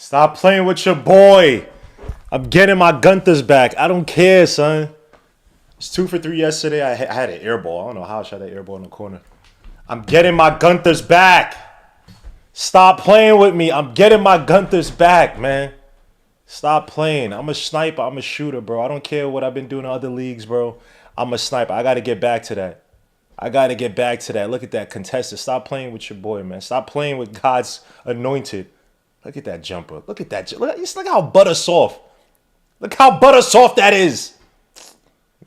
Stop playing with your boy. I'm getting my Gunthers back. I don't care, son. It's 2 for 3 yesterday. I had an air ball. I don't know how I shot that air ball in the corner. I'm getting my Gunthers back. Stop playing with me. I'm getting my Gunthers back, man. Stop playing. I'm a sniper. I'm a shooter, bro. I don't care what I've been doing in other leagues, bro. I'm a sniper. I got to get back to that. Look at that contested. Stop playing with your boy, man. Stop playing with God's anointed. Look at that jumper. Look how butter soft. Look how butter soft that is.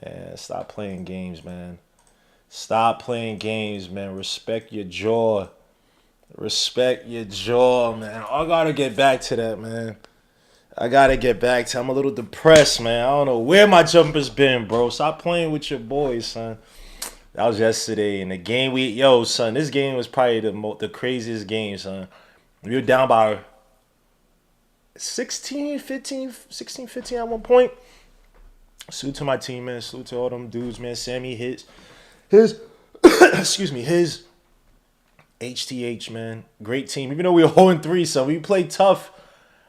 Man, stop playing games, man. Stop playing games, man. Respect your jaw. Respect your jaw, man. I gotta get back to that, man. I'm a little depressed, man. I don't know where my jumper's been, bro. Stop playing with your boys, son. That was yesterday. And the game son, this game was probably the craziest game, son. We were down by 16, 15 at one point. Salute to my team, man. Salute to all them dudes, man. Sammy, his excuse me, his HTH, man. Great team. Even though we were 0-3, so we played tough.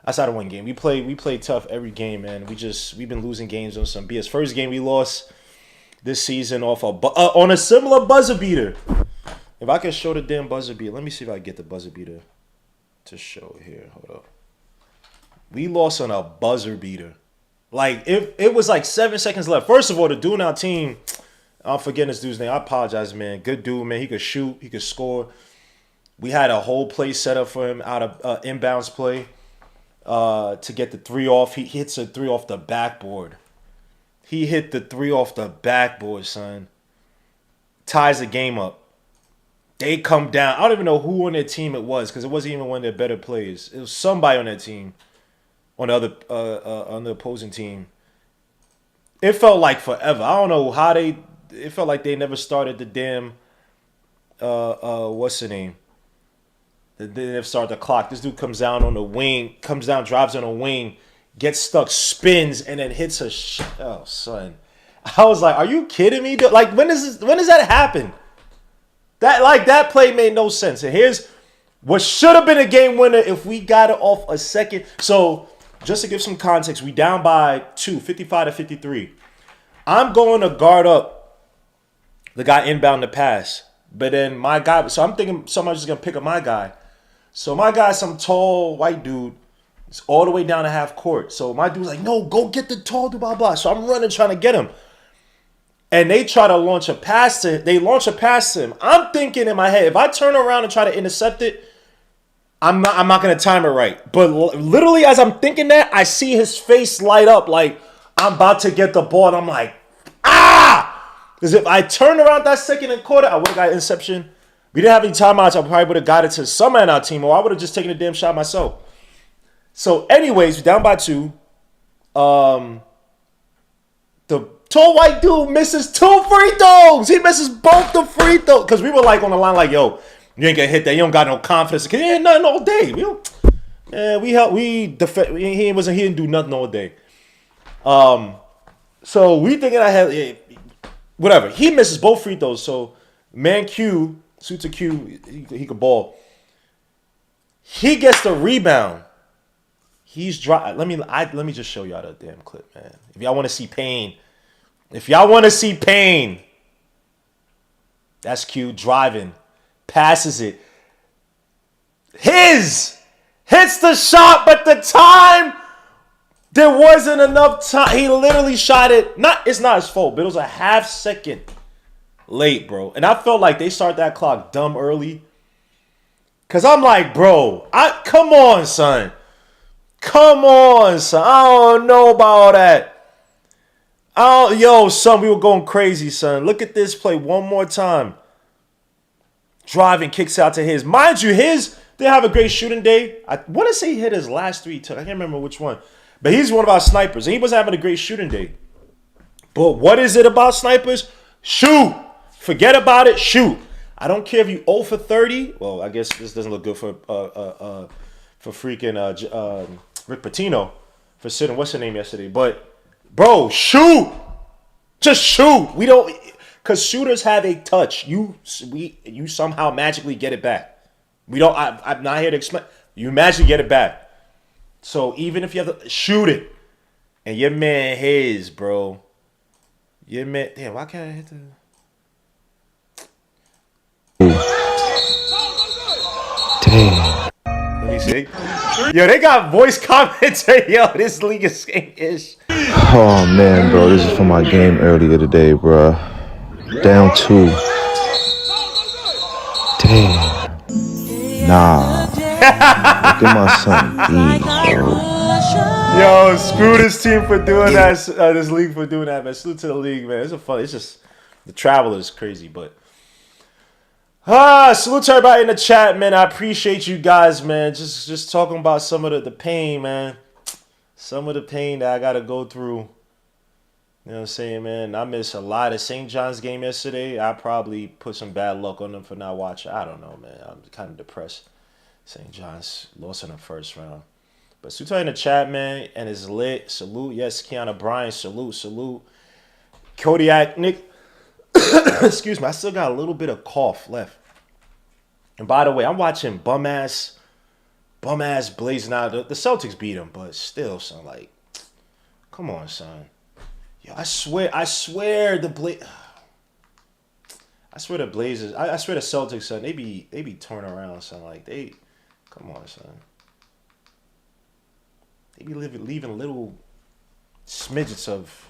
Outside of one game, we played tough every game, man. We've been losing games on some BS. First game we lost this season off on a similar buzzer beater. If I can show the damn buzzer beater, let me see if I can get the buzzer beater to show here. Hold up. We lost on a buzzer beater. Like it was like 7 seconds left. First of all, the dude on our team, I'm forgetting this dude's name. I apologize, man. Good dude, man. He could shoot. He could score. We had a whole play set up for him out of inbounds play. To get the 3 off. He hits a 3 off the backboard. Son. Ties the game up. They come down. I don't even know who on their team it was because it wasn't even one of their better players. It was somebody on that team. On the opposing team. It felt like forever. I don't know how it felt like they never started the damn what's the name? They never started the clock. This dude comes down on the wing, drives on a wing, gets stuck, spins, and then hits a oh, son. I was like, are you kidding me? Like, when does that happen? That play made no sense. And here's what should have been a game winner if we got it off a second. So, just to give some context, we down by 2, 55-53. I'm going to guard up the guy inbound the pass. But then my guy, so I'm thinking somebody's just going to pick up my guy. So my guy's some tall white dude. It's all the way down to half court. So my dude's like, no, go get the tall dude, blah, blah. So I'm running trying to get him. And they try to launch a pass to him. They launch a pass to him. I'm thinking in my head, if I turn around and try to intercept it, I'm not going to time it right. But literally as I'm thinking that, I see his face light up like I'm about to get the ball. And I'm like, ah! Because if I turned around that second and quarter, I would have got interception. We didn't have any timeouts. I probably would have got it to someone on our team, or I would have just taken a damn shot myself. So, anyways, we're down by 2. The tall white dude misses 2 free throws. He misses both the free throws. Because we were like on the line like, yo, you ain't gonna hit that. You don't got no confidence. Because he ain't nothing all day. He didn't do nothing all day. So we thinking whatever. He misses both free throws. So man Q, suits a Q, he could ball. He gets the rebound. He's dry. Let me just show y'all the damn clip, man. If y'all want to see pain. That's Q driving. Passes it. Hits the shot, but the time, there wasn't enough time. He literally shot it. It's not his fault, but it was a half second late, bro. And I felt like they started that clock dumb early. Because I'm like, bro, come on, son. I don't know about all that. Son, we were going crazy, son. Look at this play one more time. Driving, kicks out to his. Mind you, his didn't have a great shooting day. I want to say he hit his last 3 took. I can't remember which one. But he's one of our snipers. And he wasn't having a great shooting day. But what is it about snipers? Shoot. Forget about it. Shoot. I don't care if you 0 for 30. Well, I guess this doesn't look good for freaking Rick Pitino for sitting. What's her name yesterday? But, bro, shoot. Just shoot. We don't... Because shooters have a touch. You somehow magically get it back. I'm not here to explain. You magically get it back. So even if you have to shoot it, and your man his, bro. Your man, damn, why can't I hit the? Damn. Let me see. Yo, they got voice commentary. Yo, this league is ish. Oh man, bro, this is from my game earlier today, bro. Down 2. Damn. Nah. Look at my son B, bro. Yo, screw this team for doing that. This league for doing that, man. Salute to the league, man. It's a fun. It's just the travel is crazy, but salute to everybody in the chat, man. I appreciate you guys, man. Just talking about some of the pain, man. Some of the pain that I gotta go through. You know what I'm saying, man? I missed a lot of St. John's game yesterday. I probably put some bad luck on them for not watching. I don't know, man. I'm kind of depressed. St. John's lost in the first round. But Sutai in the chat, man, and it's lit. Salute. Yes, Kiana Bryan. Salute. Kodiak, Nick. Excuse me. I still got a little bit of cough left. And by the way, I'm watching bum ass blazing out. The Celtics beat them, but still, son, like, come on, son. Yo, I swear the Blazers. I swear the Celtics, son. They be turning around, son. Like come on, son. They be leaving little smidgets of.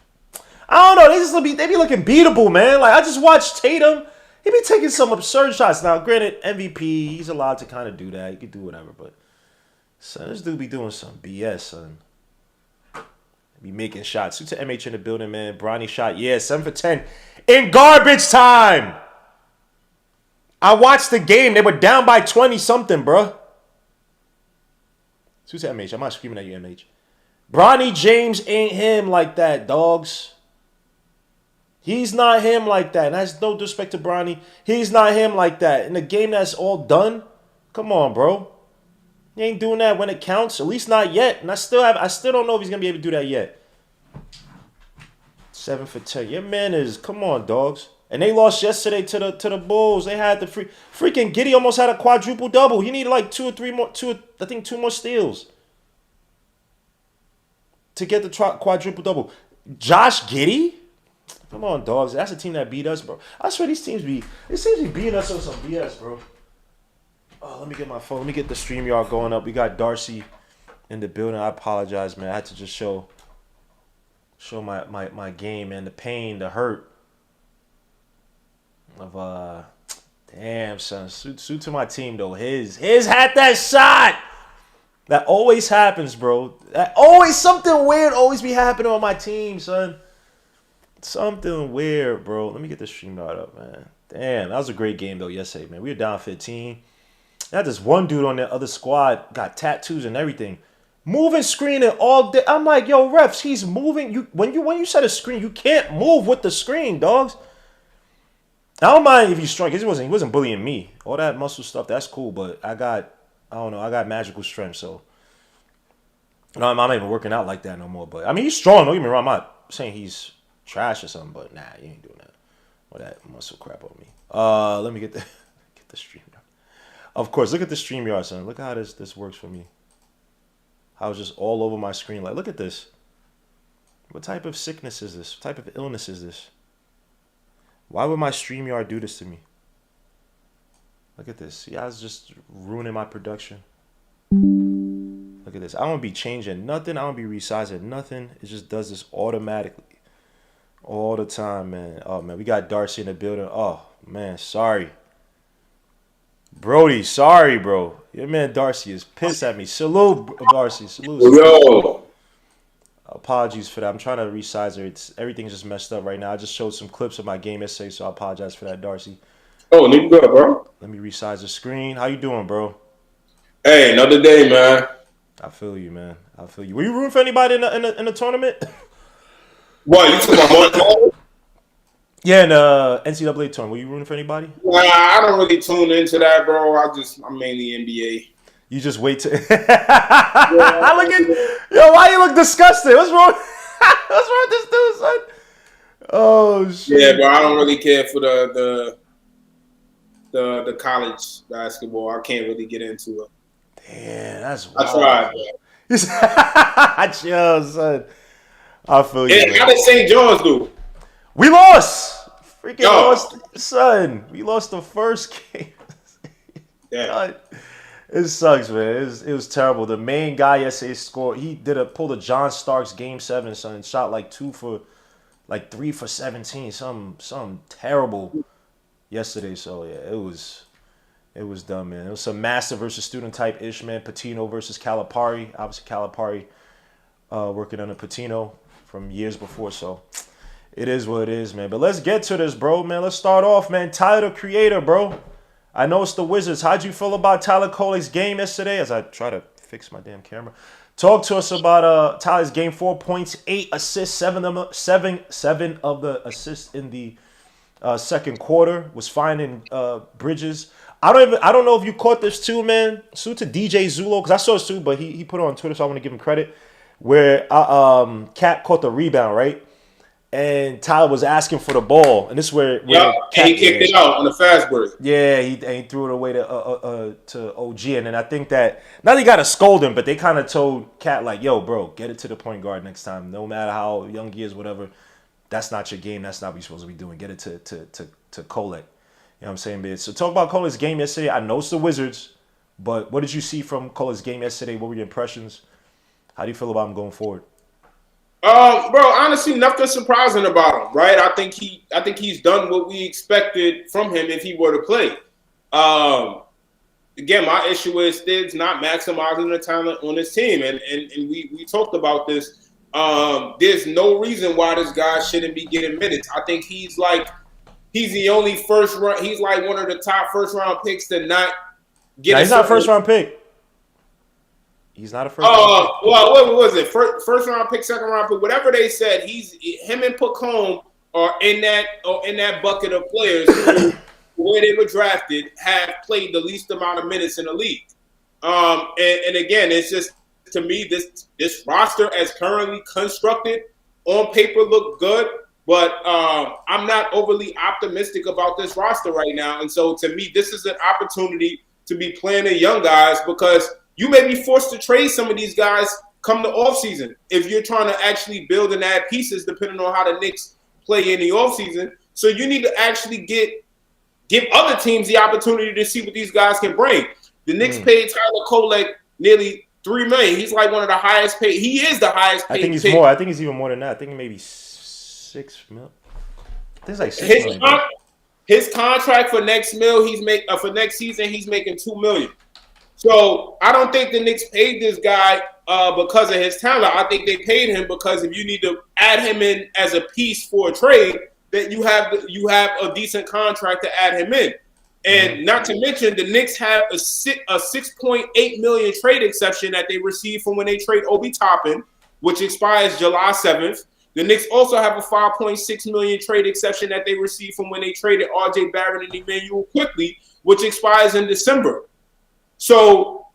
I don't know. They be looking beatable, man. Like I just watched Tatum. He be taking some absurd shots. Now, granted, MVP, he's allowed to kind of do that. He can do whatever, but son, this dude be doing some BS, son. Be making shots. Suit to MH in the building, man. Bronny shot. Yeah, 7 for 10. In garbage time. I watched the game. They were down by 20-something, bro. Suit to MH. I'm not screaming at you, MH. Bronny James ain't him like that, dogs. He's not him like that. And that's no disrespect to Bronny. He's not him like that. In the game that's all done, come on, bro. He ain't doing that when it counts. At least not yet. And I still don't know if he's gonna be able to do that yet. 7 for 10. Your man is, come on, dogs. And they lost yesterday to the Bulls. They had the freaking Giddey almost had a quadruple double. He needed like two more steals to get the quadruple double. Josh Giddey? Come on, dogs. That's a team that beat us, bro. I swear these teams be beating us on some BS, bro. Oh, let me get my phone. Let me get the StreamYard going up. We got Darcy in the building. I apologize, man. I had to just show my game, man. The pain, the hurt of damn, son. Suit to my team though. His had that shot. That always happens, bro. That always something weird always be happening on my team, son. Something weird, bro. Let me get the StreamYard up, man. Damn, that was a great game though yesterday, man. We were down 15. That this one dude on the other squad got tattoos and everything. Moving screening all day. I'm like, yo, refs, he's moving. When you set a screen, you can't move with the screen, dogs. I don't mind if he's strong, because he wasn't bullying me. All that muscle stuff, that's cool, but I got magical strength, so no, I'm not even working out like that no more. But I mean he's strong, don't get me wrong. I'm not saying he's trash or something, but nah, you ain't doing that. All that muscle crap on me. Let me get the stream. Of course, look at the StreamYard, son. Look how this works for me. I was just all over my screen. Like, look at this. What type of sickness is this? What type of illness is this? Why would my StreamYard do this to me? Look at this. See, I was just ruining my production. Look at this. I don't be changing nothing. I don't be resizing nothing. It just does this automatically. All the time, man. Oh, man. We got Darcy in the building. Oh, man. Sorry. Brody, sorry, bro. Your man Darcy is pissed at me. Salute, Darcy. Salute. Yo. Apologies for that. I'm trying to resize her. Everything's just messed up right now. I just showed some clips of my game yesterday, so I apologize for that, Darcy. Oh, nigga, good, bro. Let me resize the screen. How you doing, bro? Hey, another day, man. I feel you, man. I feel you. Were you rooting for anybody in the tournament? What, you talking about Yeah, in the NCAA tournament. Were you rooting for anybody? Nah, I don't really tune into that, bro. I'm mainly NBA. You just wait to. Look at yo. Why you look disgusted? What's wrong? What's wrong with this dude, son? Oh shit. Yeah, bro. I don't really care for the college basketball. I can't really get into it. Damn, that's wild. I tried, bro. Yo, son. I feel you, And man. how did St. John's do? We lost. Freaking Yo, lost, son. We lost the first game. yeah. God. It sucks, man. It was terrible. The main guy yesterday scored. He pulled a John Starks game 7, son. Shot like 3 for 17. Some terrible yesterday. So yeah, it was dumb, man. It was some master versus student type ish, man. Patino versus Calipari. Obviously Calipari working under Patino from years before. So it is what it is, man. But let's get to this, bro, man. Let's start off, man. Tyler, the Creator, bro. I know it's the Wizards. How'd you feel about Tyler Kolek's game yesterday? As I try to fix my damn camera. Talk to us about Tyler's game. 4 points, 8 assists, seven of the assists in the second quarter. Was finding Bridges. I don't know if you caught this too, man. Salute to DJ Zulo, because I saw this too, but he put it on Twitter, so I want to give him credit. Where Cat caught the rebound, right? And Tyler was asking for the ball, and this is where Yeah, and he kicked it out on the fast break. yeah, he threw it away to OG, and then I think that not they got to scold him, but they kind of told Cat like, "Yo, bro, get it to the point guard next time. No matter how young he is, whatever, that's not your game. That's not what you're supposed to be doing. Get it to Kolek." You know what I'm saying, bitch? So talk about Kolek's game yesterday. I know it's the Wizards, but what did you see from Kolek's game yesterday? What were your impressions? How do you feel about him going forward? Bro, honestly, nothing surprising about him, right? I think he's done what we expected from him if he were to play. Again, my issue is Thibs not maximizing the talent on his team, and we talked about this. There's no reason why this guy shouldn't be getting minutes. I think he's the only first round. He's like one of the top first round picks to not get. Nah, he's not a first round pick. He's not a first round pick. Well, what was it? First round pick, second round pick, whatever they said. Him and Pacome are in that bucket of players who, where they were drafted, have played the least amount of minutes in the league. And again, it's just, to me, this roster as currently constructed on paper look good, but I'm not overly optimistic about this roster right now. And so to me, this is an opportunity to be playing the young guys, because you may be forced to trade some of these guys come the offseason if you're trying to actually build and add pieces depending on how the Knicks play in the offseason. So you need to actually give other teams the opportunity to see what these guys can bring. The Knicks paid Tyler Kolek nearly $3 million. He's like one of the highest paid. He is the highest paid. I think he's more. I think he's even more than that. I think maybe $6 million. I think it's like $6 million. His contract for next season, he's making $2 million. So I don't think the Knicks paid this guy because of his talent. I think they paid him because if you need to add him in as a piece for a trade, that you have a decent contract to add him in. And not to mention, the Knicks have a $6.8 million trade exception that they received from when they trade Obi Toppin, which expires July 7th. The Knicks also have a $5.6 million trade exception that they received from when they traded R.J. Barrett and Emmanuel Quickly, which expires in December. So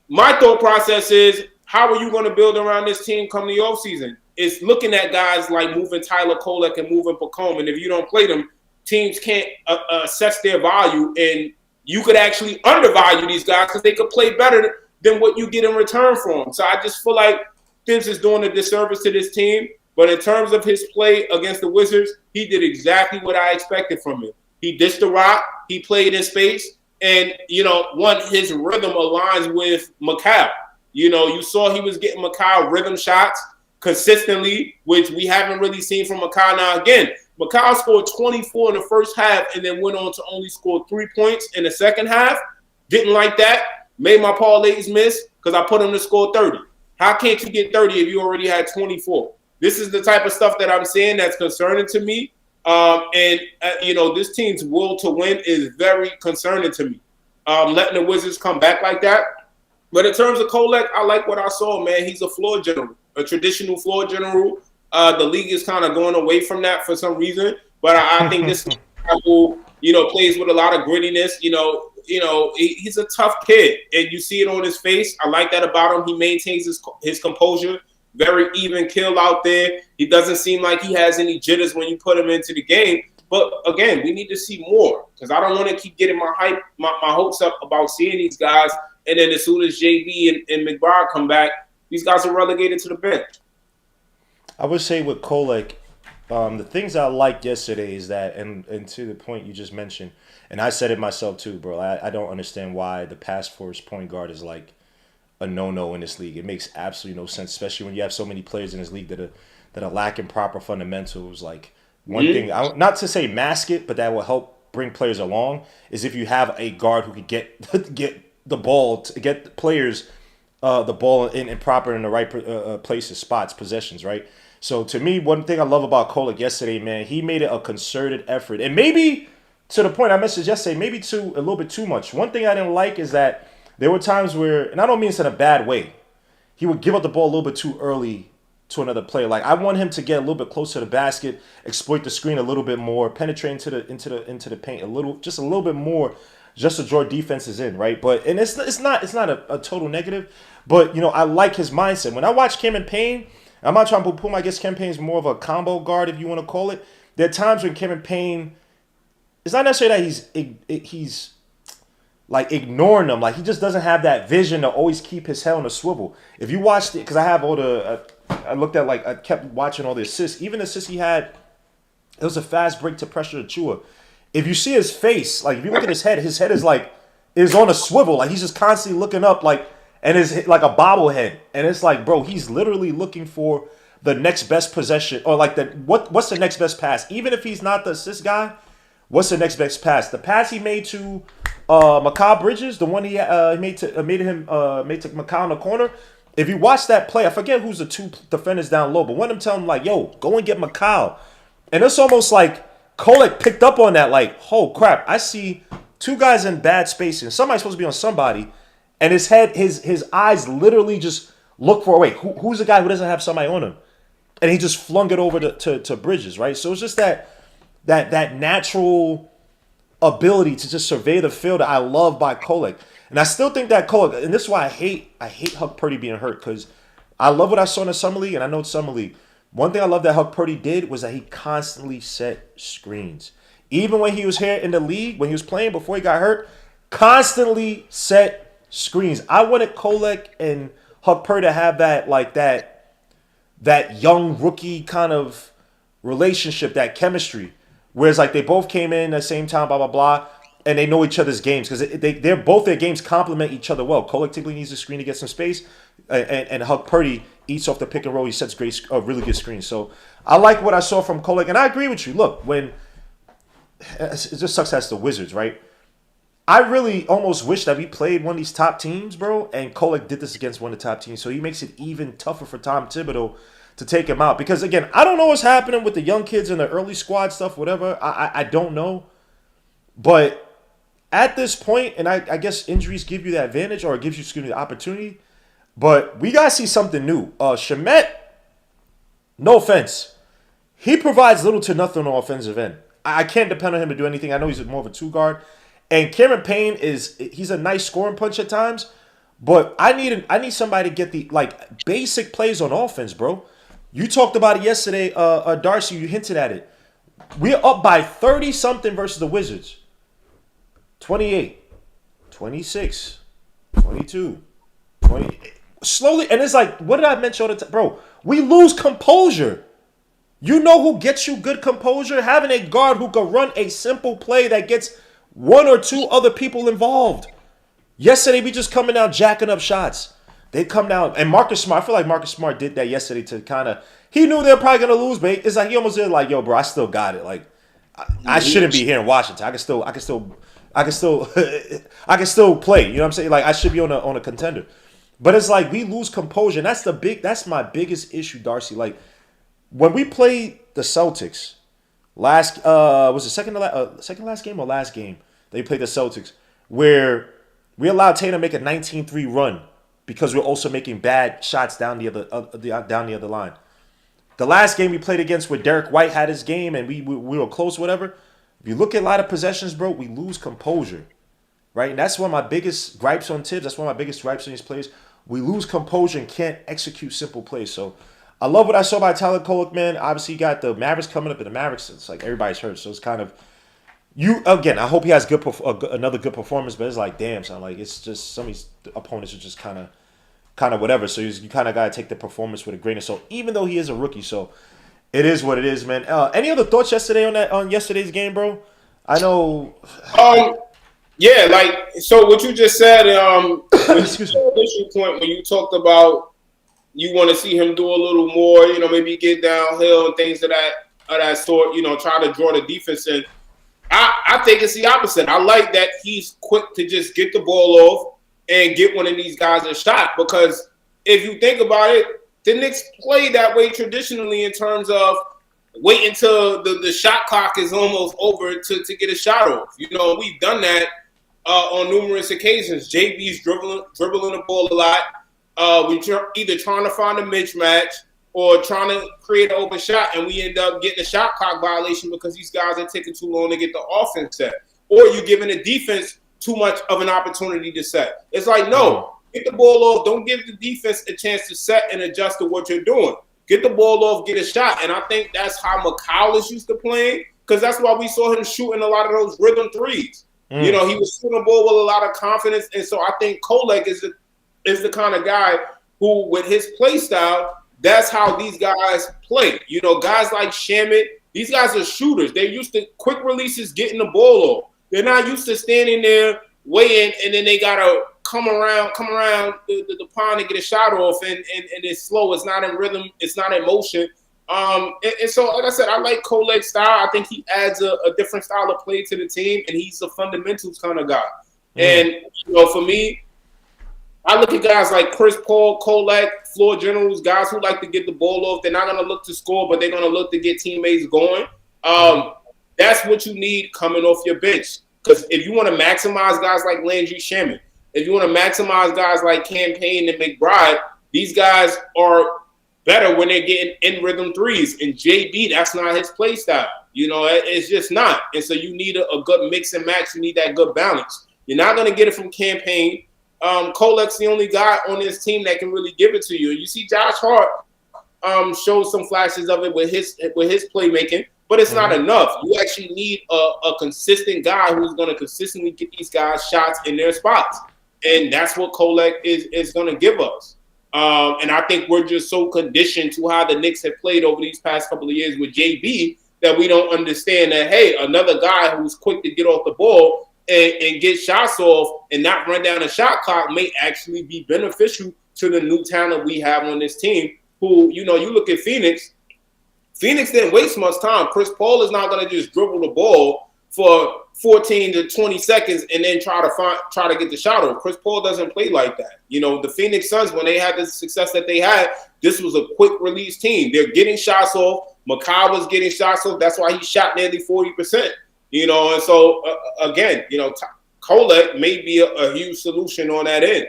my thought process is, how are you going to build around this team come the offseason? It's looking at guys like moving Tyler Kolek and moving Pacome, and if you don't play them, teams can't assess their value, and you could actually undervalue these guys because they could play better than what you get in return for them. So I just feel like Thibs is doing a disservice to this team, but in terms of his play against the Wizards, he did exactly what I expected from him. He dished the rock, he played in space, and, his rhythm aligns with Mikal. You saw he was getting Mikal rhythm shots consistently, which we haven't really seen from Mikal. Now, again, Mikal scored 24 in the first half and then went on to only score 3 points in the second half. Didn't like that. Made my parlays miss because I put him to score 30. How can't you get 30 if you already had 24? This is the type of stuff that I'm saying that's concerning to me. This team's will to win is very concerning to me. Letting the Wizards come back like that. But in terms of Kolek, I like what I saw, man. He's a floor general, a traditional floor general. The league is kind of going away from that for some reason. But I think this guy who, plays with a lot of grittiness. He's a tough kid, and you see it on his face. I like that about him. He maintains his composure. Very even kill out there. He doesn't seem like he has any jitters when you put him into the game. But again, we need to see more, because I don't want to keep getting my hopes up about seeing these guys. And then as soon as JB and McBride come back, These guys are relegated to the bench. I would say with Kolek, the things I liked yesterday is that, and to the point you just mentioned, and I said it myself too, bro. I don't understand why the pass first point guard is like a no-no in this league. It makes absolutely no sense, especially when you have so many players in this league that are lacking proper fundamentals. Like one thing, not to say mask it, but that will help bring players along is if you have a guard who could get get the ball to get players the ball in proper in the right places, spots, possessions, right? So to me, one thing I love about Kolek yesterday, man, he made it a concerted effort, and maybe to the point I mentioned yesterday, maybe a little bit too much. One thing I didn't like is that there were times where, and I don't mean this in a bad way, he would give up the ball a little bit too early to another player. Like I want him to get a little bit closer to the basket, exploit the screen a little bit more, penetrate into the paint just a little bit more, just to draw defenses in, right? But and it's not a total negative, but I like his mindset. When I watch Cameron Payne, I'm not trying to put him. I guess Cameron Payne's more of a combo guard, if you want to call it. There are times when Cameron Payne, it's not necessarily that he's like ignoring them. Like he just doesn't have that vision to always keep his head on a swivel. If you watched it, because I have all the, I looked at I kept watching all the assists. Even the assists he had, it was a fast break to pressure Chua. If you see his face, like if you look at his head is on a swivel. Like he's just constantly looking up, and is like a bobblehead. And it's like, bro, he's literally looking for the next best possession or like what's the next best pass? Even if he's not the assist guy, what's the next best pass? The pass he made to Mikal Bridges, the one he made to Mikal in the corner. If you watch that play, I forget who's the two defenders down low, but one of them tell him like, "Yo, go and get Mikal," and it's almost like Kolek picked up on that. Like, oh crap, I see two guys in bad spacing. Somebody's supposed to be on somebody, and his eyes literally just look for who's the guy who doesn't have somebody on him, and he just flung it over to Bridges, right? So it's just that natural ability to just survey the field that I love by Kolek. And I still think that Kolek, and this is why I hate Huck Purdy being hurt, because I love what I saw in the Summer League, and I know it's Summer League. One thing I love that Huck Purdy did was that he constantly set screens. Even when he was here in the league, when he was playing before he got hurt, constantly set screens. I wanted Kolek and Huck Purdy to have that young rookie kind of relationship, that chemistry. Whereas like they both came in at the same time, blah, blah, blah, and they know each other's games because they're both their games complement each other well. Kolek typically needs a screen to get some space, and Huck Purdy eats off the pick and roll. He sets really good screens. So I like what I saw from Kolek, and I agree with you. Look, when it just sucks that's the Wizards, right? I really almost wish that we played one of these top teams, bro, and Kolek did this against one of the top teams, so he makes it even tougher for Tom Thibodeau to take him out. Because, again, I don't know what's happening with the young kids and the early squad stuff, whatever. I don't know. But at this point, and I guess injuries give you that advantage, or it gives you, the opportunity. But we got to see something new. Shamet, no offense, he provides little to nothing on the offensive end. I can't depend on him to do anything. I know he's more of a two guard. And Cameron Payne he's a nice scoring punch at times. But I need somebody to get the basic plays on offense, bro. You talked about it yesterday, Darcy. You hinted at it. We're up by 30-something versus the Wizards. 28, 26, 22, 20. Slowly, and it's like, what did I mention all the time? Bro, we lose composure. You know who gets you good composure? Having a guard who can run a simple play that gets one or two other people involved. Yesterday, we just coming out jacking up shots. They come down, and Marcus Smart, I feel like Marcus Smart did that yesterday to kind of, he knew they were probably going to lose, but it's like he almost did like, yo, bro, I still got it. Like, I shouldn't be here in Washington. I can still play. You know what I'm saying? Like, I should be on a contender. But it's like we lose composure. And that's my biggest issue, Darcy. Like, when we played the Celtics was it second last game or last game? They played the Celtics, where we allowed Tatum to make a 19-3 run because we're also making bad shots down the other line. The last game we played against, where Derek White had his game and we were close, whatever. If you look at a lot of possessions, bro, we lose composure, right? And that's one of my biggest gripes on Tibbs. That's one of my biggest gripes on these players. We lose composure and can't execute simple plays. So I love what I saw by Tyler Kolek, man. Obviously, you got the Mavericks coming up, and the Mavericks, it's like everybody's hurt. So it's kind of, I hope he has another good performance, but it's like, damn, son, like, it's just some of these opponents are just kind of kind of whatever. So you kind of got to take the performance with a grain of salt, even though he is a rookie. So it is what it is, man. Any other thoughts yesterday on yesterday's game, bro? I know. Yeah, like so what you just said. Excuse me. Initial point when you talked about you want to see him do a little more, maybe get downhill and things of that sort. Try to draw the defense in. I think it's the opposite. I like that he's quick to just get the ball off and get one of these guys a shot, because if you think about it, the Knicks play that way traditionally in terms of wait until the shot clock is almost over to get a shot off. We've done that on numerous occasions. JB's dribbling the ball a lot. We're either trying to find a mismatch or trying to create an open shot, and we end up getting a shot clock violation because these guys are taking too long to get the offense set. Or you're giving the defense too much of an opportunity to set. It's like, no, get the ball off. Don't give the defense a chance to set and adjust to what you're doing. Get the ball off, get a shot. And I think that's how McCollum used to play, because that's why we saw him shooting a lot of those rhythm threes. He was shooting the ball with a lot of confidence. And so I think Kolek is the kind of guy who, with his play style, that's how these guys play. Guys like Shamit, these guys are shooters. They're used to quick releases, getting the ball off. They're not used to standing there, waiting, and then they gotta come around the pond and get a shot off, and it's slow. It's not in rhythm. It's not in motion. And so, like I said, I like Kolek's style. I think he adds a different style of play to the team, and he's a fundamentals kind of guy. And for me, I look at guys like Chris Paul, Kolek, floor generals, guys who like to get the ball off. They're not going to look to score, but they're going to look to get teammates going. That's what you need coming off your bench. Because if you want to maximize guys like Landry Shaman, if you want to maximize guys like Campaign and McBride, these guys are better when they're getting in rhythm threes. And JB, that's not his play style. It's just not. And so you need a good mix and match. You need that good balance. You're not going to get it from Campaign. Kolek's the only guy on this team that can really give it to you. You see Josh Hart show some flashes of it with his playmaking, but it's not enough. You actually need a consistent guy who's going to consistently get these guys shots in their spots. And that's what Kolek is going to give us. And I think we're just so conditioned to how the Knicks have played over these past couple of years with JB that we don't understand that, hey, another guy who's quick to get off the ball and get shots off and not run down a shot clock may actually be beneficial to the new talent we have on this team who, you look at Phoenix. Phoenix didn't waste much time. Chris Paul is not going to just dribble the ball for 14 to 20 seconds and then try to get the shot off. Chris Paul doesn't play like that. The Phoenix Suns, when they had the success that they had, this was a quick release team. They're getting shots off. Makai was getting shots off. That's why he shot nearly 40%. And so, again, Kolek may be a huge solution on that end.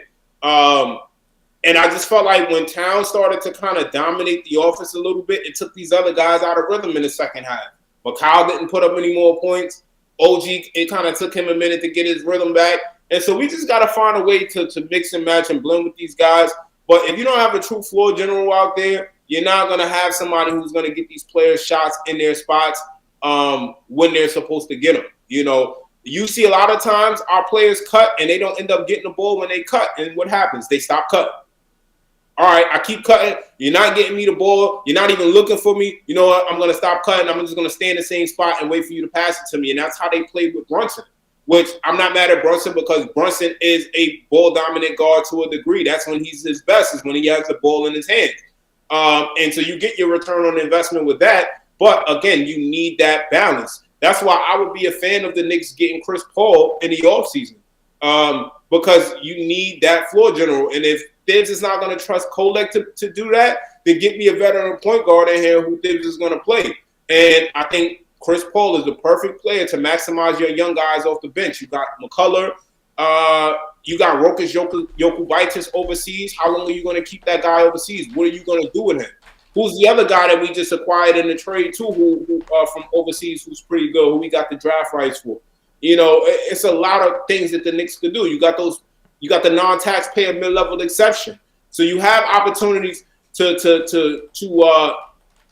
And I just felt like when Towns started to kind of dominate the offense a little bit, it took these other guys out of rhythm in the second half. Makai didn't put up any more points. OG, it kind of took him a minute to get his rhythm back. And so we just got to find a way to mix and match and blend with these guys. But if you don't have a true floor general out there, you're not going to have somebody who's going to get these players shots in their spots when they're supposed to get them. You see a lot of times our players cut and they don't end up getting the ball when they cut. And what happens? They stop cutting. All right, I keep cutting. You're not getting me the ball. You're not even looking for me. You know what? I'm going to stop cutting. I'm just going to stay in the same spot and wait for you to pass it to me. And that's how they played with Brunson, which I'm not mad at Brunson because Brunson is a ball-dominant guard to a degree. That's when he's his best, is when he has the ball in his hands. And so you get your return on investment with that. But, again, you need that balance. That's why I would be a fan of the Knicks getting Chris Paul in the offseason because you need that floor general. And if Thibs is not going to trust Kolek to do that, then get me a veteran point guard in here who Thibs is going to play. And I think Chris Paul is the perfect player to maximize your young guys off the bench. You got McCullough. You got Rokas Jokubaitis overseas. How long are you going to keep that guy overseas? What are you going to do with him? Who's the other guy that we just acquired in the trade too, who from overseas, who's pretty good, who we got the draft rights for? It's a lot of things that the Knicks could do. You got the non-taxpayer mid-level exception. So you have opportunities to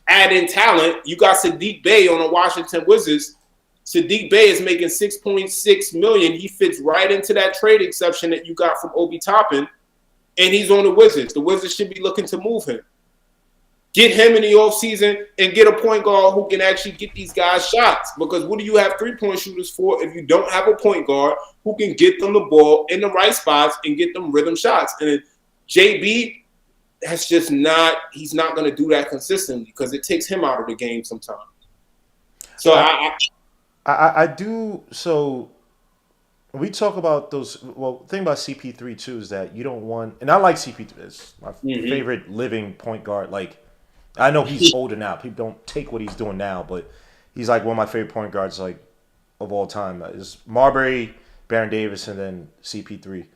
add in talent. You got Sadiq Bey on the Washington Wizards. Sadiq Bey is making $6.6 million. He fits right into that trade exception that you got from Obi Toppin. and he's on the Wizards. The Wizards should be looking to move him. Get him in the offseason and get a point guard who can actually get these guys shots. Because what do you have three-point shooters for if you don't have a point guard who can get them the ball in the right spots and get them rhythm shots? And JB, that's just not – he's not going to do that consistently because it takes him out of the game sometimes. So I do – so we talk about those – well, the thing about CP3 too is that you don't want – and I like CP3. It's my favorite living point guard. Like, I know he's older now. People don't take what he's doing now, but he's like one of my favorite point guards like of all time. Is Marbury, Baron Davis, and then CP3.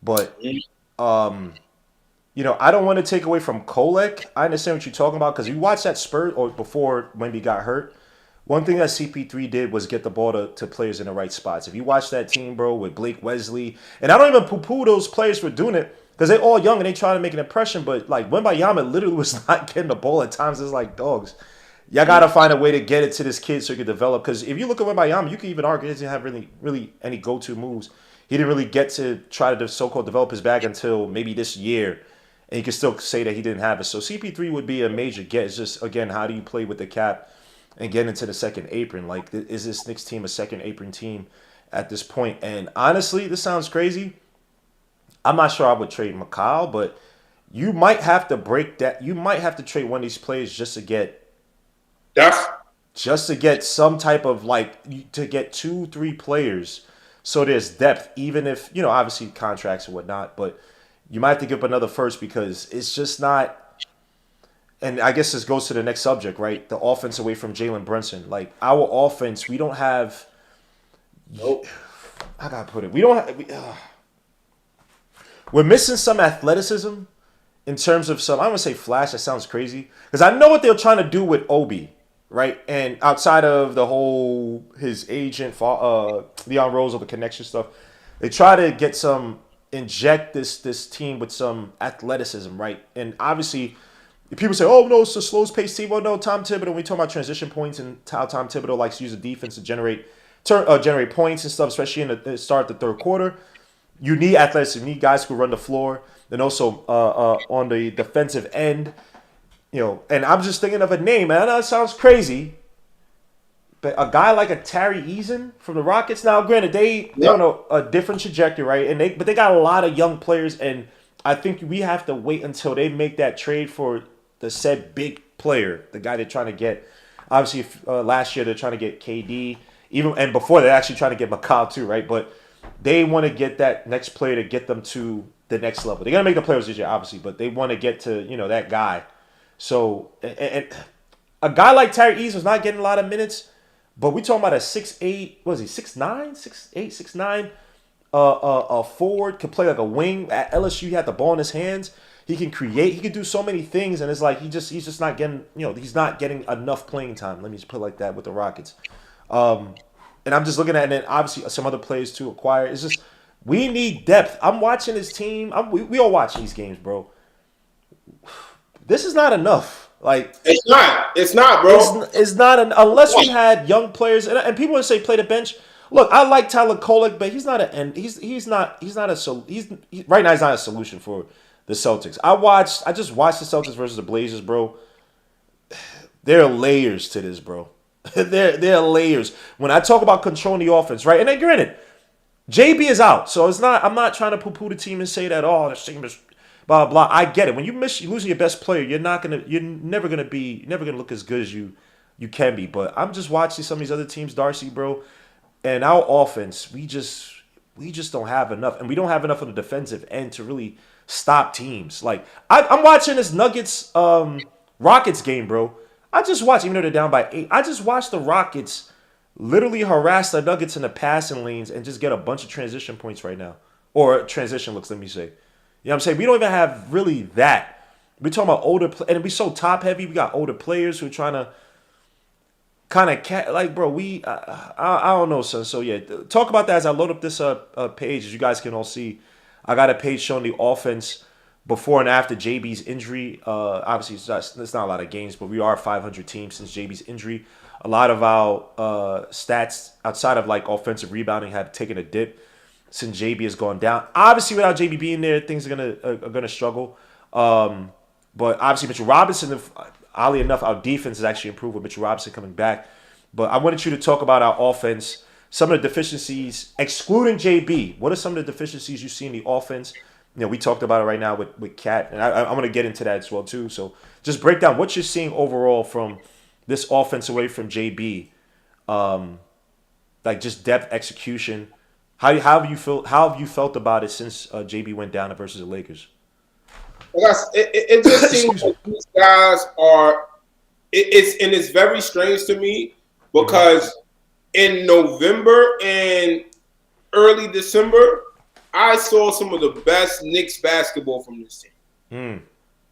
But you know, I don't want to take away from Kolek. I understand what you're talking about because you watched that Spurs or before Wemby got hurt. One thing that CP3 did was get the ball to players in the right spots. If you watch that team, bro, with Blake Wesley, and I don't even poo-poo those players for doing it because they're all young and they try to make an impression, but like Wembayama literally was not getting the ball at times. It's like, dogs, y'all got to find a way to get it to this kid so he can develop. Because if you look at Wembayama, you can even argue he doesn't have really any go-to moves. He didn't really get to try to so-called develop his bag until maybe this year. And you can still say that he didn't have it. So CP3 would be a major get. It's just, again, how do you play with the cap and get into the second apron? Like, is this Knicks team a second apron team at this point? And honestly, this sounds crazy. I'm not sure I would trade McCall, but you might have to break that. You might have to trade one of these players just to get some type of, like, to get 2-3 players so there's depth, even if, you know, obviously contracts and whatnot, but you might have to give up another first because it's just not. And I guess this goes to the next subject, right? The offense away from Jalen Brunson. Like, our offense, we don't have. Nope. I gotta put it. We don't have. We're missing some athleticism in terms of some. I don't want to say flash. That sounds crazy because I know what they're trying to do with Obi, right? And outside of the whole his agent, Leon Rose, or the connection stuff, they try to get some. Inject this team with some athleticism, right? And obviously, people say, "Oh no, it's the slowest paced team." Well, no, Tom Thibodeau. When we talk about transition points and how Tom Thibodeau likes to use the defense to generate points and stuff, especially in the start of the third quarter, you need athleticism. You need guys who run the floor, and also on the defensive end, you know. And I'm just thinking of a name, and I know it sounds crazy. But a guy like a Tari Eason from the Rockets. Now, granted, they're on a different trajectory, right? But they got a lot of young players, and I think we have to wait until they make that trade for the said big player, the guy they're trying to get. Obviously, last year they're trying to get KD, and before they're actually trying to get McCall too, right? But they want to get that next player to get them to the next level. They're gonna make the playoffs this year, obviously, but they want to get to that guy. So, and a guy like Tari Eason was not getting a lot of minutes. But we talking about a 6'8", what is he, 6'9", 6'8", 6'9", a forward, could play like a wing. At LSU, he had the ball in his hands. He can create. He can do so many things, and it's like he's just not getting, he's not getting enough playing time. Let me just put it like that with the Rockets. And I'm just looking at it, and then obviously some other players to acquire. It's just we need depth. I'm watching this team. We all watch these games, bro. This is not enough. Like it's not, bro. It's not unless we had young players and people would say play the bench. Look, I like Tyler Kolek, but he's not right now he's not a solution for the Celtics. I just watched the Celtics versus the Blazers, bro. There are layers to this, bro. there are layers. When I talk about controlling the offense, right? And then granted, JB is out, so it's not. I'm not trying to poo-poo the team and say that this team is. Blah blah. I get it. When you're losing your best player, you're never gonna look as good as you can be. But I'm just watching some of these other teams, Darcy, bro, and our offense. We just don't have enough, and we don't have enough on the defensive end to really stop teams. Like I'm watching this Nuggets Rockets game, bro. I just watched, even though they're down by 8. I just watched the Rockets literally harass the Nuggets in the passing lanes and just get a bunch of transition points right now, or transition looks. Let me say. You know what I'm saying? We don't even have really that. We're talking about older, and we so top heavy. We got older players who are trying to kind of like, bro. I don't know, son. So yeah, talk about that as I load up this page. As you guys can all see, I got a page showing the offense before and after JB's injury. Obviously, it's not a lot of games, but we are a 500 team since JB's injury. A lot of our stats outside of like offensive rebounding have taken a dip. since JB has gone down. Obviously, without JB being there, things are gonna struggle. But obviously, Mitchell Robinson, oddly enough, our defense has actually improved with Mitchell Robinson coming back. But I wanted you to talk about our offense, some of the deficiencies, excluding JB. What are some of the deficiencies you see in the offense? We talked about it right now with Cat, and I'm going to get into that as well too. So just break down what you're seeing overall from this offense away from JB, like just depth, execution. How have you felt about it since JB went down versus the Lakers? It just seems like these guys are. It's very strange to me because in November and early December, I saw some of the best Knicks basketball from this team.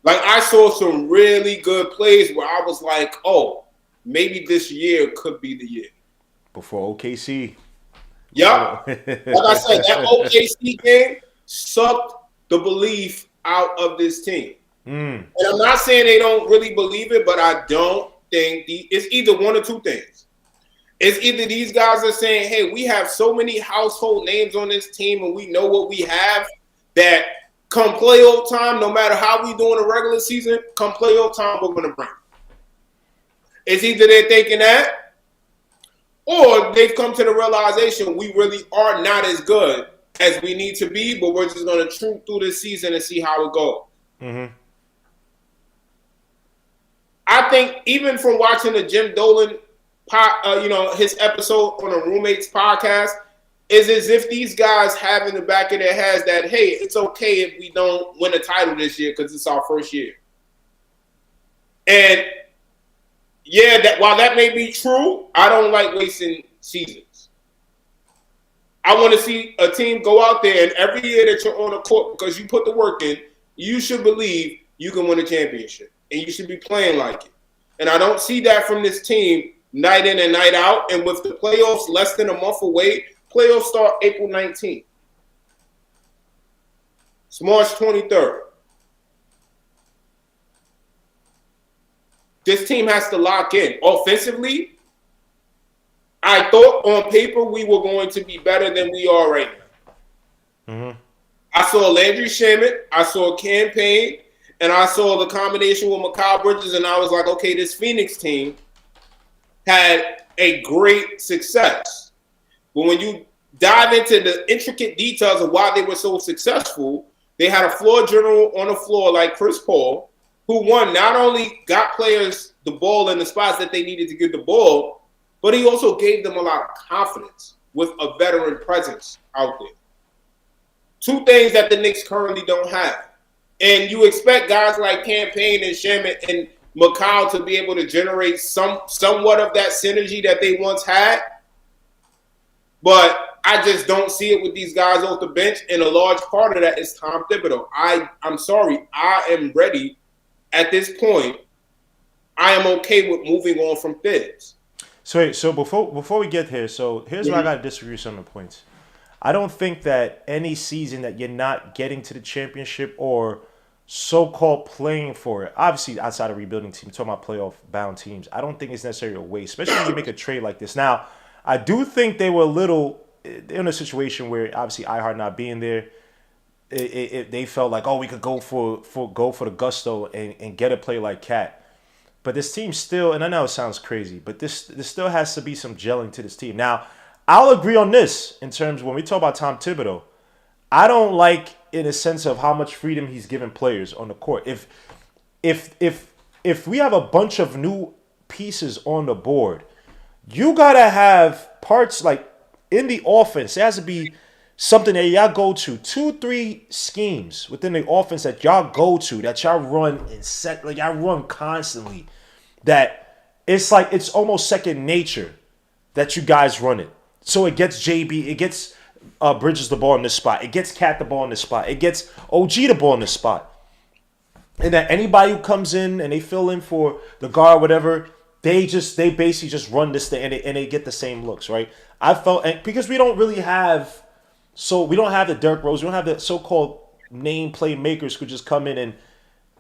Like I saw some really good plays where I was like, "Oh, maybe this year could be the year." Before OKC. Yeah, like I said, that OKC game sucked the belief out of this team. And I'm not saying they don't really believe it, but I don't think it's either one or two things. It's either these guys are saying, hey, we have so many household names on this team and we know what we have that come playoff time, no matter how we do in a regular season, come playoff time, we're going to bring it. It's either they're thinking that or they've come to the realization we really are not as good as we need to be, but we're just going to troop through this season and see how it goes. I think even from watching the Jim Dolan, his episode on a Roommates podcast, is as if these guys have in the back of their heads that, hey, it's okay if we don't win a title this year because it's our first year. And yeah, that while that may be true, I don't like wasting seasons. I want to see a team go out there and every year that you're on the court because you put the work in, you should believe you can win a championship and you should be playing like it. And I don't see that from this team night in and night out. And with the playoffs less than a month away, playoffs start April 19th. It's March 23rd. This team has to lock in. Offensively, I thought on paper we were going to be better than we are right now. I saw Landry Shamet, I saw Campaign, and I saw the combination with Mikal Bridges, and I was like, okay, this Phoenix team had a great success. But when you dive into the intricate details of why they were so successful, they had a floor general on the floor like Chris Paul, who not only got players the ball in the spots that they needed to get the ball, but he also gave them a lot of confidence with a veteran presence out there. Two things that the Knicks currently don't have. And you expect guys like Campaign and Shamet and Mikal to be able to generate somewhat of that synergy that they once had. But I just don't see it with these guys off the bench. And a large part of that is Tom Thibodeau. I'm sorry. I am ready at this point. I am okay with moving on from Thibs. So before we get here, so here's where I got to disagree with some of the points. I don't think that any season that you're not getting to the championship or so-called playing for it, obviously outside of rebuilding team, talking about playoff-bound teams, I don't think it's necessarily a waste, especially when you make a trade like this. Now, I do think they were a little in a situation where obviously iHeart not being there, they felt like, oh, we could go for the gusto and get a play like Cat. But this team still, and I know it sounds crazy, but this still has to be some gelling to this team. Now, I'll agree on this in terms when we talk about Tom Thibodeau. I don't like in a sense of how much freedom he's given players on the court. If we have a bunch of new pieces on the board, you gotta have parts like in the offense. There has to be something that y'all go to, 2-3 schemes within the offense that y'all go to, that y'all run and set, like y'all run constantly. That it's like it's almost second nature that you guys run it. So it gets JB, it gets Bridges the ball in this spot, it gets Cat the ball in this spot, it gets OG the ball in this spot. And that anybody who comes in and they fill in for the guard, whatever, they basically just run this thing and they get the same looks, right? I felt, and because we don't have the Derrick Rose, we don't have the so-called name playmakers who just come in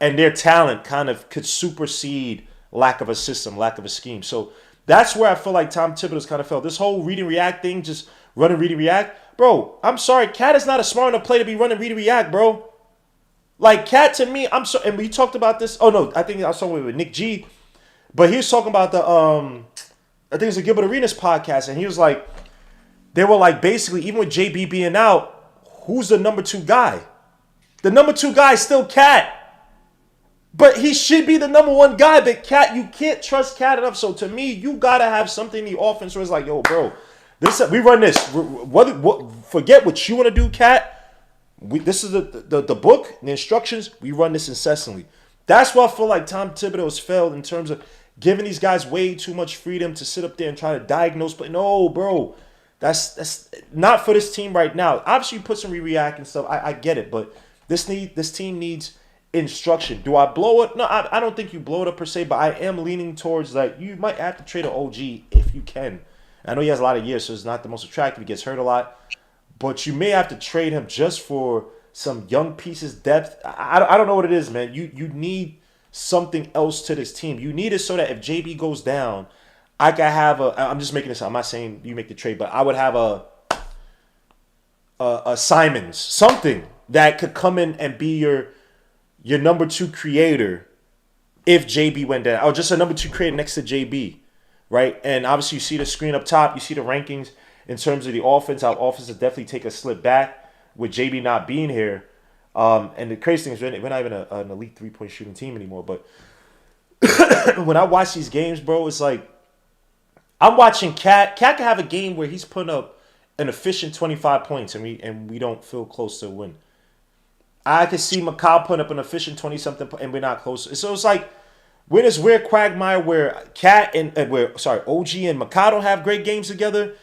and their talent kind of could supersede lack of a system, lack of a scheme. So that's where I feel like Tom Thibodeau's kind of felt. This whole read and react thing just running read and react. Bro, I'm sorry. Cat is not a smart enough player to be running read and react, bro. Like, Cat to me, I'm sorry. And we talked about this. Oh, no. I think I was talking with Nick G. But he was talking about the, I think it's a Gilbert Arenas podcast. And he was like, they were like, basically, even with JB being out, who's the number 2 guy? The number 2 guy is still Cat. But he should be the number 1 guy. But Cat, you can't trust Cat enough. So to me, you gotta have something in the offense where it's like, yo, bro, we run this. Forget what you want to do, Cat. This is the book, the instructions. We run this incessantly. That's why I feel like Tom Thibodeau has failed in terms of giving these guys way too much freedom to sit up there and try to diagnose. But no, bro, that's not for this team right now. Obviously, you put some react and stuff. I get it, but this team needs instruction. Do I blow it? No, I don't think you blow it up per se, but I am leaning towards that you might have to trade an OG if you can. I know he has a lot of years, so it's not the most attractive. He gets hurt a lot. But you may have to trade him just for some young pieces, depth. I don't know what it is, man. You need something else to this team. You need it so that if JB goes down, I can have I'm just making this up. I'm not saying you make the trade, but I would have a Simons, something that could come in and be your number 2 creator if JB went down. Or just a number 2 creator next to JB, right? And obviously you see the screen up top. You see the rankings in terms of the offense. Our offense has definitely take a slip back with JB not being here. And the crazy thing is we're not even an elite 3-point shooting team anymore. But when I watch these games, bro, it's like I'm watching Cat. Cat can have a game where he's putting up an efficient 25 points and we don't feel close to a win. I could see McCall putting up an efficient 20-something, and we're not close. So it's like we're in this weird quagmire where Cat and OG and McCall don't have great games together.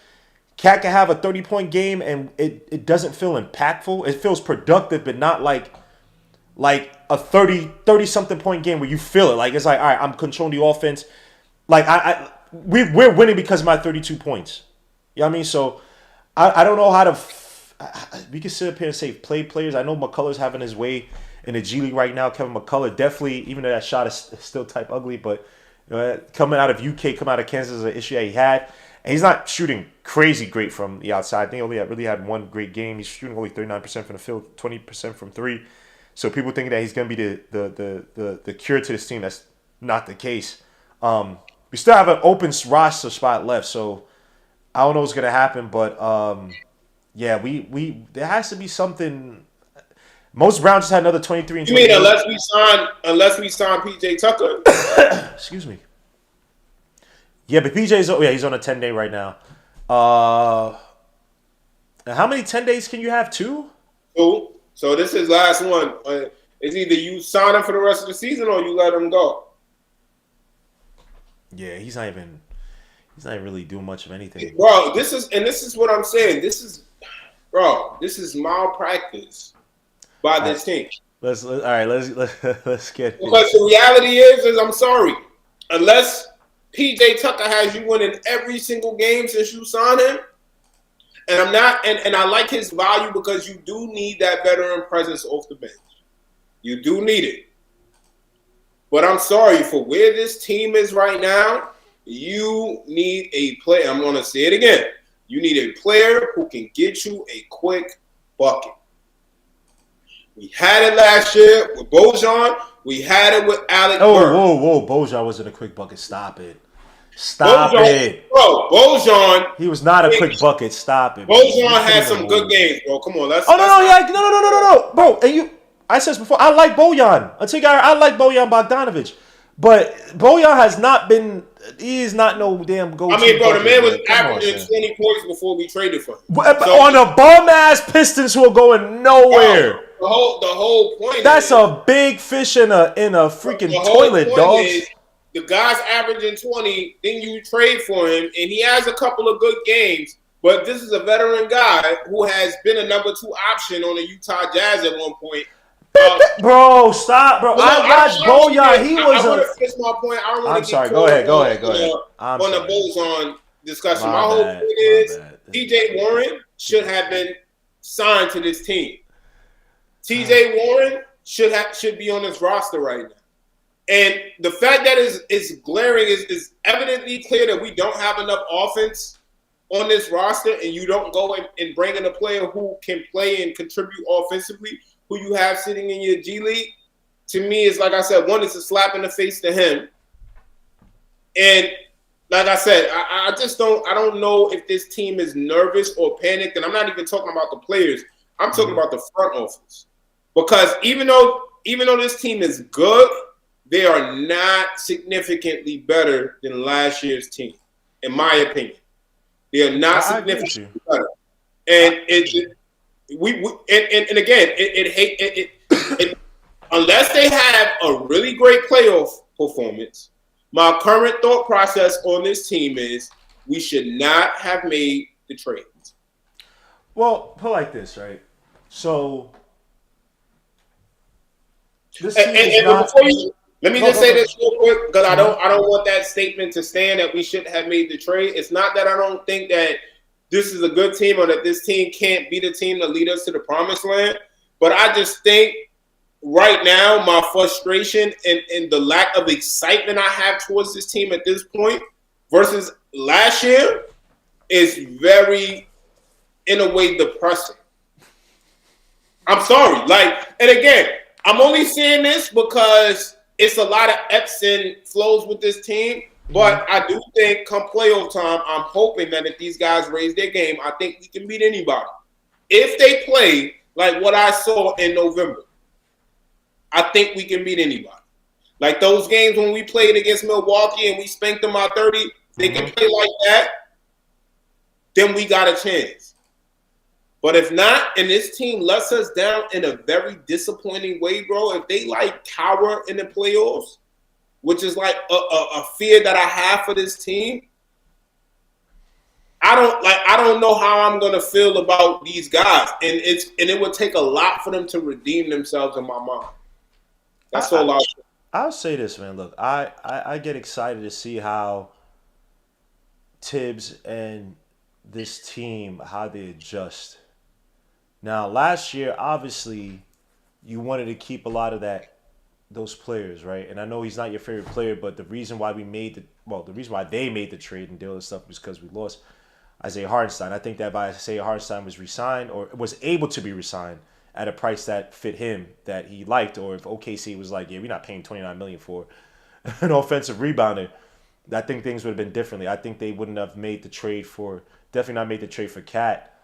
Cat can have a 30-point game, and it doesn't feel impactful. It feels productive, but not like a 30-something point game where you feel it. Like, it's like, all right, I'm controlling the offense. Like, we're winning because of my 32 points. You know what I mean? So I don't know how to we can sit up here and say play players. I know McCullough's having his way in the G League right now. Kevin McCullough definitely, even though that shot is still type ugly, but coming out of UK, coming out of Kansas is an issue that he had. And he's not shooting crazy great from the outside. I think he only really had one great game. He's shooting only 39% from the field, 20% from 3. So people thinking that he's going to be the cure to this team. That's not the case. We still have an open roster spot left, so I don't know what's going to happen. But yeah, we there has to be something. Most Browns just had another 23 and 20. You mean unless we sign PJ Tucker? Excuse me. Yeah, but PJ's he's on a 10-day right now. How many 10 days can you have? 2? 2. So this is last one. It's either you sign him for the rest of the season or you let him go. Yeah, he's not even really doing much of anything. Bro, this is what I'm saying. This is malpractice by this team. Let's get because the reality is I'm sorry. Unless PJ Tucker has you winning every single game since you signed him. And I'm not, and I like his value because you do need that veteran presence off the bench. You do need it. But I'm sorry, for where this team is right now, you need a player. I'm going to say it again. You need a player who can get you a quick bucket. We had it last year with Bojan. We had it with Alec Burks. Whoa. Bojan wasn't a quick bucket. Stop it. It. Bro, Bojan. He was not a quick bucket. Stop it. Bojan had some good games, bro. Come on. No. Bro, and I said this before. I like Bojan. I like Bojan Bogdanovic. But Bojan has not been. He is not no damn go-to. I mean, bro, the man was averaging 20 points before we traded for him. On a bum-ass Pistons who are going nowhere. The whole point. That's a big fish in a freaking toilet, dog. The guy's averaging 20, then you trade for him, and he has a couple of good games. But this is a veteran guy who has been a number 2 option on the Utah Jazz at one point. Bro, stop, bro. I watched Bojan. He was a. Finish my point. I don't want to. I'm sorry. Go ahead. On the Bojan discussion, my whole point is T.J. Warren should have been signed to this team. T.J. Warren should be on this roster right now. And the fact that is glaring is evidently clear that we don't have enough offense on this roster and you don't go and bring in a player who can play and contribute offensively, who you have sitting in your G League, to me, it's like I said, one, it's a slap in the face to him. And like I said, I don't know if this team is nervous or panicked. And I'm not even talking about the players. I'm talking about the front office. Because even though this team is good, they are not significantly better than last year's team, in my opinion. They are not significantly better. And unless they have a really great playoff performance, my current thought process on this team is we should not have made the trades. Well, put it like this, right? So this team is not. Let me just say this real quick, because I don't want that statement to stand that we shouldn't have made the trade. It's not that I don't think that this is a good team or that this team can't be the team to lead us to the promised land, but I just think right now my frustration and the lack of excitement I have towards this team at this point versus last year is very, in a way, depressing. I'm sorry. And again, I'm only saying this because it's a lot of ebbs and flows with this team. But I do think come playoff time, I'm hoping that if these guys raise their game, I think we can beat anybody. If they play like what I saw in November, I think we can beat anybody. Like those games when we played against Milwaukee and we spanked them by 30, they can play like that, then we got a chance. But if not, and this team lets us down in a very disappointing way, bro, if they cower in the playoffs, which is a fear that I have for this team, I don't know how I'm gonna feel about these guys. And it would take a lot for them to redeem themselves in my mind. That's all I'll say this, man. Look, I get excited to see how Tibbs and this team, how they adjust. Now, last year, obviously, you wanted to keep a lot of those players, right? And I know he's not your favorite player, but the reason why they made the trade and deal with stuff was because we lost Isaiah Hartenstein. I think that by Isaiah Hartenstein was resigned or was able to be resigned at a price that fit him, that he liked, or if OKC was like, yeah, we're not paying $29 million for an offensive rebounder, I think things would have been differently. I think they wouldn't have made the trade definitely not made the trade for Cat.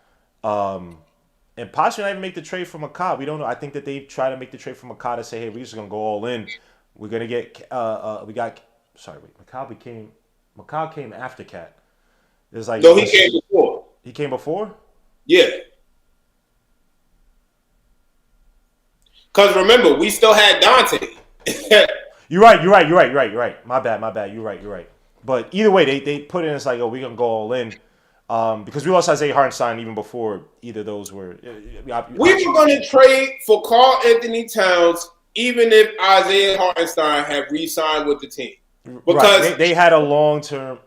And possibly not even make the trade for McCaw. We don't know. I think that they try to make the trade for McCaw to say, hey, we're just going to go all in. We're going to get, McCaw came after Cat. No, he came before. He came before? Yeah. Because remember, we still had Dante. You're right. My bad. You're right. But either way, they put in, it's like, oh, we're going to go all in. Because we lost Isaiah Hartenstein even before either of those were. We were going to trade for Karl Anthony Towns even if Isaiah Hartenstein had re-signed with the team. Because they had a long-term.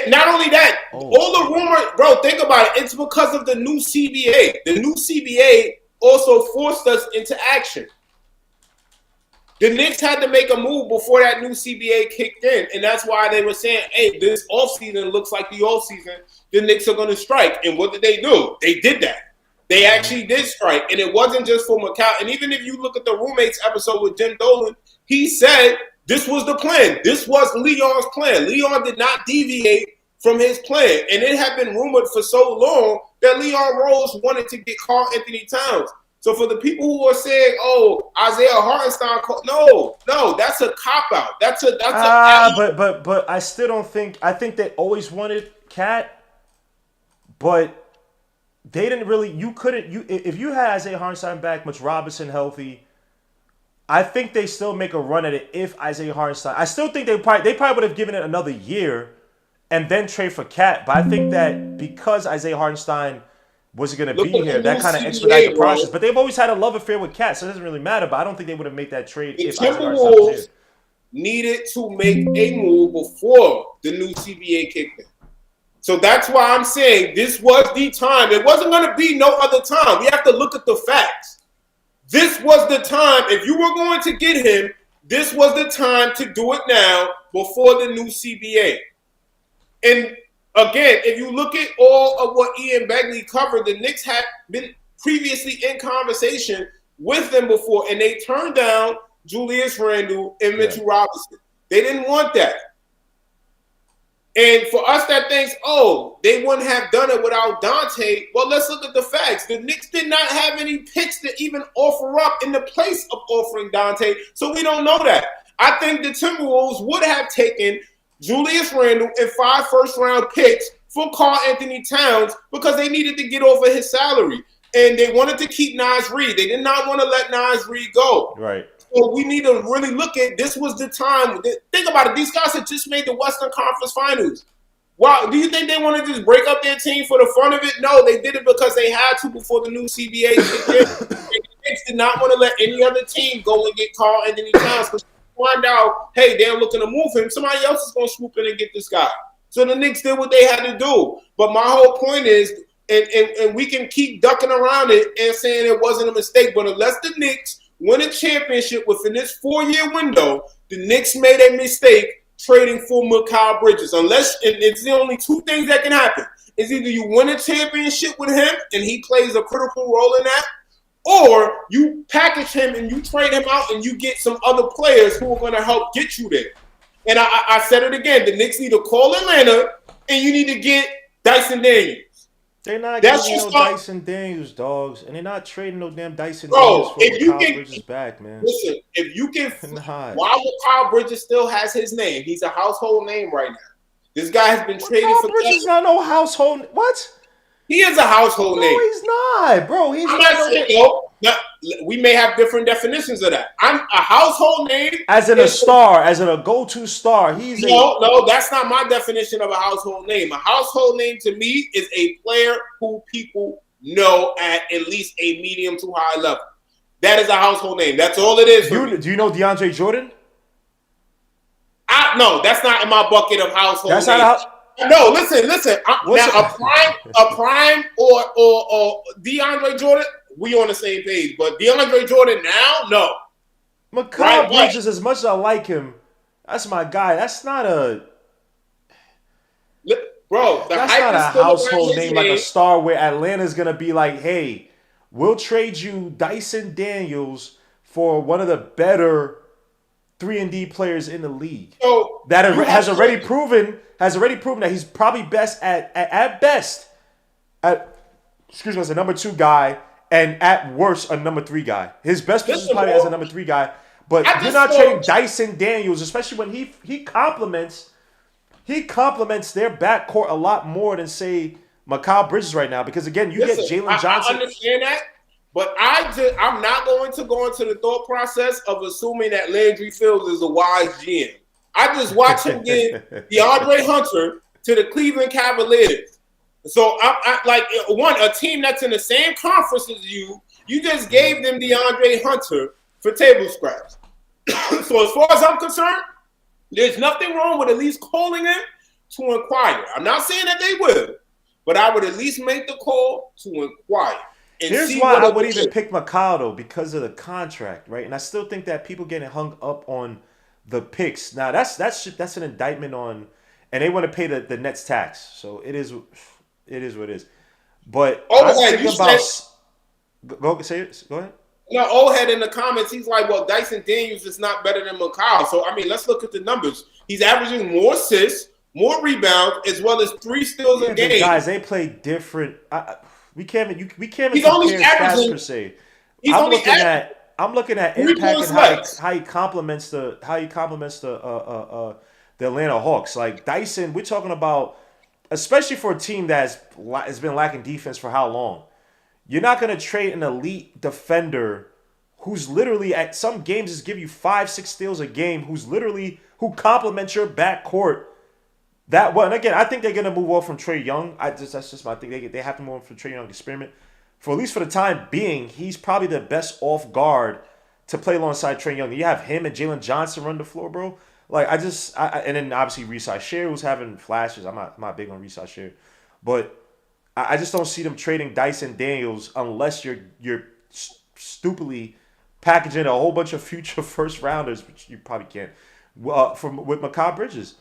Not only that, all the rumors, bro, think about it. It's because of the new CBA. The new CBA also forced us into action. The Knicks had to make a move before that new CBA kicked in, and that's why they were saying, hey, this offseason looks like the offseason the Knicks are going to strike. And what did they do? They did that. They actually did strike, and it wasn't just for Macau. And even if you look at the Roommates episode with Jim Dolan, he said this was the plan. This was Leon's plan. Leon did not deviate from his plan, and it had been rumored for so long that Leon Rose wanted to get Karl Anthony Towns. So for the people who are saying, "Oh, Isaiah Hartenstein," no, that's a cop out. But I still don't think. I think they always wanted Cat, but they didn't really. You couldn't. If you had Isaiah Hartenstein back, Mitch Robinson healthy, I think they still make a run at it. If Isaiah Hartenstein, I still think they probably would have given it another year, and then trade for Cat. But I think that because Isaiah Hartenstein wasn't going to be here, that kind of expedited the process. But they've always had a love affair with Cat, so it doesn't really matter. But I don't think they would have made that trade if Isaiah Hartenstein was here. Needed to make a move before the new CBA kicked in. So that's why I'm saying this was the time. It wasn't going to be no other time. We have to look at the facts. This was the time. If you were going to get him, this was the time to do it now before the new CBA. And Again, if you look at all of what Ian Begley covered, the Knicks had been previously in conversation with them before, and they turned down Julius Randle and Mitchell Robinson. They didn't want that. And for us that thinks, oh, they wouldn't have done it without Dante, well, let's look at the facts. The Knicks did not have any picks to even offer up in the place of offering Dante, so we don't know that. I think the Timberwolves would have taken Julius Randle and 5 first-round picks for Karl Anthony Towns because they needed to get over his salary. And they wanted to keep Naz Reid. They did not want to let Naz Reid go. Right. So we need to really look at this was the time. Think about it. These guys had just made the Western Conference Finals. Wow, do you think they want to just break up their team for the fun of it? No, they did it because they had to before the new CBA kicked in. The Knicks did not want to let any other team go and get Karl Anthony Towns because find out, hey, they're looking to move him. Somebody else is going to swoop in and get this guy. So the Knicks did what they had to do. But my whole point is, and we can keep ducking around it and saying it wasn't a mistake, but unless the Knicks win a championship within this 4-year window, the Knicks made a mistake trading for Mikal Bridges. Unless, and it's the only two things that can happen. It's either you win a championship with him and he plays a critical role in that, or you package him and you trade him out and you get some other players who are going to help get you there. And I said it again. The Knicks need to call Atlanta and you need to get Dyson Daniels. They're not getting no Dyson Daniels, dogs. And they're not trading no damn Dyson Daniels for Mikal Bridges back, man. Listen, if you can, while Mikal Bridges still has his name, he's a household name right now. This guy has been traded for. Mikal Bridges is not no household. What? He is a household name. No, he's not, bro. He's I'm not saying, yo, we may have different definitions of that. I'm a household name. As in a star, as in a go-to star. No, that's not my definition of a household name. A household name to me is a player who people know at least a medium to high level. That is a household name. That's all it is. Do you know DeAndre Jordan? No, that's not in my bucket of household names. Not No, listen. A prime or DeAndre Jordan, we on the same page. But DeAndre Jordan now, no. Mikal Bridges, as much as I like him, that's my guy. That's not a that's not a household name like a star where Atlanta's gonna be like, hey, we'll trade you Dyson Daniels for one of the better 3-and-D players in the league. So that has already proven that he's probably best at best as a number 2 guy, and at worst a number 3 guy. His best position is probably as a number 3 guy, but you're not trading Dyson Daniels, especially when he complements their backcourt a lot more than say Mikal Bridges right now. Because again, you get Jalen Johnson. I understand that. But I'm not going to go into the thought process of assuming that Landry Fields is a wise GM. I just watched him give DeAndre Hunter to the Cleveland Cavaliers. So I like a team that's in the same conference as you. You just gave them DeAndre Hunter for table scraps. So as far as I'm concerned, there's nothing wrong with at least calling him to inquire. I'm not saying that they will, but I would at least make the call to inquire. Here's why I would even pick Mikal, though, because of the contract, right? And I still think that people getting hung up on the picks. Now, that's an indictment on, and they want to pay the Nets tax. So it is what it is. But I'm thinking about. Go ahead. No, old head in the comments, he's like, well, Dyson Daniels is not better than Mikal. So I mean, let's look at the numbers. He's averaging more assists, more rebounds, as well as 3 steals a game. Guys, they play different. We can't even compare stats per se. I'm looking at impact and how he complements the Atlanta Hawks. Like Dyson, we're talking about, especially for a team that has been lacking defense for how long. You're not going to trade an elite defender who's literally at some games just give you 5-6 steals a game, who complements your backcourt that well. And again, I think they're going to move off from Trae Young. That's just my thing. They have to move on from Trae Young experiment. For at least for the time being, he's probably the best off guard to play alongside Trae Young. You have him and Jalen Johnson run the floor, bro. Like and then obviously Reese Share was having flashes. I'm not big on Reese Share, but I just don't see them trading Dyson Daniels unless you're stupidly packaging a whole bunch of future first rounders, which you probably can't. With Mikal Bridges,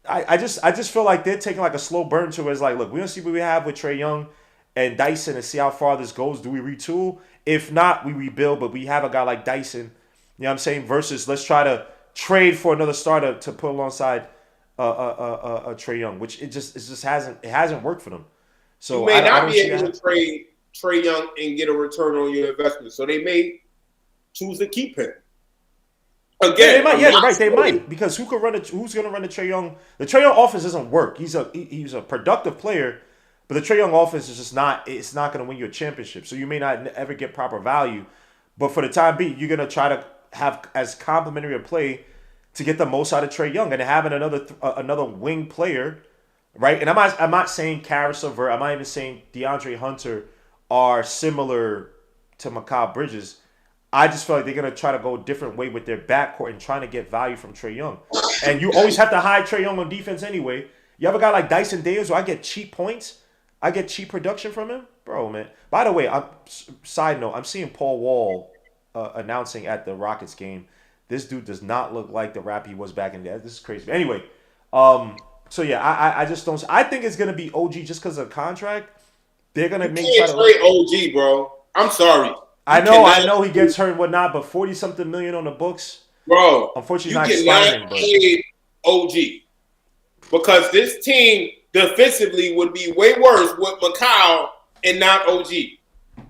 I just feel like they're taking like a slow burn to it. It's like, look, we don't see what we have with Trae Young and Dyson and see how far this goes. Do we retool? If not, we rebuild. But we have a guy like Dyson, you know what I'm saying? Versus let's try to trade for another starter to put alongside Trae Young, which it just hasn't worked for them. So you may I not don't be see able that. to trade Trae Young and get a return on your investment. So they may choose to keep him. Yeah, Again, they might. I'm Yeah, not right. They saying- might because who's going to run the Trae Young? The Trae Young offense doesn't work. He's a productive player, but the Trae Young offense is just not. It's not going to win you a championship. So you may not ever get proper value. But for the time being, you're going to try to have as complimentary a play to get the most out of Trae Young and having another wing player, right? And I'm not saying Karis LeVert. I'm not even saying DeAndre Hunter are similar to Mikal Bridges. I just feel like they're gonna try to go a different way with their backcourt and trying to get value from Trae Young. And you always have to hide Trae Young on defense anyway. You have a guy like Dyson Daniels where I get cheap points, I get cheap production from him, bro, man. By the way, side note, I'm seeing Paul Wall announcing at the Rockets game. This dude does not look like the rap he was back in the day. This is crazy. But anyway, so yeah, I just don't. I think it's gonna be OG just because of contract. They're gonna You make can't try to. trade OG, bro. I'm sorry. I You know cannot- he gets hurt and whatnot, but 40-something million on the books. Bro, Unfortunately, you not cannot expiring, but trade OG because this team defensively would be way worse with Mikal and not OG.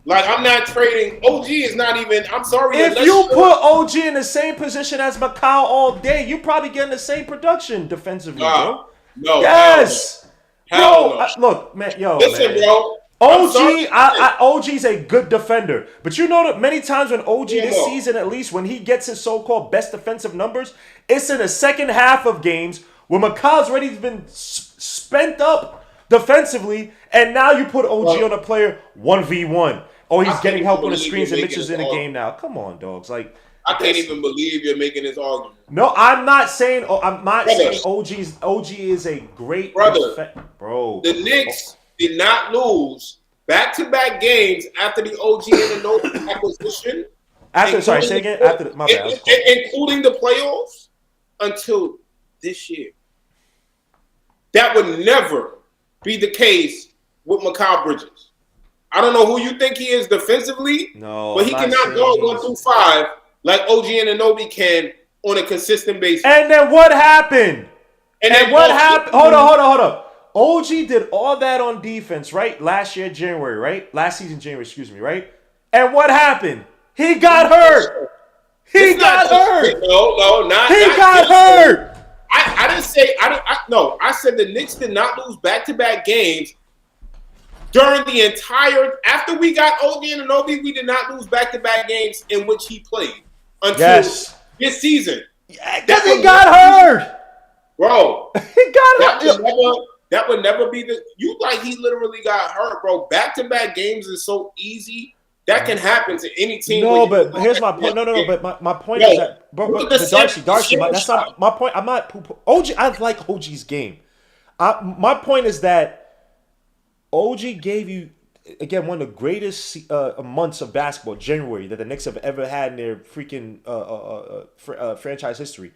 Like, I'm not trading. OG is not even. I'm sorry. if unless you put OG in the same position as Mikal all day, you probably getting the same production defensively, bro. No. Yes, Hell bro. no. Look, man, Listen, man. bro. I'm sorry. OG's a good defender, but you know that many times when OG this Yeah. season, at least when he gets his so-called best defensive numbers, it's in the second half of games where McCall's already been spent up defensively, and now you put OG on a player 1v1. Oh, he's I getting can't help on the believe screens you're and Mitch is in making the this game now. Come on, dogs. Like I can't even believe you're making this argument. no, I'm not saying. I'm not Brother. saying OG is a great Brother. bro. The Knicks did not lose back-to-back games after the OG and the no acquisition. After sorry, say again. After my bad. I was close. Including the playoffs until this year. That would never be the case with Mikal Bridges. I don't know who you think he is defensively, No, but he I'm not cannot saying go he's- 1-5 like OG and Anunoby can on a consistent basis. And then what happened? And And then what happened? Hold on. OG did all that on defense, right? Last year, January, right? Last season, January, excuse me, right? And what happened? He got hurt. He It's got not hurt. No, not. He not got this. hurt. I didn't say no. I said the Knicks did not lose back-to-back games during the entire after we got OG and Anunoby. We did not lose back-to-back games in which he played until Yes. this season, Because he got hurt. bro. He got hurt. That would never be the. You like he literally got hurt, bro. Back-to-back games is so easy. That can happen to any team. No, when you but here's my point. No. But my point Yo, is that, bro. look at But the Darcy, same that's not my point. I'm not OG. I like OG's game. My point is that OG gave you again one of the greatest months of basketball, January, that the Knicks have ever had in their freaking franchise history.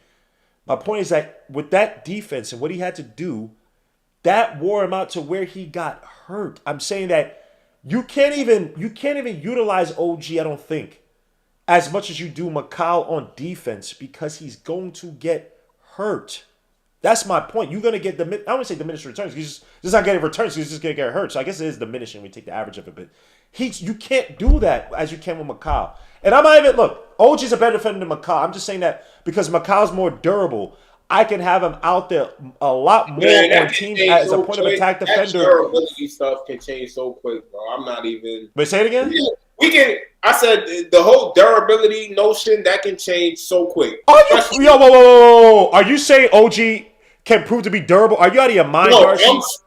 My point is that with that defense and what he had to do, that wore him out to where he got hurt. I'm saying that you can't even utilize OG, I don't think, as much as you do Mikal on defense because he's going to get hurt. That's my point. You're going to get I don't want to say diminished returns. He's just not getting returns. He's just going to get hurt. So I guess it is diminishing when you take the average of it. But you can't do that as you can with Mikal. And I'm not even, look, OG's a better defender than Mikal. I'm just saying that because Mikal's more durable. I can have him out there a lot more on teams as a point of attack defender. That durability stuff can change so quick, bro. I'm not even. But say it again. We can. I said the whole durability notion that can change so quick. Whoa. Are you saying OG can prove to be durable? Are you out of your mind, Darcy?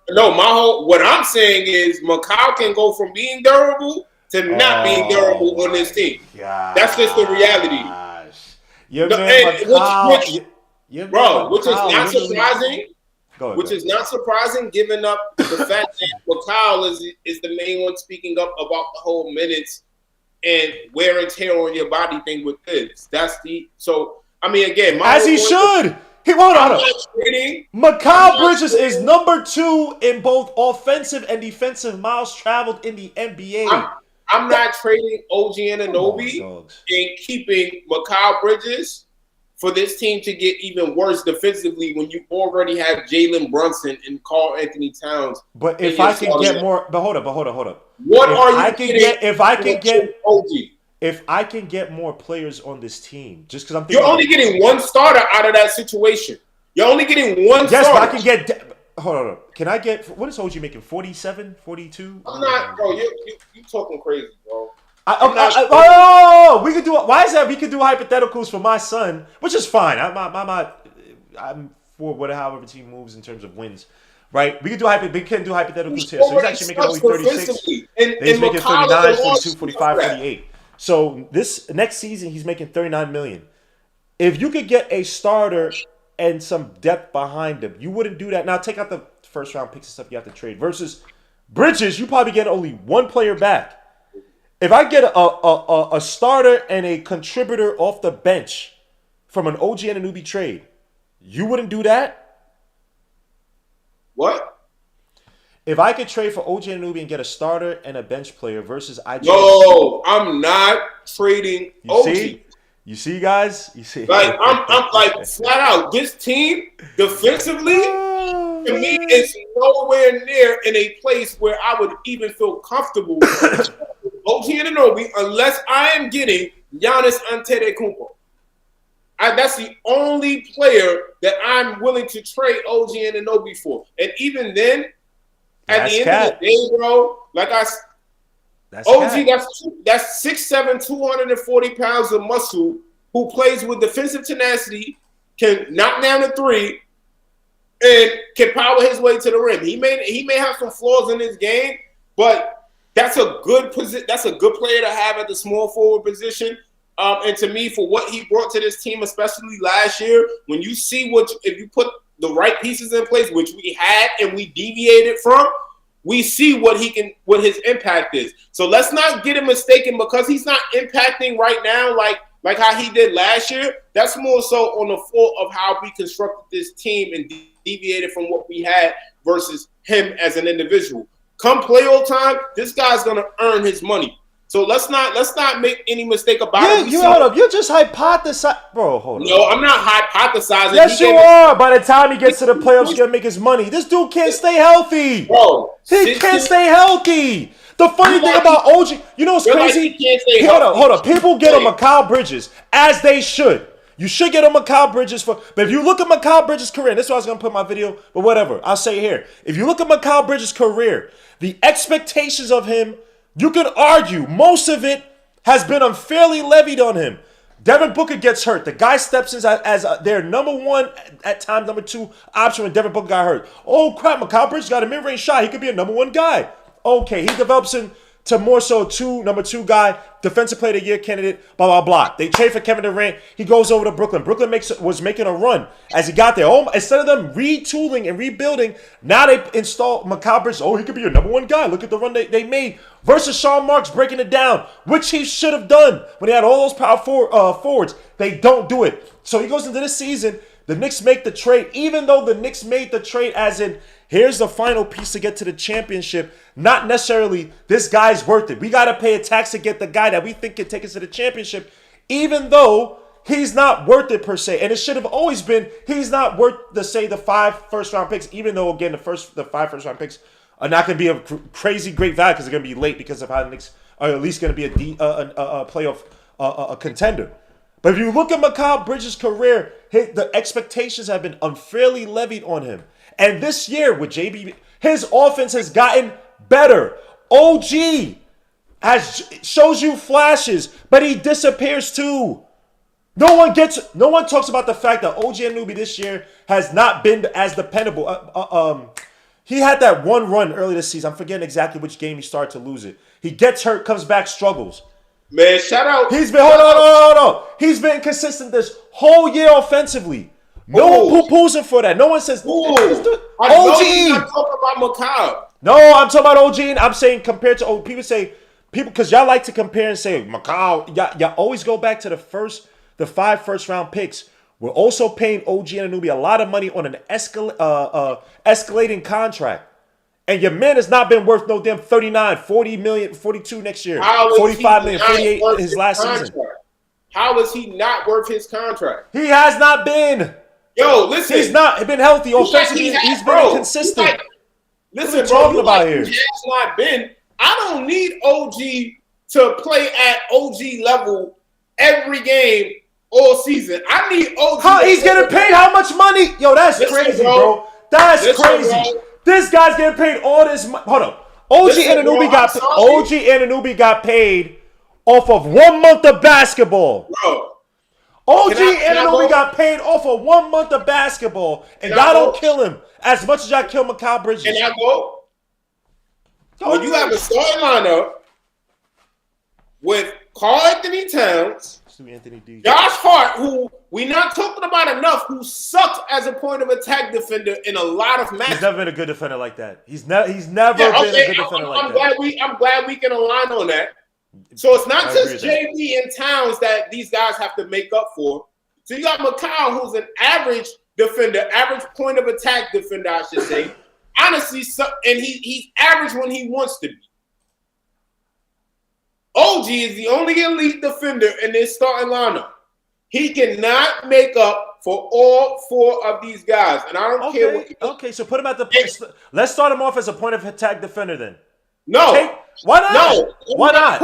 What I'm saying is Mikal can go from being durable to not being durable on this team. That's just the reality. Which is not surprising. Which is not surprising, given up the fact that Mikal is the main one speaking up about the whole minutes and wear and tear on your body thing with this. Again, as he should. Hold I'm on. not trading. Mikal Bridges is number 2 in both offensive and defensive miles traveled in the NBA. I'm not trading OG Come on, Anunoby dogs. and keeping Mikal Bridges for this team to get even worse defensively when you already have Jalen Brunson and Karl Anthony Towns. But if I can get more, but hold up. What If are I you can getting? get, OG? if I can get more players on this team, just because I'm thinking, You're only getting one starter out of that situation. You're only getting one yes, starter. but I can get. Hold on. Can I get? What is OG making? 47, 42? I'm not, bro. You talking crazy, bro. We could do. Why is that? We could do hypotheticals for my son, which is fine. I'm for however team moves in terms of wins, right? We can do hypotheticals here. So he's actually making only 36. He's making 39, 42, 45, 48. So this next season he's making 39 million. If you could get a starter and some depth behind him, you wouldn't do that. Now take out the first round picks and stuff you have to trade. Versus Bridges, you probably get only one player back. If I get a starter and a contributor off the bench from an OG and a newbie trade, you wouldn't do that? What? If I could trade for OG and a newbie and get a starter and a bench player versus No, I'm not trading OG. You see, guys? You see? Like, I'm like flat out. This team defensively, to me, is nowhere near in a place where I would even feel comfortable with OG Anunoby unless I am getting Giannis Antetokounmpo. That's the only player that I'm willing to trade OG Anunoby for. And even then, at the end of the day, bro, like OG, that's 6'7", 240 pounds of muscle who plays with defensive tenacity, can knock down the three, and can power his way to the rim. He may have some flaws in his game, but that's a good That's a good player to have at the small forward position. And to me, for what he brought to this team, especially last year, when you see if you put the right pieces in place, which we had and we deviated from, we see what his impact is. So let's not get him mistaken because he's not impacting right now like how he did last year. That's more so on the fault of how we constructed this team and deviated from what we had versus him as an individual. Come playoff time, this guy's gonna earn his money. So let's not make any mistake about it. Hold up. You're just hypothesizing. Bro, hold on. No, I'm not hypothesizing. Yes, you are. By the time he gets to the playoffs, he's going to make his money. This dude can't stay healthy. Bro, he can't stay healthy. The funny thing about OG, you know what's crazy? Hold up. People get on Mikal Bridges, as they should. You should get on Mikal Bridges but if you look at Mikal Bridges' career, and this is why I was going to put my video, but whatever. I'll say it here. If you look at Mikal Bridges' career, the expectations of him, you could argue most of it has been unfairly levied on him. Devin Booker gets hurt. The guy steps in as their number one, at times number 2 option when Devin Booker got hurt. Oh, crap, Mikal Bridges got a mid-range shot. He could be a number 1 guy. Okay, he develops into more so number 2 guy, defensive player of the year candidate, blah, blah, blah. They trade for Kevin Durant. He goes over to Brooklyn. Brooklyn was making a run as he got there. Oh, instead of them retooling and rebuilding, now they install Mikal Bridges. Oh, he could be your number 1 guy. Look at the run they made. Versus Sean Marks breaking it down, which he should have done when he had all those power forwards. They don't do it. So he goes into this season, the Knicks make the trade, even though the Knicks made the trade as in, here's the final piece to get to the championship. Not necessarily, this guy's worth it. We got to pay a tax to get the guy that we think can take us to the championship, even though he's not worth it per se. And it should have always been, he's not worth the 5 first-round picks, even though, again, the 5 first-round picks are not going to be a crazy great value because they're going to be late because of how the Knicks are at least going to be a playoff contender. But if you look at Mikal Bridges' career, the expectations have been unfairly levied on him. And this year with JB, his offense has gotten better. OG shows you flashes, but he disappears too. No one talks about the fact that OG Anunoby this year has not been as dependable. He had that one run early this season. I'm forgetting exactly which game he started to lose it. He gets hurt, comes back, struggles. Man, shout out. He's been hold on. He's been consistent this whole year offensively. No one poo-poos him for that. No one says I know you're not talking about Mikal. No, I'm talking about OG. And I'm saying compared to people because y'all like to compare and say Mikal. Y'all always go back to the 5 first-round picks We're also paying OG Anunoby a lot of money on an escalating contract. And your man has not been worth no damn 39, 40 million, 42 next year, How is 45 he million, not 48 worth his last contract? season. How is he not worth his contract? He has not been. Yo, listen. He's not been healthy. Offensively, he's been inconsistent. Listen, what are you talking about here? He has not been. I don't need OG to play at OG level every game all season. I need OG. How he's getting paid how much money? Yo, that's crazy, bro. That's crazy. Bro. This guy's getting paid all this money. Hold on. OG Anunoby got paid off of 1 month of basketball. Bro. OG Anunoby got paid off of 1 month of basketball, and y'all don't kill him as much as y'all kill Mikal Bridges. Can I go? When you have a starting lineup with Karl Anthony Towns, Josh Hart, who we're not talking about enough, who sucks as a point of attack defender in a lot of matches. He's never been a good defender like that. He's never been a good defender like that. I'm glad we can align on that. So it's not just JB and Towns that these guys have to make up for. So you got Mikal, who's an average defender, average point of attack defender, I should say. Honestly, and he's average when he wants to be. OG is the only elite defender in this starting lineup. He cannot make up for all four of these guys, and I don't care what. Okay, so put him at the. Let's start him off as a point of attack defender then. No, why not? No, why not?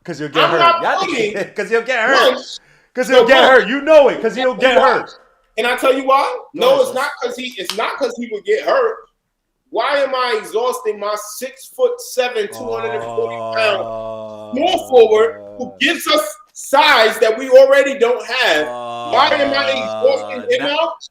Because you'll get hurt. Because you'll get hurt. Because he'll get hurt. You know it. Because he'll get hurt. Can I tell you why? No, it's not because he. It's not because he would get hurt. Why am I exhausting my 6'7", 240-pound small forward who gives us size that we already don't have? Why am I exhausting him out?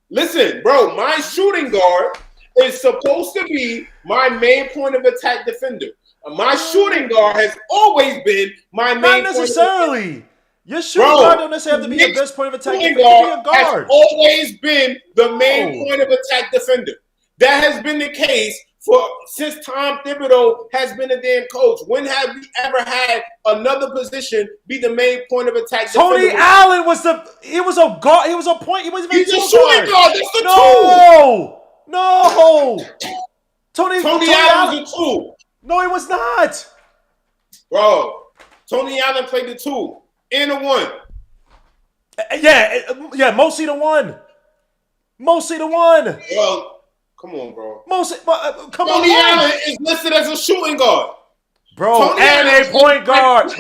Listen, bro, my shooting guard is supposed to be my main point of attack defender. My shooting guard has always been my main point of attack. Not necessarily. Your shooting guard don't necessarily have to be your best point of attack defender. Be a guard. Has always been the main point of attack defender. That has been the case since Tom Thibodeau has been a damn coach. When have we ever had another position be the main point of attack? Tony Allen was he was a guard. He was a point. He wasn't even a shooting guard. That's the No. Tony Allen was a two. No, he was not. Bro, Tony Allen played the 2 and the 1. Yeah, mostly the 1. Mostly the 1. Well, come on, bro. Tony Allen is listed as a shooting guard. Bro, Tony and Allen a point guard.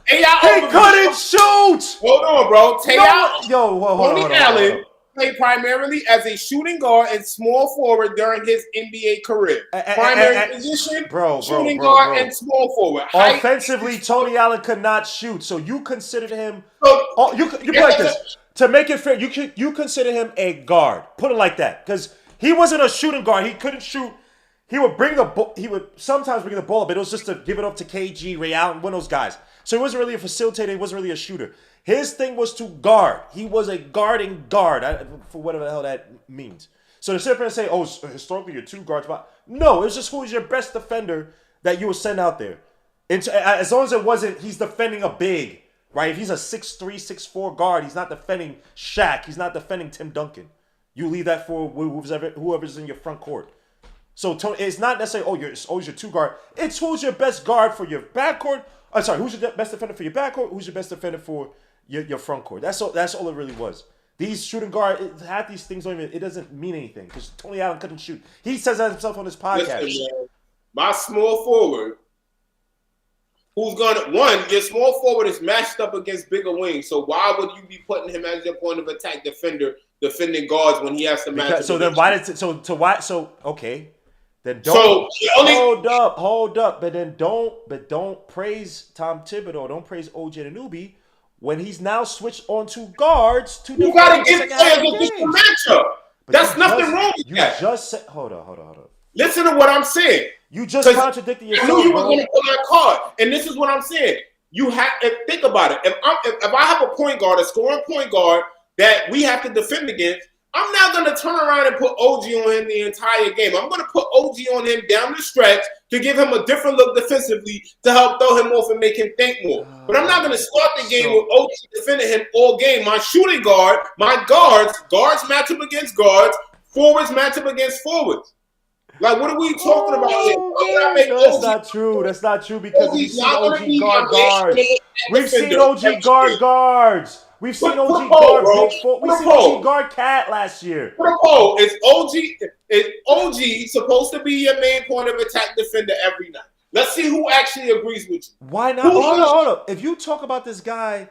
He couldn't shoot. Hold on, bro. Tony Allen played primarily as a shooting guard and small forward during his NBA career. Primary position, shooting guard and small forward. Offensively, Tony Allen could not shoot, so you considered him. You put it like this to make it fair. You consider him a guard. Put it like that, because he wasn't a shooting guard. He couldn't shoot. He would sometimes bring the ball up, but it was just to give it up to KG, Ray Allen, one of those guys. So he wasn't really a facilitator. He wasn't really a shooter. His thing was to guard. He was a guarding guard, for whatever the hell that means. So to sit there and say, oh, historically you're 2 guards. No, it's just who's your best defender that you would send out there. As long as it wasn't, he's defending a big, right? If he's a 6'3", 6'4" guard, he's not defending Shaq. He's not defending Tim Duncan. You leave that for whoever's in your front court. So it's not necessarily, you're 2 guard. It's who's your best guard for your backcourt. I'm sorry, who's your best defender for your backcourt? Who's your best defender for your front court? That's all it really was. These shooting guard, half these things it doesn't mean anything because Tony Allen couldn't shoot. He says that himself on his podcast. Listen, my small forward, your small forward is matched up against bigger wings. So why would you be putting him as your point of attack defender, defending guards when he has to match? Okay. Then don't hold up. But don't praise Tom Thibodeau. Don't praise OG Anunoby when he's now switched onto guards to you gotta give players a different matchup. That's nothing wrong with that. You just said hold on. Listen to what I'm saying. You just contradicted yourself. I knew you were going to pull that card, and this is what I'm saying. You have to think about it. If I have a point guard, a scoring point guard that we have to defend against, I'm not going to turn around and put OG on him the entire game. I'm going to put OG on him down the stretch to give him a different look defensively to help throw him off and make him think more. But I'm not going to start the game with OG defending him all game. My shooting guard, my guards match up against guards, forwards match up against forwards. Like, what are we talking about here? No, that's not true. That's not true because we've seen OG guards. We've seen OG guards. We've seen OG guard big four. We've seen OG guard Cat last year. Is OG supposed to be your main point of attack defender every night? Let's see who actually agrees with you. Why not? Hold on. If you talk about this guy's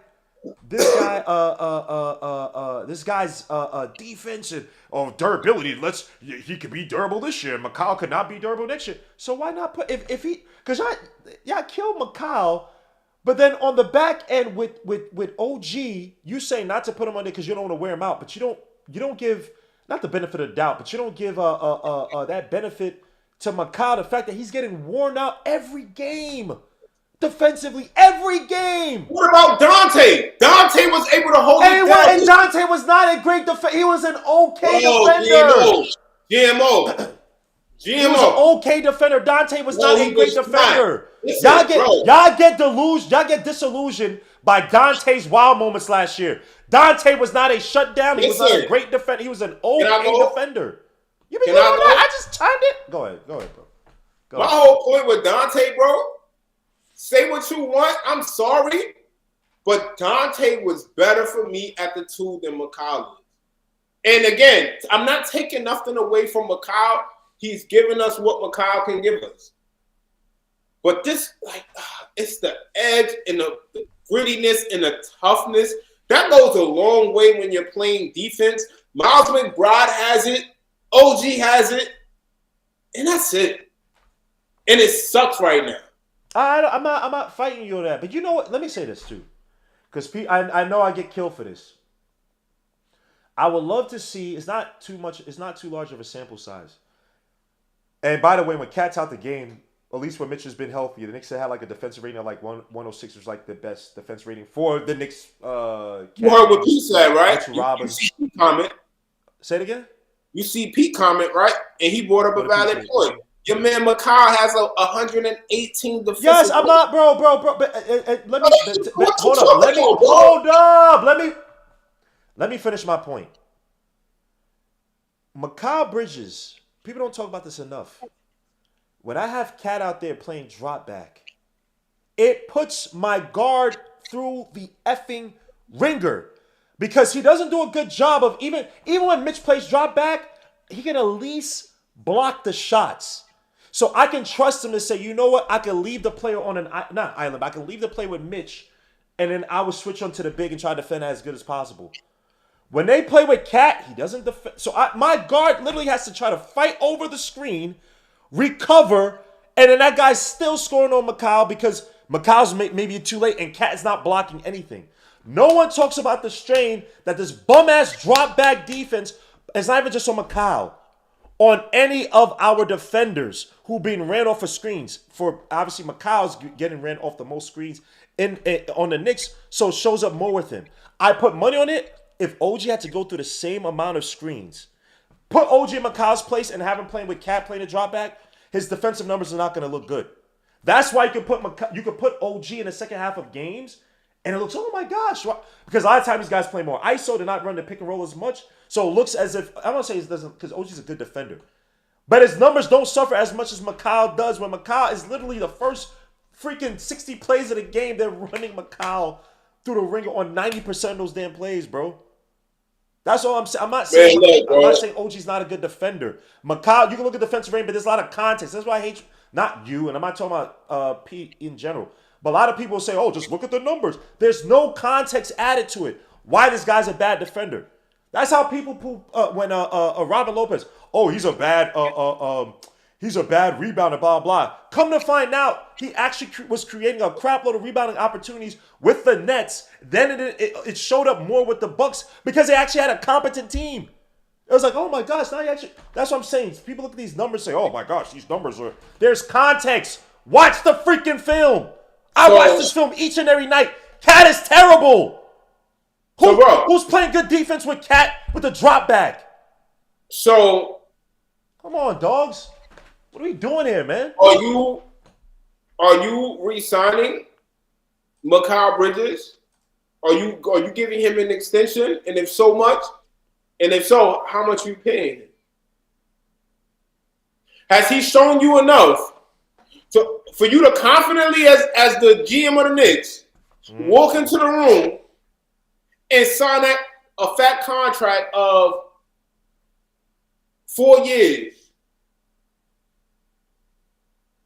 defense and durability. He could be durable this year. Mikal could not be durable next year. So why not put if he? Because I killed Mikal. But then on the back end with OG, you say not to put him on there because you don't want to wear him out. But you don't give not the benefit of the doubt, but you don't give that benefit to Mikal. The fact that he's getting worn out every game, defensively every game. What about Dante? Dante was able to hold it down. And Dante was not a great defender. He was an okay defender. GMO. He was an okay defender. Dante was not a great defender. Y'all get disillusioned by Dante's wild moments last year. Dante was not a shutdown. He was not a great defender. He was an okay defender. You been going on that? I just chimed it. Go ahead, bro. My whole point with Dante, bro. Say what you want. I'm sorry, but Dante was better for me at the two than Mikal is. And again, I'm not taking nothing away from Mikal. He's giving us what Mikal can give us. But this, it's the edge and the grittiness and the toughness. That goes a long way when you're playing defense. Miles McBride has it. OG has it. And that's it. And it sucks right now. I'm not fighting you on that. But you know what? Let me say this too. Because I know I get killed for this. I would love to see, it's not too large of a sample size. And by the way, when Cat's out the game, at least when Mitch has been healthy, the Knicks had like a defensive rating of like 106, which was like the best defense rating for the Knicks. You heard what Pete said, right? You see Pete comment. Say it again? You see Pete comment, right? And he brought up a valid point. Your man Mikal has a 118 defensive. Yes, I'm not, bro. But let me hold up. Let me finish my point. Mikal Bridges. People don't talk about this enough. When I have Cat out there playing drop back, it puts my guard through the effing ringer because he doesn't do a good job of even when Mitch plays drop back, he can at least block the shots. So I can trust him to say, you know what, I can leave the player on not island, but I can leave the play with Mitch, and then I will switch onto the big and try to defend as good as possible. When they play with Cat, he doesn't defend. So my guard literally has to try to fight over the screen, recover, and then that guy's still scoring on Mikal because Mikal's maybe too late and Cat is not blocking anything. No one talks about the strain that this bum-ass drop-back defense is not even just on Mikal. On any of our defenders who being ran off of screens. For obviously Mikal's getting ran off the most screens on the Knicks, so it shows up more with him. I put money on it. If OG had to go through the same amount of screens, put OG in Mikal's place and have him playing with Cat playing a drop back, his defensive numbers are not going to look good. That's why you can put OG in the second half of games, and it looks, oh my gosh, because a lot of times these guys play more ISO, they're not running the pick and roll as much, so it looks as if, I don't say it doesn't, because OG's a good defender, but his numbers don't suffer as much as Mikal does, when Mikal is literally the first freaking 60 plays of the game, they're running Mikal through the ringer on 90% of those damn plays, bro. That's all I'm saying. I'm not saying OG's not a good defender. Mikal, you can look at defensive rating, but there's a lot of context. That's why I hate you. Not you, and I'm not talking about Pete in general. But a lot of people say, oh, just look at the numbers. There's no context added to it. Why this guy's a bad defender. That's how people when Robin Lopez, oh, he's a bad rebounder, blah, blah. Come to find out, he actually was creating a crap load of rebounding opportunities with the Nets. Then it showed up more with the Bucks because they actually had a competent team. It was like, oh my gosh, now you actually, that's what I'm saying. People look at these numbers and say, oh my gosh, these numbers are, there's context. Watch the freaking film. I watch this film each and every night. Cat is terrible. Who's playing good defense with Cat with the drop back? So Come on, dogs. What are we doing here, man? are you re-signing Mikal Bridges? Are you giving him an extension? And if so much, and if so, how much are you paying him? Has he shown you enough for you to confidently, as the GM of the Knicks, walk into the room and sign a fat contract of 4 years,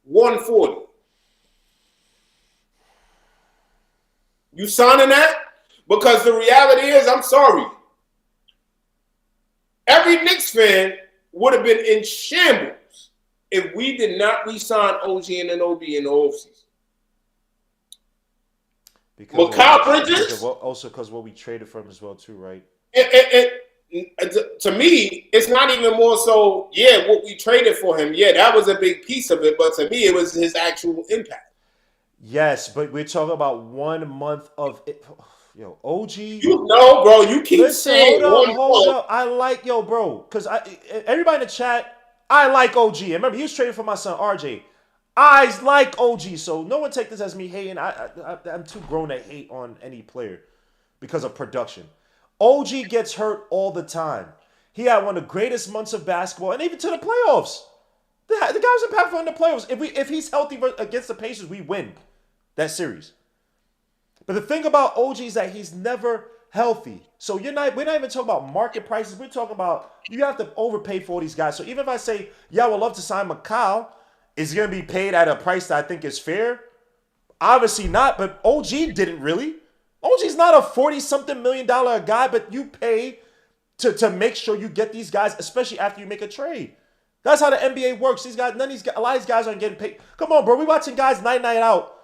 140? You signing that? Because the reality is, I'm sorry, every Knicks fan would have been in shambles if we did not re-sign OG and Anunoby in the offseason. Mikal Bridges, Also because what we traded for him as well too, right? to me, it's not even more so, what we traded for him. Yeah, that was a big piece of it. But to me, it was his actual impact. Yes, but we're talking about 1 month of it. Yo, OG. Bro, you keep saying hold up. I like, bro, because everybody in the chat, I like OG. And remember, he was traded for my son, RJ. I like OG, so no one take this as me hating. I'm too grown to hate on any player because of production. OG gets hurt all the time. He had one of the greatest months of basketball, and even to the playoffs. The guy was impactful in the playoffs. If he's healthy against the Pacers, we win that series. But the thing about OG is that he's never healthy. So we're not even talking about market prices. We're talking about you have to overpay for these guys. So even if I say, I would love to sign Mikal, is he going to be paid at a price that I think is fair? Obviously not, but OG didn't really. OG's not a 40-something million guy, but you pay to make sure you get these guys, especially after you make a trade. That's how the NBA works. A lot of these guys aren't getting paid. Come on, bro. We're watching guys night out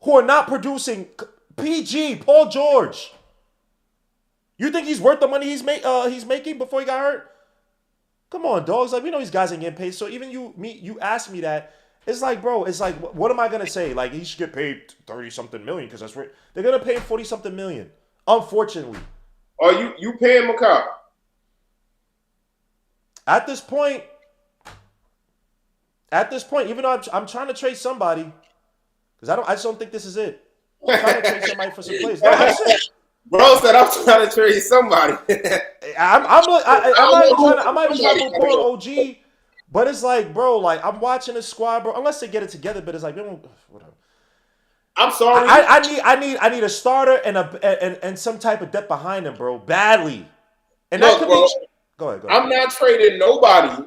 who are not producing. PG, Paul George. You think he's worth the money he's making before he got hurt? Come on, dogs. Like, we know these guys ain't getting paid. So even you asked me that. It's like, bro, what am I going to say? Like, he should get paid 30-something million because that's where they're going to pay him 40-something million. Unfortunately. Are you paying Mikal? At this point, even though I'm trying to trade somebody, because I just don't think this is it. I'm trying to trade somebody for some players. No, Bro said I'm trying to trade somebody. I'm not even trying to pull OG, but it's like, bro, like I'm watching this squad, bro. Unless they get it together, but it's like, whatever. I'm sorry. I need a starter and some type of depth behind him, bro, badly. And look, bro, go ahead. I'm not trading nobody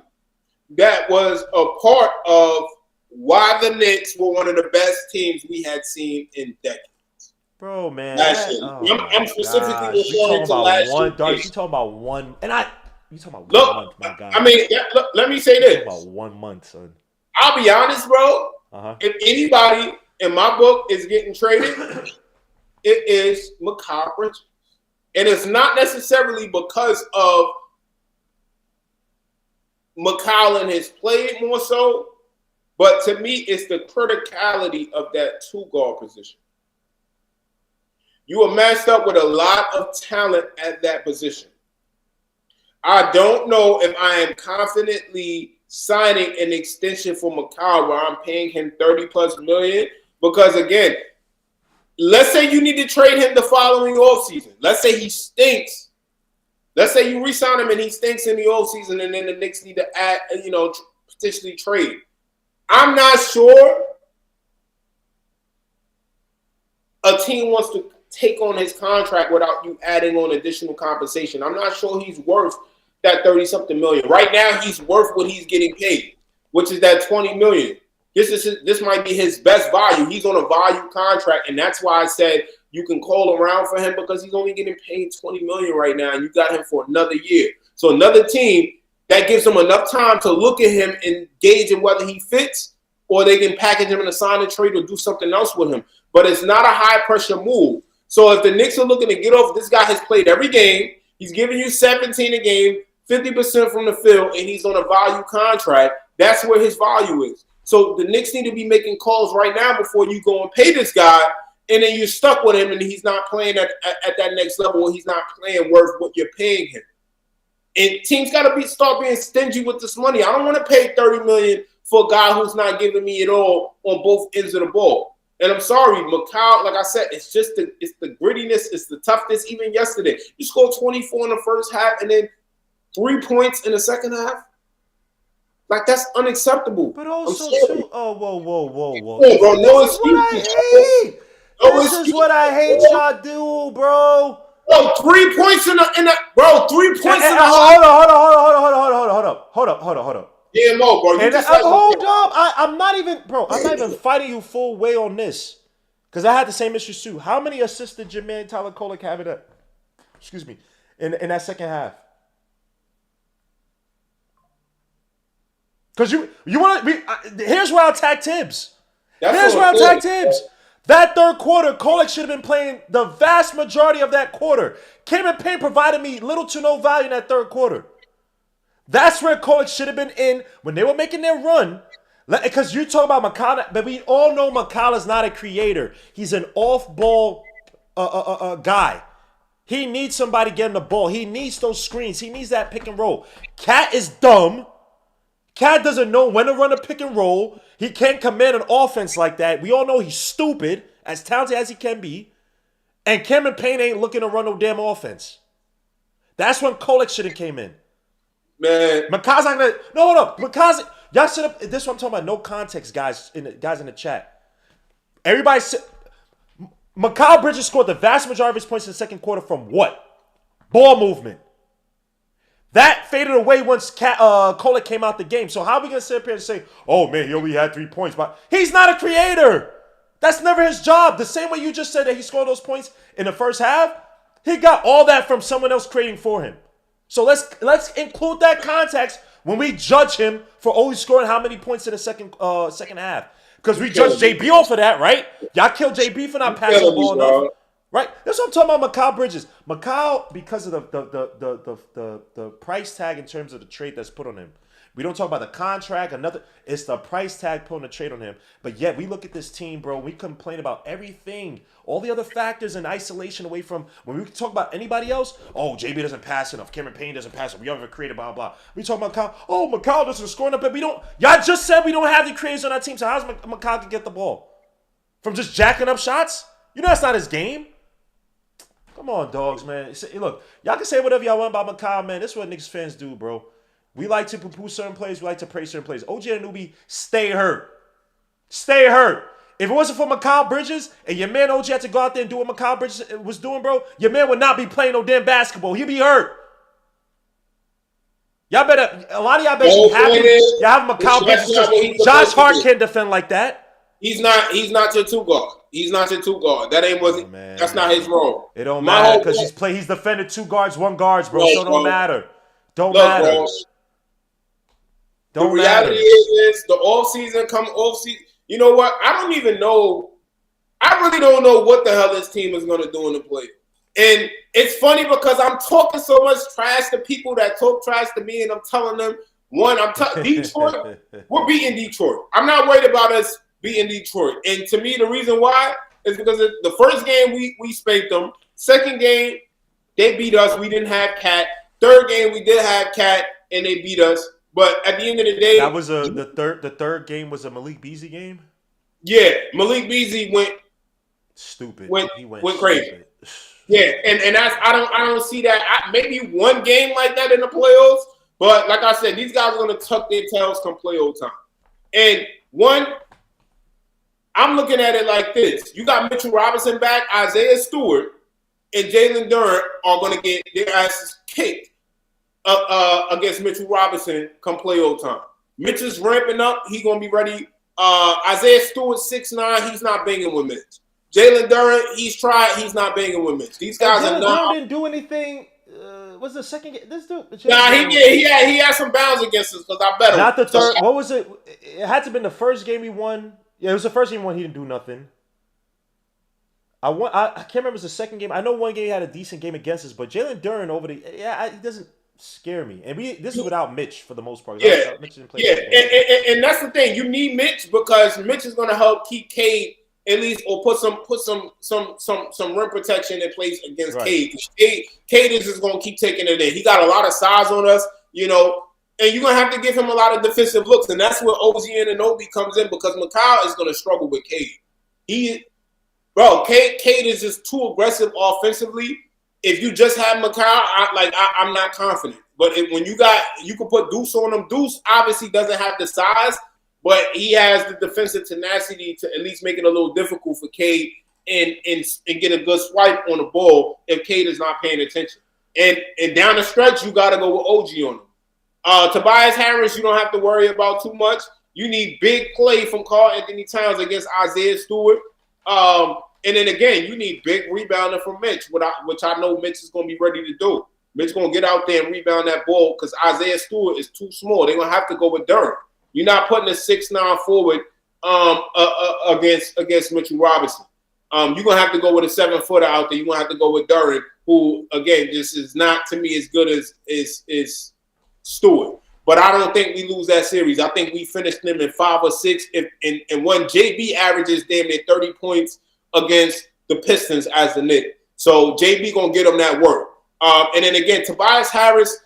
that was a part of why the Knicks were one of the best teams we had seen in decades. Bro, man. I'm specifically referring to last year. You talking about one, and you talking about 1 month, my guy. I mean, let me say this. About 1 month, son. I'll be honest, bro. If anybody in my book is getting traded, it is Mikal Bridges. And it's not necessarily because of Mikal and his play more so, but to me, it's the criticality of that two-guard position. You are matched up with a lot of talent at that position. I don't know if I am confidently signing an extension for Mikal where I'm paying him $30+ million because, again, let's say you need to trade him the following offseason. Let's say he stinks. Let's say you re-sign him and he stinks in the offseason and then the Knicks need to add, potentially trade. I'm not sure a team wants to take on his contract without you adding on additional compensation. I'm not sure he's worth that 30-something million. Right now, he's worth what he's getting paid, which is that $20 million. This might be his best value. He's on a value contract, and that's why I said you can call around for him because he's only getting paid $20 million right now, and you got him for another year. So another team, that gives them enough time to look at him and gauge whether he fits, or they can package him in a sign and trade or do something else with him. But it's not a high-pressure move. So if the Knicks are looking to get off, this guy has played every game. He's giving you 17 a game, 50% from the field, and he's on a value contract. That's where his value is. So the Knicks need to be making calls right now before you go and pay this guy, and then you're stuck with him, and he's not playing at that next level, or he's not playing worth what you're paying him. And teams got to start being stingy with this money. I don't want to pay $30 million for a guy who's not giving me it all on both ends of the ball. And I'm sorry, Macau, like I said, it's the grittiness, it's the toughness. Even yesterday, you scored 24 in the first half and then 3 points in the second half. Like, that's unacceptable. But also, too, whoa. Yeah, bro, This is what I hate y'all do, bro. Bro, 3 points in the bro, 3 points in the hold up. Yeah, no, bro. Hold up. I'm not even fighting you full way on this. Because I had the same issues too. How many assists did your man Tyler Kolek have in that second half? Because here's where I'll attack Tibbs. That third quarter, Kolek should have been playing the vast majority of that quarter. Cameron Payne provided me little to no value in that third quarter. That's where Kolek should have been in when they were making their run. Because you talk about McCall, but we all know McCall is not a creator. He's an off-ball guy. He needs somebody getting the ball. He needs those screens. He needs that pick and roll. Cat is dumb. Cat doesn't know when to run a pick and roll. He can't command an offense like that. We all know he's stupid, as talented as he can be. And Cameron Payne ain't looking to run no damn offense. That's when Kolek should have came in. Man. McCaw's not gonna. No, hold up. McCaw's. Y'all sit up. This is what I'm talking about. No context, guys in the chat. Everybody sit. Mikal Bridges scored the vast majority of his points in the second quarter from what? Ball movement. That faded away once Kolek came out the game. So how are we going to sit up here and say, oh, man, he only had 3 points? But he's not a creator. That's never his job. The same way you just said that he scored those points in the first half, he got all that from someone else creating for him. So let's include that context when we judge him for only scoring how many points in the second half. Because we judge JB off of that, right? Y'all killed JB for not passing the ball enough. Right? That's what I'm talking about, Mikal Bridges. Mikal, because of the price tag in terms of the trade that's put on him. We don't talk about the contract, it's the price tag putting a trade on him. But yet we look at this team, bro, we complain about everything. All the other factors in isolation away from when we talk about anybody else. Oh, JB doesn't pass enough. Cameron Payne doesn't pass enough. We haven't created blah blah. We talk about Mikal. Oh, Mikal doesn't score enough, but we don't. Y'all just said we don't have the creators on our team. So how's Mikal gonna get the ball? From just jacking up shots? You know that's not his game. Come on, dogs, man. Look, y'all can say whatever y'all want about Mikal, man. This is what Knicks fans do, bro. We like to poo-poo certain plays. We like to praise certain plays. OG Anunoby, stay hurt. Stay hurt. If it wasn't for Mikal Bridges and your man OG had to go out there and do what Mikal Bridges was doing, bro, your man would not be playing no damn basketball. He'd be hurt. Y'all better, a lot of y'all better be happy. Y'all have Mikal Bridges because Josh Hart can't defend like that. He's not your two guard. He's not your two guard. That ain't wasn't. That's not his role. It don't matter because he's defended 2 guards, 1 guards, bro. So it don't matter. Don't matter. Bro. The reality is the off-season come off-season. You know what? I don't even know. I really don't know what the hell this team is going to do in the play. And it's funny because I'm talking so much trash to people that talk trash to me, and I'm telling them, Detroit, we're beating Detroit. I'm not worried about us beating Detroit. And to me, the reason why is because the first game we spanked them. Second game, they beat us. We didn't have Cat. Third game, we did have Cat, and they beat us. But at the end of the day, that was the third game was a Malik Beasley game. Yeah, Malik Beasley went stupid. He went crazy. Yeah, and that's I don't see that. Maybe one game like that in the playoffs, but like I said, these guys are gonna tuck their tails come playoff time. And I'm looking at it like this: you got Mitchell Robinson back, Isaiah Stewart, and Jalen Duren are gonna get their asses kicked against Mitchell Robinson come playoff time. Mitchell's ramping up. He's going to be ready. Isaiah Stewart, 6'9". He's not banging with Mitch. Jalen Duren, he's tried. He's not banging with Mitch. These guys are not. Duren didn't do anything. Was the second game? This dude. Nah, he had some bounds against us because I bet him. Not the third. What was it? It had to have been the first game he won. Yeah, it was the first game he won. He didn't do nothing. I can't remember if it was the second game. I know one game he had a decent game against us, but Jalen Duren he doesn't scare me. And this is without Mitch for the most part. Yeah, Mitch didn't play and that's the thing. You need Mitch because Mitch is going to help keep Cade at least, or put some rim protection in place against Right. Cade. Cade is just gonna keep taking it in. He got a lot of size on us, and you're gonna have to give him a lot of defensive looks, and that's where OG Anunoby comes in because Mikal is gonna struggle with Cade. Cade is just too aggressive offensively. If you just have Mikal, I'm not confident. But when you can put Deuce on him. Deuce obviously doesn't have the size, but he has the defensive tenacity to at least make it a little difficult for Cade and get a good swipe on the ball if Cade is not paying attention. And down the stretch, you got to go with OG on him. Tobias Harris, you don't have to worry about too much. You need big play from Karl Anthony Towns against Isaiah Stewart. And then again, you need big rebounding from Mitch, which I know Mitch is going to be ready to do. Mitch going to get out there and rebound that ball because Isaiah Stewart is too small. They're going to have to go with Durham. You're not putting a 6'9" forward against Mitchell Robinson. You're going to have to go with a 7-footer out there. You're going to have to go with Durham, who, again, this is not, to me, as good as Stewart. But I don't think we lose that series. I think we finished them in 5 or 6. And when JB averages damn near 30 points against the Pistons as the Knicks. So JB going to get them that work. And then, again, Tobias Harris,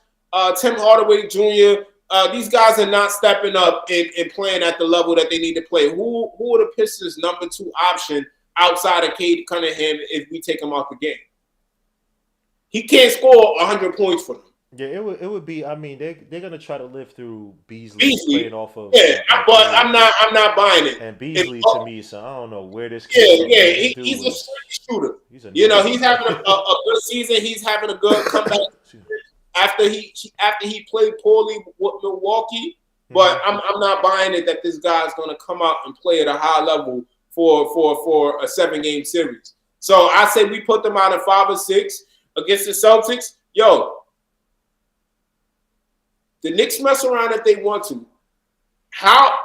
Tim Hardaway Jr., these guys are not stepping up and playing at the level that they need to play. Who are the Pistons' number 2 option outside of Cade Cunningham if we take him out the game? He can't score 100 points for them. Yeah, it would be. I mean, they're gonna try to live through Beasley playing off of. Yeah, but I'm not buying it. And Beasley to me, so I don't know where this. He's a shooter. He's having a good season. He's having a good comeback after he played poorly with Milwaukee. But I'm not buying it that this guy's gonna come out and play at a high level for a 7-game series. So I say we put them out in 5 or 6 against the Celtics. Yo. The Knicks mess around if they want to.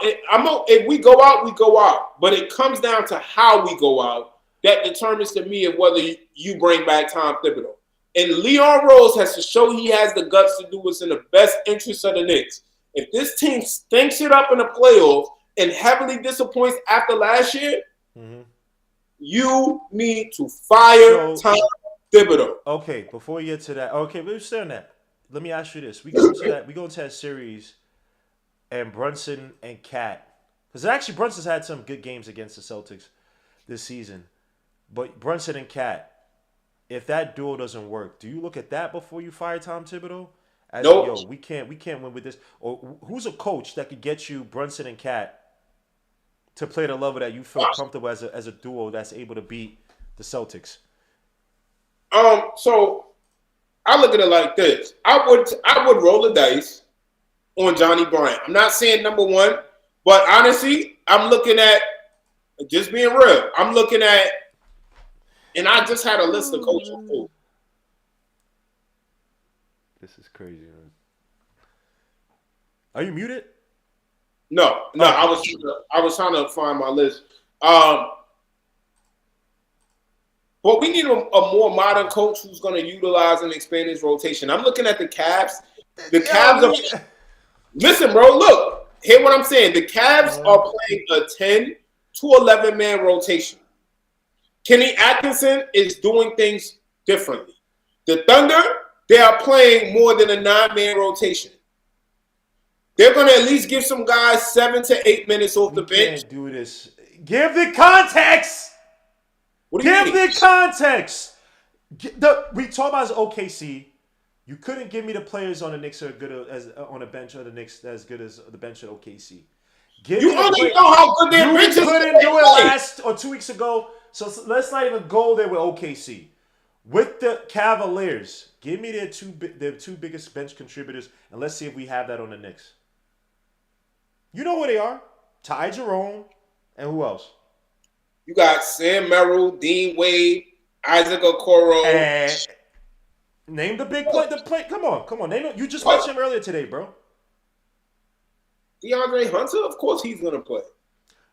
If we go out, we go out. But it comes down to how we go out. That determines to me of whether you bring back Tom Thibodeau. And Leon Rose has to show he has the guts to do what's in the best interest of the Knicks. If this team stinks it up in the playoffs and heavily disappoints after last year, you need to fire Tom Thibodeau. Okay, before we get to that, okay, we're still on that. Let me ask you this: we go into that series, and Brunson and Cat, because actually Brunson's had some good games against the Celtics this season, but Brunson and Cat, if that duo doesn't work, do you look at that before you fire Tom Thibodeau? As nope. We can't win with this. Or who's a coach that could get you Brunson and Cat to play the level that you feel comfortable as a duo that's able to beat the Celtics? So I look at it like this. I would roll the dice on Johnny Bryant. I'm not saying number 1, but honestly, I'm looking at, just being real, I'm looking at, and I just had a list of coaches too. This is crazy, man. Are you muted? No. I was trying to find my list. But we need a more modern coach who's going to utilize and expand his rotation. I'm looking at the Cavs. The Cavs are – listen, bro, look. Hear what I'm saying. The Cavs are playing a 10 to 11-man rotation. Kenny Atkinson is doing things differently. The Thunder, they are playing more than a 9-man rotation. They're going to at least give some guys 7 to 8 minutes off the bench. Can't do this. Give the context. Give the context. We talk about as OKC. You couldn't give me the players on the Knicks are good as on the bench of the Knicks as good as the bench of OKC. You only know how good their bench is. You couldn't do it last or 2 weeks ago. So let's not even go there with OKC. With the Cavaliers, give me their two biggest bench contributors, and let's see if we have that on the Knicks. You know who they are: Ty Jerome, and who else? You got Sam Merrill, Dean Wade, Isaac Okoro. And name the big play. Come on. Name it. You just mentioned him earlier today, bro. DeAndre Hunter, of course he's gonna play.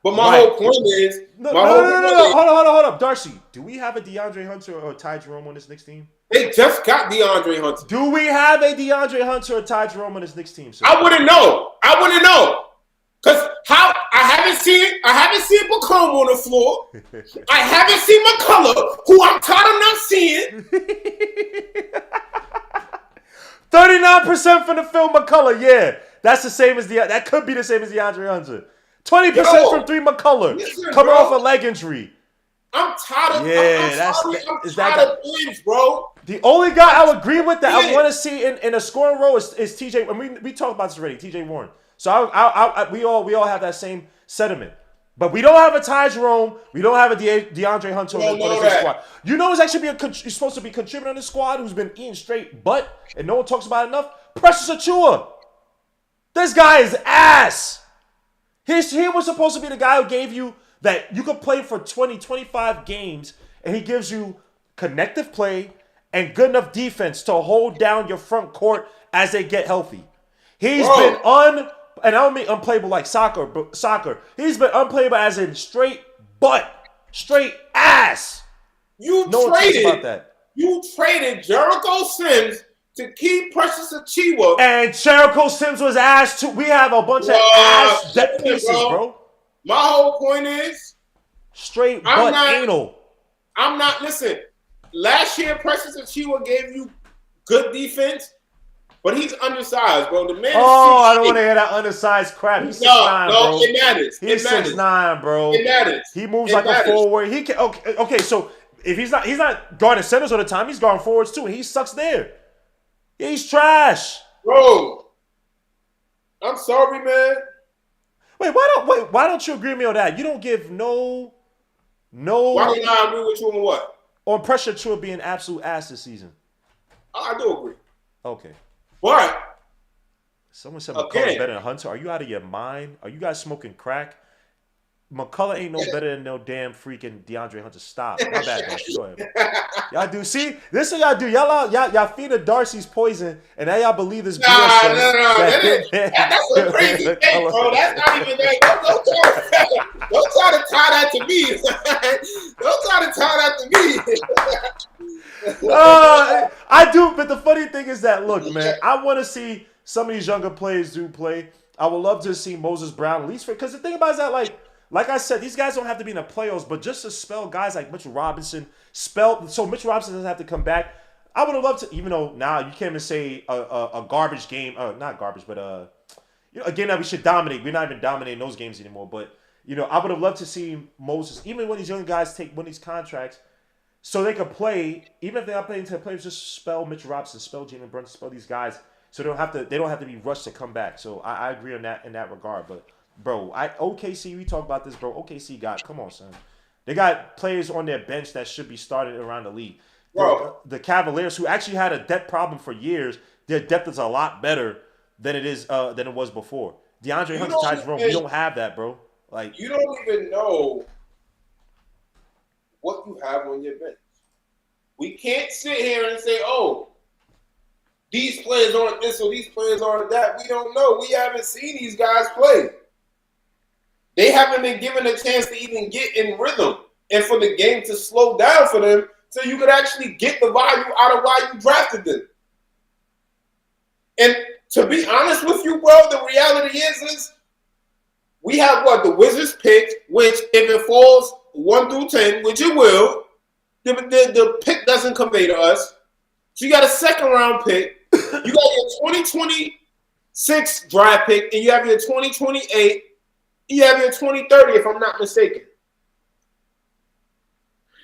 But my whole point is, no. Hold up, Darcy. Do we have a DeAndre Hunter or Ty Jerome on this Knicks team? They just got DeAndre Hunter. Do we have a DeAndre Hunter or Ty Jerome on this Knicks team? Sir? I wouldn't know. Because I haven't seen Become Chrome on the floor. I haven't seen McCullough, who I'm tired of not seeing. 39% from the film McCullough. Yeah, that's the same as that could be the same as DeAndre Hunter. 20% from 3 McCullough, coming off a leg injury. I'm tired of. Yeah, I'm tired of things, bro. The only guy I would agree with that I want to see in a scoring role is TJ. And we talked about this already. TJ Warren. So we all have that same sentiment. But we don't have a Ty Jerome. We don't have a DeAndre Hunter on the squad. You know who's actually he's supposed to be contributing on the squad, who's been eating straight butt, and no one talks about it enough? Precious Achiuwa. This guy is ass. He was supposed to be the guy who gave you that you could play for 20, 25 games, and he gives you connective play and good enough defense to hold down your front court as they get healthy. He's been and I don't mean unplayable like soccer, but soccer. He's been unplayable as in straight butt, straight ass. You traded Jericho Sims to keep Precious Achiuwa. And Jericho Sims was ass too. We have a bunch of ass depth pieces, bro. My whole point is straight butt anal. Listen, last year Precious Achiuwa gave you good defense. But he's undersized, bro. The man is 6'8". I don't want to hear that undersized crap. He's 6'9", bro. It matters. He's 6'9", bro. It matters. He moves like a forward. He can. Okay. So if he's not guarding centers all the time, he's guarding forwards too, and he sucks there. He's trash, bro. I'm sorry, man. Why don't you agree with me on that? You don't give no. Why don't I agree with you on what? On Pressure Achiuwa being absolute ass this season. I do agree. Okay. But someone said McCullough's better than Hunter. Are you out of your mind? Are you guys smoking crack? McCullough ain't no better than no damn freaking DeAndre Hunter. Stop. My bad, Darcy. Go ahead. Y'all do. See, this is what y'all do. Y'all feed the Darcy's poison, and now y'all believe this BS. That's a crazy thing, bro. That's not even that. Don't try to tie that to me. Don't try to tie that to me. I do, but the funny thing is that, look, man, I want to see some of these younger players do play. I would love to see Moses Brown, at least because the thing about it is that, like I said, these guys don't have to be in the playoffs, but just to spell guys like Mitchell Robinson, so Mitchell Robinson doesn't have to come back. I would have loved to, even though now you can't even say a garbage game, not garbage, but a game that we should dominate. We're not even dominating those games anymore, but I would have loved to see Moses, even when these young guys win these contracts, so they could play, even if they're not playing to the players, just spell Mitchell Robinson, spell Jalen Brunson, spell these guys, so they don't have to be rushed to come back. So I agree on that in that regard. But bro, OKC, we talk about this, bro. OKC come on, son. They got players on their bench that should be started around the league. Bro, the Cavaliers, who actually had a depth problem for years, their depth is a lot better than it was before. DeAndre Hunter, Ty Jerome, we don't have that, bro. Like, you don't even know what you have on your bench. We can't sit here and say, oh, these players aren't this or these players aren't that. We don't know. We haven't seen these guys play. They haven't been given a chance to even get in rhythm and for the game to slow down for them so you could actually get the value out of why you drafted them. And to be honest with you, bro, the reality is we have the Wizards pick, which if it falls 1 through 10, which it will, the pick doesn't convey to us. So you got a second round pick. You got your 2026 draft pick, and you have your 2028. You have your 2030, if I'm not mistaken.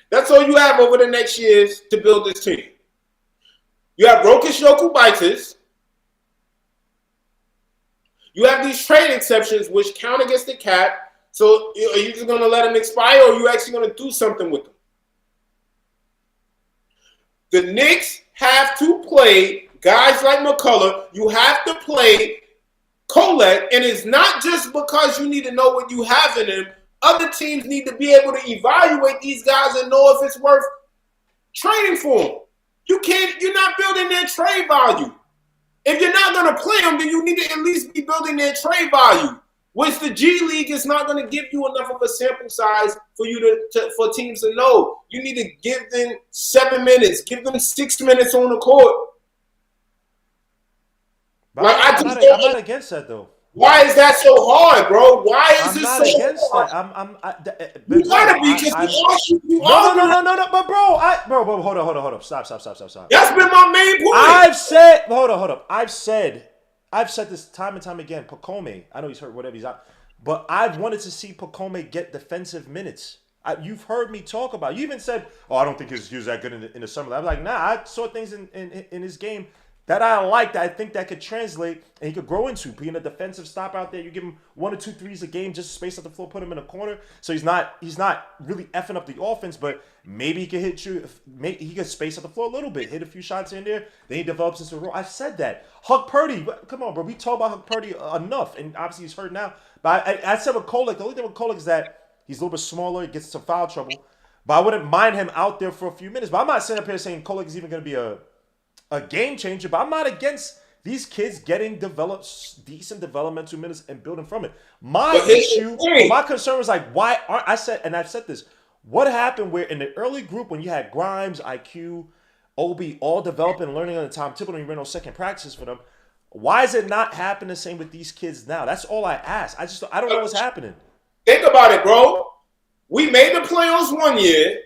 That's all you have over the next years to build this team. You have Rokas Jokubaitis. You have these trade exceptions, which count against the cap. So are you just going to let them expire, or are you actually going to do something with them? The Knicks have to play guys like McCullough. You have to play Kolek, and it's not just because you need to know what you have in them. Other teams need to be able to evaluate these guys and know if it's worth trading for them. You're not building their trade value. If you're not going to play them, then you need to at least be building their trade value, which the G League is not going to give you enough of a sample size for you for teams to know. You need to give them 7 minutes, give them 6 minutes on the court. I'm not against that though. Why is that so hard, bro? Why is I'm it not so against hard? that. You But gotta bro, be because you no, arguing. but bro, hold on. Stop. That's been my main point. Hold on. I've said this time and time again. Pacome, I know he's hurt, whatever he's out, but I've wanted to see Pacome get defensive minutes. You've heard me talk about. You even said, "Oh, I don't think he was that good in the summer." I'm like, nah, I saw things in his game that I liked. I think that could translate and he could grow into being a defensive stop out there. You give him 1 or 2 threes a game, just space out the floor, put him in a corner. So he's not really effing up the offense, but maybe he can hit you. Maybe he can space out the floor a little bit, hit a few shots in there. Then he develops into a role. I said that. Huck Purdy, come on, bro. We talk about Huck Purdy enough, and obviously he's hurt now. But I said with Kolek, the only thing with Kolek is that he's a little bit smaller, he gets into foul trouble. But I wouldn't mind him out there for a few minutes. But I'm not sitting up here saying Kolek is even going to be a game changer, but I'm not against these kids getting decent developmental minutes and building from it. My concern was like, why aren't I've said this, what happened where in the early group when you had Grimes, IQ, Obi all developing and learning on the Tom Thibodeau and you ran those second practices for them, why is it not happening the same with these kids now? That's all I ask. I don't know what's happening. Think about it, bro. We made the playoffs one year.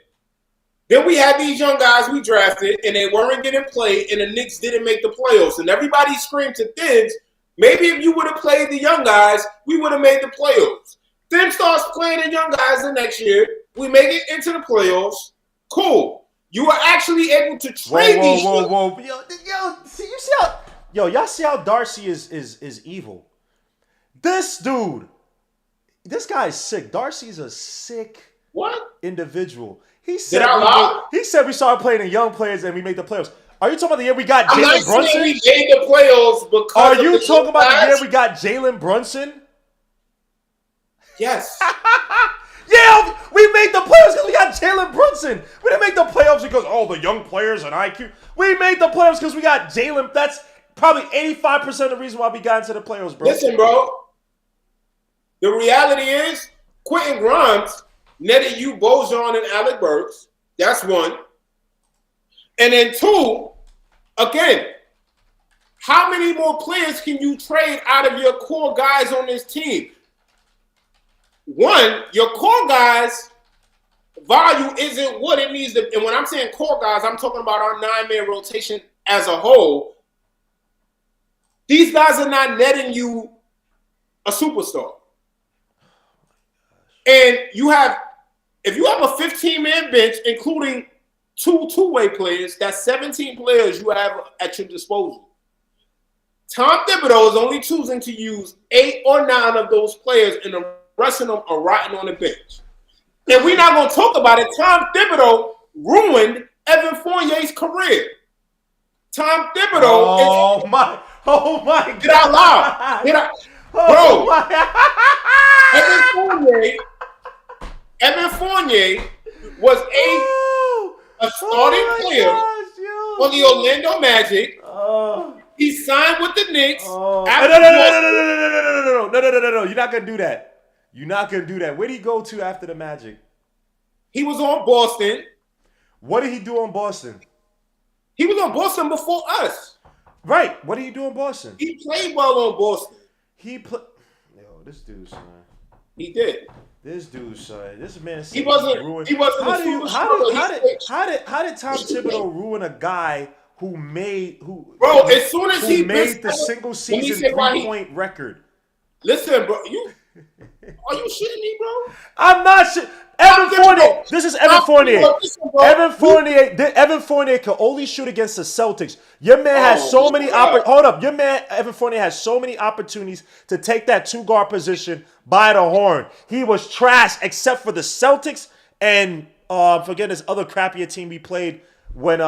Then we had these young guys we drafted, and they weren't getting played, and the Knicks didn't make the playoffs. And everybody screamed to Thibs, maybe if you would have played the young guys, we would have made the playoffs. Thibs starts playing the young guys the next year. We make it into the playoffs. Cool. You are actually able to trade these. Whoa. Y'all see how Darcy is evil. This guy is sick. Darcy's a sick individual. He said we started playing in young players and we made the playoffs. Are you talking about the year we got Jalen Brunson? We made the playoffs because. Are you talking about the year we got Jalen Brunson? Yes. Yeah, we made the playoffs because we got Jalen Brunson. We didn't make the playoffs because the young players and IQ. We made the playoffs because we got Jalen. That's probably 85% of the reason why we got into the playoffs, bro. Listen, bro. The reality is, Quentin Grimes netted you Bojan and Alec Burks. That's one. And then 2, again, how many more players can you trade out of your core guys on this team? 1, your core guys' value isn't what it needs to. And when I'm saying core guys, I'm talking about our 9-man rotation as a whole. These guys are not netting you a superstar. And if you have a 15-man bench, including 2 two-way players, that's 17 players you have at your disposal. Tom Thibodeau is only choosing to use 8 or 9 of those players, and the rest of them are rotting on the bench. And we're not going to talk about it. Tom Thibodeau ruined Evan Fournier's career. Tom Thibodeau Oh my God. Get out loud. Evan Fournier was a starting player for the Orlando Magic. He signed with the Knicks. No. You're not gonna do that. Where did he go to after the Magic? He was on Boston. What did he do on Boston? He was on Boston before us. Right. What did he do in Boston? He played well on Boston. This dude, son. He did. This dude, son. This man. He wasn't. He wasn't. How did Tom Thibodeau ruin a guy who made as soon as he made the single season 3-point record? Listen, bro. Are you shitting me, bro? I'm not shit. Evan Fournier. This is Evan Fournier. Evan Fournier can only shoot against the Celtics. Your man has so many Hold up. Your man Evan Fournier has so many opportunities to take that 2-guard position by the horn. He was trash except for the Celtics and forget this other crappier team we played when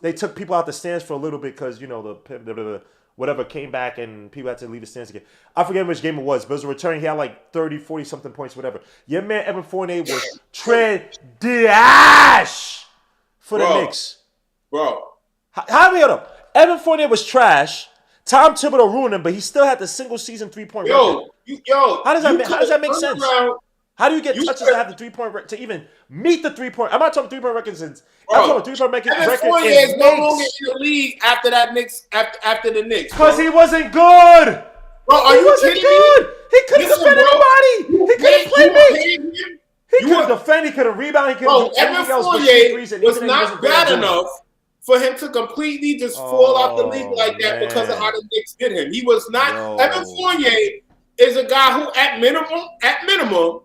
they took people out the stands for a little bit because the whatever came back and people had to leave the stands again. I forget which game it was, but it was a return. He had like 30, 40-something points, whatever. Your man Evan Fournier was trash for the Knicks. Bro. How many of them? Evan Fournier was trash. Tom Thibodeau ruined him, but he still had the single season 3-point record. How does that make sense? How do you get touches to have the 3-point record to even meet the 3-point? I'm not talking 3-point records. I'm talking 3-point record. Evan Fournier is no longer in the league after that Knicks after the Knicks. Because he wasn't good. Bro, are He you wasn't kidding good. me? He couldn't Listen, defend bro. anybody. He couldn't play You were make. paying him. He couldn't defend. He couldn't rebound. He couldn't Bro, do Evan anything else but shoot Fournier threes. And was even then, he not wasn't good at bad doing it. enough for him to completely just fall out the league like that because of how the Knicks did him. He was not. Yo. Evan Fournier is a guy who, at minimum,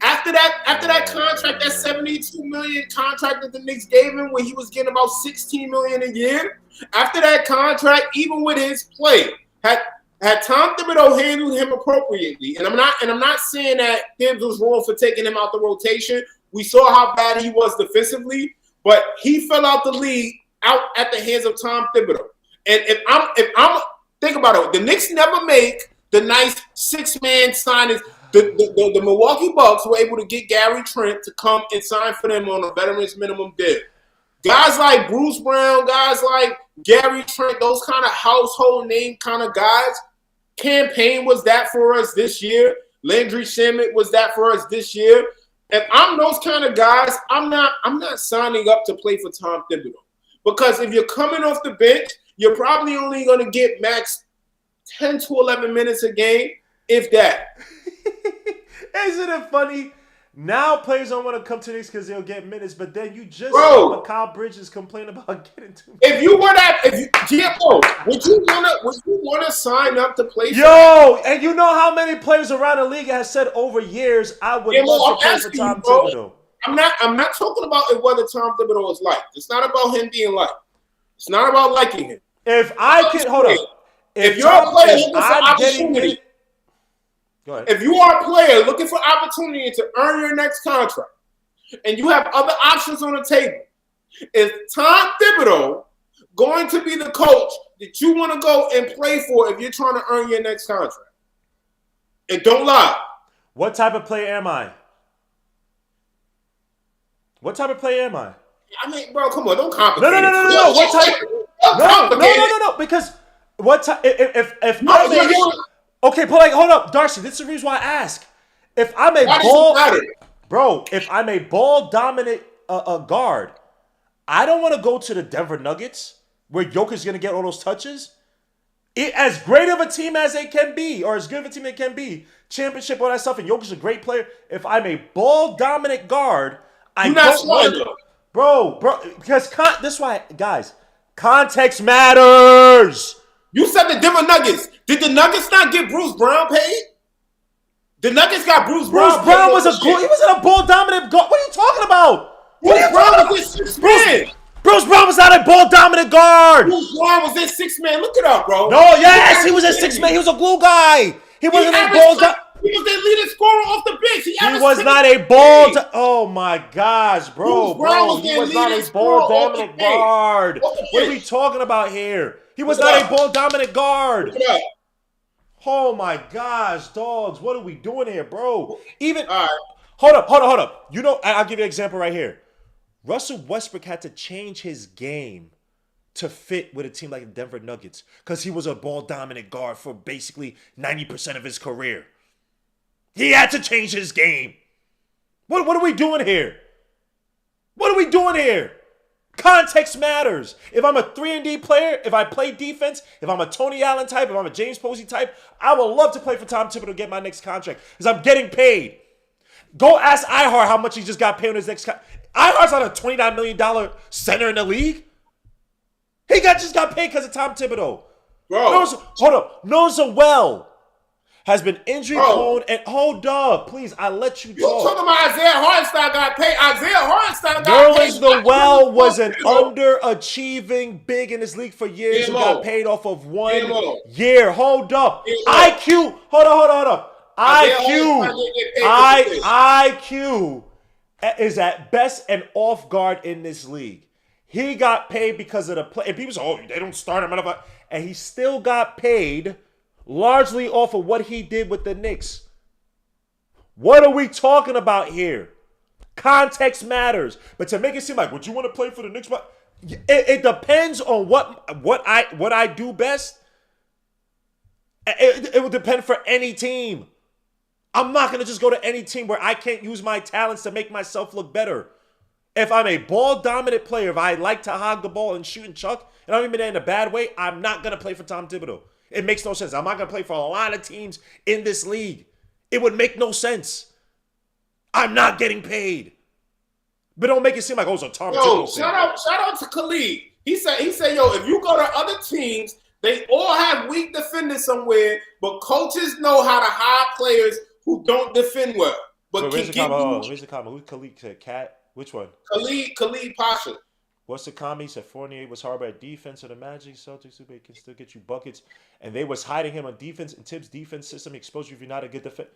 after that contract, that $72 million contract that the Knicks gave him, when he was getting about $16 million a year, after that contract, even with his play, had Tom Thibodeau handled him appropriately, and I'm not saying that Tibbs was wrong for taking him out the rotation. We saw how bad he was defensively, but he fell out the league out at the hands of Tom Thibodeau. And if I'm think about it, the Knicks never make the nice 6-man signings. The Milwaukee Bucks were able to get Gary Trent to come and sign for them on a veterans minimum deal. Guys like Bruce Brown, guys like Gary Trent, those kind of household name kind of guys. Campaign was that for us this year. Landry Shamet was that for us this year. If I'm those kind of guys, I'm not signing up to play for Tom Thibodeau. Because if you're coming off the bench, you're probably only going to get max 10 to 11 minutes a game, if that. Isn't it funny? Now players don't want to come to Knicks because they'll get minutes, but then you just saw Mikal Bridges complain about getting too many. If you were that, GFO, would you wanna sign up to play? Yo, and you know how many players around the league have said over years, I would love to play for Tom Thibodeau. I'm not talking about whether Tom Thibodeau is liked. It's not about him being liked. It's not about liking him. If I can hold up, if you're a player looking for opportunity. Go ahead. If you are a player looking for opportunity to earn your next contract, and you have other options on the table, is Tom Thibodeau going to be the coach that you want to go and play for if you're trying to earn your next contract? And don't lie. What type of player am I? What type of player am I? I mean, bro, come on, don't complicate it. No. What type? No. Because what type? If okay, but like, hold up, Darcy. This is the reason why I ask. If I'm a ball dominant guard, I don't want to go to the Denver Nuggets where Jokic's gonna get all those touches. As great of a team as they can be, or as good of a team they can be, championship, all that stuff, and Jokic's a great player. If I'm a ball dominant guard, I don't want to, bro. Because this is why, guys, context matters. You said the Denver Nuggets. Did the Nuggets not get Bruce Brown paid? The Nuggets got Bruce Brown. Bruce Brown was he wasn't a ball dominant guard. What are you talking about? Bruce Brown was in 6-man. Bruce Brown was not a ball dominant guard. Bruce Brown was in 6-man. Look it up, bro. No, yes, he was in 6-man. He was a glue guy. He wasn't a ball dominant. He was their leading scorer off the bench. He was not a ball. Oh my gosh, bro. He was not a ball dominant guard. What are we talking about here? He was not a ball dominant guard. Oh my gosh, dogs. What are we doing here, bro? Even hold up. You know, I'll give you an example right here. Russell Westbrook had to change his game to fit with a team like the Denver Nuggets because he was a ball dominant guard for basically 90% of his career. He had to change his game. What are we doing here? What are we doing here? Context matters. If I'm a 3-and-D player, if I play defense, if I'm a Tony Allen type, if I'm a James Posey type, I would love to play for Tom Thibodeau to get my next contract because I'm getting paid. Go ask Ihart how much he just got paid on his next contract. Ihart's not a $29 million center in the league. He just got paid because of Tom Thibodeau. Bro. Noza Well has been injury prone and hold up, please. I let you talk. You talking about Isaiah Hartenstein got paid? Isaiah Hartenstein got paid. Nerlens Noel was an underachieving big in this league for years and got paid off of 1 year. Hold up. IQ. Hold up. IQ is at best an off guard in this league. He got paid because of the play. And people say, they don't start him. And he still got paid largely off of what he did with the Knicks. What are we talking about here? Context matters. But to make it seem like, would you want to play for the Knicks? It depends on what I do best. It would depend for any team. I'm not going to just go to any team where I can't use my talents to make myself look better. If I'm a ball-dominant player, if I like to hog the ball and shoot and chuck, and I don't even mean that in a bad way, I'm not going to play for Tom Thibodeau. It makes no sense. I'm not going to play for a lot of teams in this league. It would make no sense. I'm not getting paid. But don't make it seem like, oh, it's a Tom Thibodeau thing. Shout out to Khalid. He said, yo, if you go to other teams, they all have weak defenders somewhere, but coaches know how to hire players who don't defend well. But where's the comment? Who's Khalid? Cat? Which one? Khalid Pasha. What's the comment? He said Fournier was horrible at defense of the Magic. Celtics who can still get you buckets. And they was hiding him on defense, and Tibbs' defense system exposed you if you're not a good defender.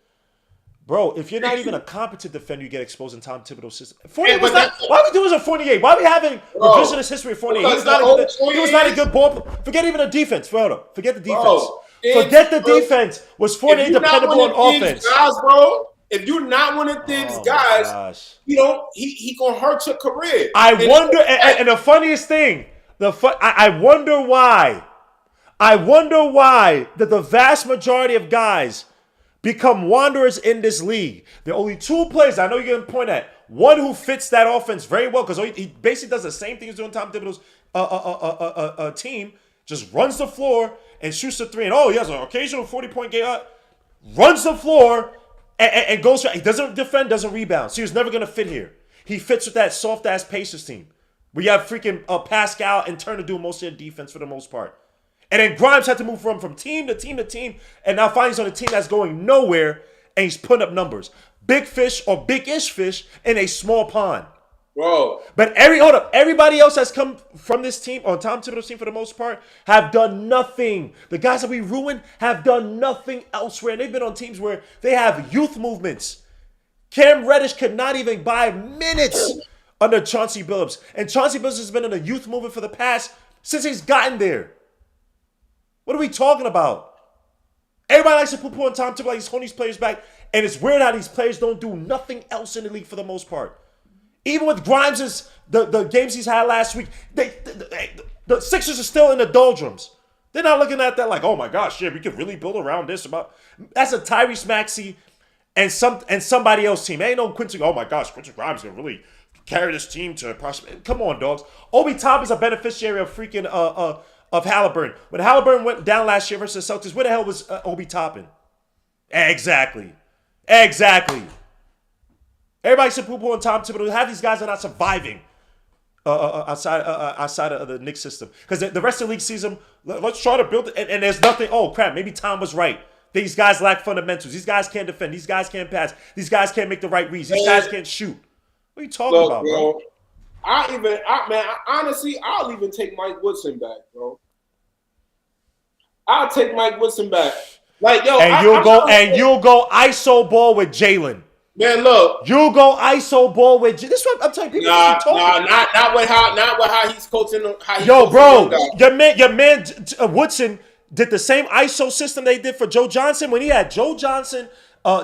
Bro, if you're not even a competent defender, you get exposed in Tom Thibodeau's system. Fournier was not. Why are we doing this with Fournier? Why are we having revisionist history of Fournier? He was not a good ball. Forget even the defense. Forget the defense. Forget the defense. Was Fournier dependable on offense? Guys, bro, if you're not one of these guys, he gonna hurt your career. I wonder, and the funniest thing, I wonder why. I wonder why that the vast majority of guys become wanderers in this league. There are only two players I know you're going to point at. One who fits that offense very well because he basically does the same thing he's doing Tom Thibodeau's team. Just runs the floor and shoots the three. And he has an occasional 40-point game. Runs the floor and goes. He doesn't defend, doesn't rebound. So he was never going to fit here. He fits with that soft-ass Pacers team. where you have freaking Pascal and Turner doing most of the defense for the most part. And then Grimes had to move from team to team to team, and now finally he's on a team that's going nowhere, and he's putting up numbers. Big fish or big-ish fish in a small pond. Bro. But everybody else that's come from this team, on Tom Thibodeau's team for the most part, have done nothing. The guys that we ruined have done nothing elsewhere. And they've been on teams where they have youth movements. Cam Reddish could not even buy minutes under Chauncey Billups. And Chauncey Billups has been in a youth movement for the past, since he's gotten there. What are we talking about? Everybody likes to put on Tom Thibodeau like he's holding these players back. And it's weird how these players don't do nothing else in the league for the most part. Even with Grimes' the games he's had last week, the Sixers are still in the doldrums. They're not looking at that like, oh my gosh, yeah, we could really build around this. That's a Tyrese Maxey and somebody else team. Ain't no Quincy. Oh my gosh, Quincy Grimes can really carry this team to prosperity. Come on, dogs. Obi Toppin's a beneficiary of freaking of Halliburton. When Halliburton went down last year versus the Celtics, where the hell was Obi Toppin? Exactly. Everybody said poo-poo on Tom Thibodeau. Half these guys are not surviving outside of the Knicks system. Because the rest of the league sees them, let's try to build it. And there's nothing. Oh, crap, maybe Tom was right. These guys lack fundamentals. These guys can't defend. These guys can't pass. These guys can't make the right reads. These guys can't shoot. What are you talking about, bro? Honestly, I'll even take Mike Woodson back, bro. I'll take Mike Woodson back. Like, yo, you'll go ISO ball with Jalen. Man, look. You go ISO ball with this. Is what I'm telling people. Not with how he's coaching. Your man Woodson did the same ISO system they did for Joe Johnson when he had Joe Johnson,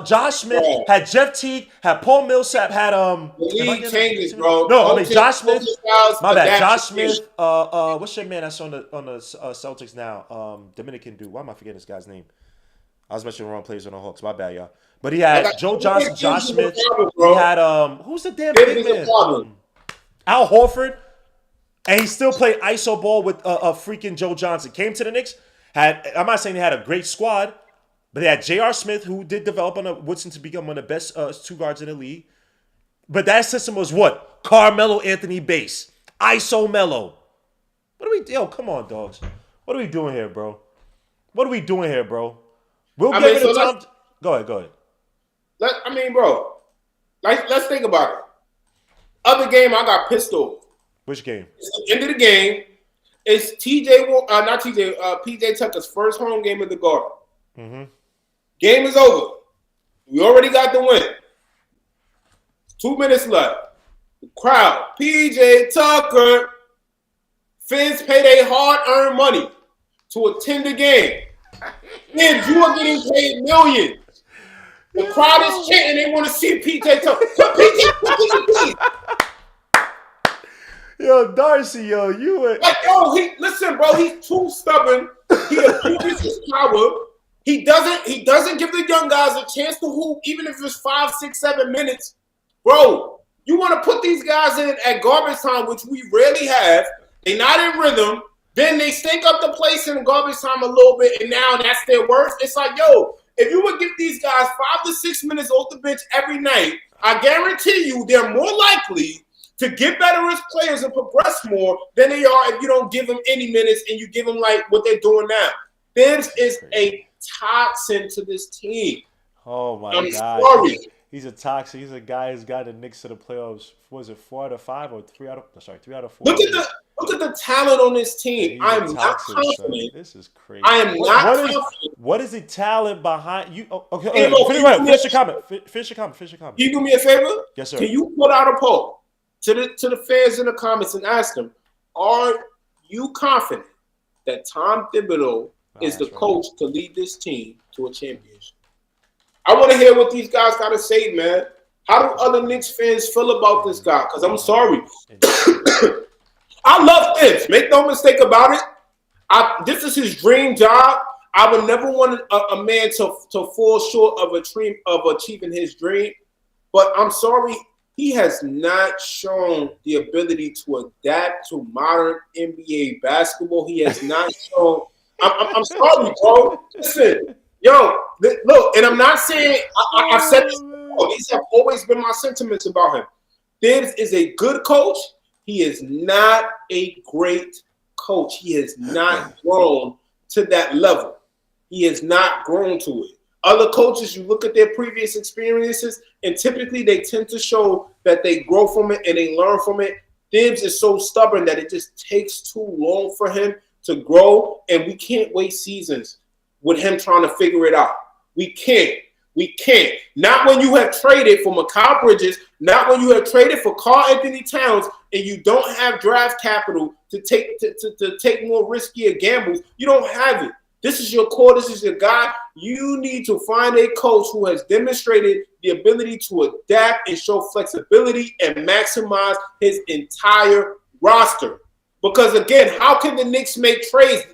Josh Smith, had Jeff Teague, had Paul Millsap, had The league changes, bro. No, I mean Josh Smith. My bad, Josh Smith. What's your man that's on the Celtics now? Dominican dude. Why am I forgetting this guy's name? I was mentioning the wrong players on the Hawks. My bad, y'all. But he had Joe Johnson, Josh Smith. He had who's the damn big man? Al Horford, and he still played ISO ball with freaking Joe Johnson. Came to the Knicks. I'm not saying they had a great squad, but they had J.R. Smith, who did develop on Woodson to become one of the best two guards in the league. But that system was what? Carmelo Anthony base, ISO Melo. What are we? Yo, come on, dogs. What are we doing here, bro? We'll get rid of Tom. Go ahead. Bro, let's think about it. Other game, I got pissed off. Which game? It's the end of the game. It's PJ Tucker's first home game at the Garden. Mm-hmm. Game is over. We already got the win. 2 minutes left. The crowd, PJ Tucker, fans pay their hard-earned money to attend the game. And you are getting paid millions. The crowd is chanting. They want to see PJ Tucker. PJ. Yo, Darcy, you were listen, bro. He's too stubborn. He abuses his power. He doesn't give the young guys a chance to hoop, even if it's 5, 6, 7 minutes. Bro, you want to put these guys in at garbage time, which we rarely have. They're not in rhythm. Then they stink up the place in garbage time a little bit, and now that's their worst. It's like, yo, if you would give these guys 5 to 6 minutes off the bench every night, I guarantee you they're more likely to get better as players and progress more than they are if you don't give them any minutes and you give them like what they're doing now. Thibs is a toxin to this team. Oh my I'm God. sorry. He's a toxic. He's a guy who's got the Knicks to the playoffs. Was it 4 out of 5 or 3 out of? Sorry, 3 out of 4. Look at the talent on this team. He's I am a not toxic, confident. son. This is crazy. I am not confident. What is the talent behind you? Oh, okay, Hey, look, finish your comment. Finish your comment. Can you do me a favor? Yes, sir. Can you put out a poll to the fans in the comments and ask them, are you confident that Tom Thibodeau is the coach to lead this team to a championship? I want to hear what these guys got to say, man. How do other Knicks fans feel about this guy? Because I'm sorry. I love Thibs. Make no mistake about it. This is his dream job. I would never want a man to fall short of achieving his dream. But I'm sorry, he has not shown the ability to adapt to modern NBA basketball. He has not shown. I'm sorry, bro. Listen, yo, look, and I'm not saying I've said this before. These have always been my sentiments about him. Thibs is a good coach. He is not a great coach. He has not grown to that level. He has not grown to it. Other coaches, you look at their previous experiences, and typically they tend to show that they grow from it and they learn from it. Thibs is so stubborn that it just takes too long for him to grow, and we can't waste seasons with him trying to figure it out. We can't. We can't. Not when you have traded for Mikal Bridges, not when you have traded for Karl Anthony Towns, and you don't have draft capital to take more riskier gambles. You don't have it. This is your core. This is your guy. You need to find a coach who has demonstrated the ability to adapt and show flexibility and maximize his entire roster. Because, again, how can the Knicks make trades?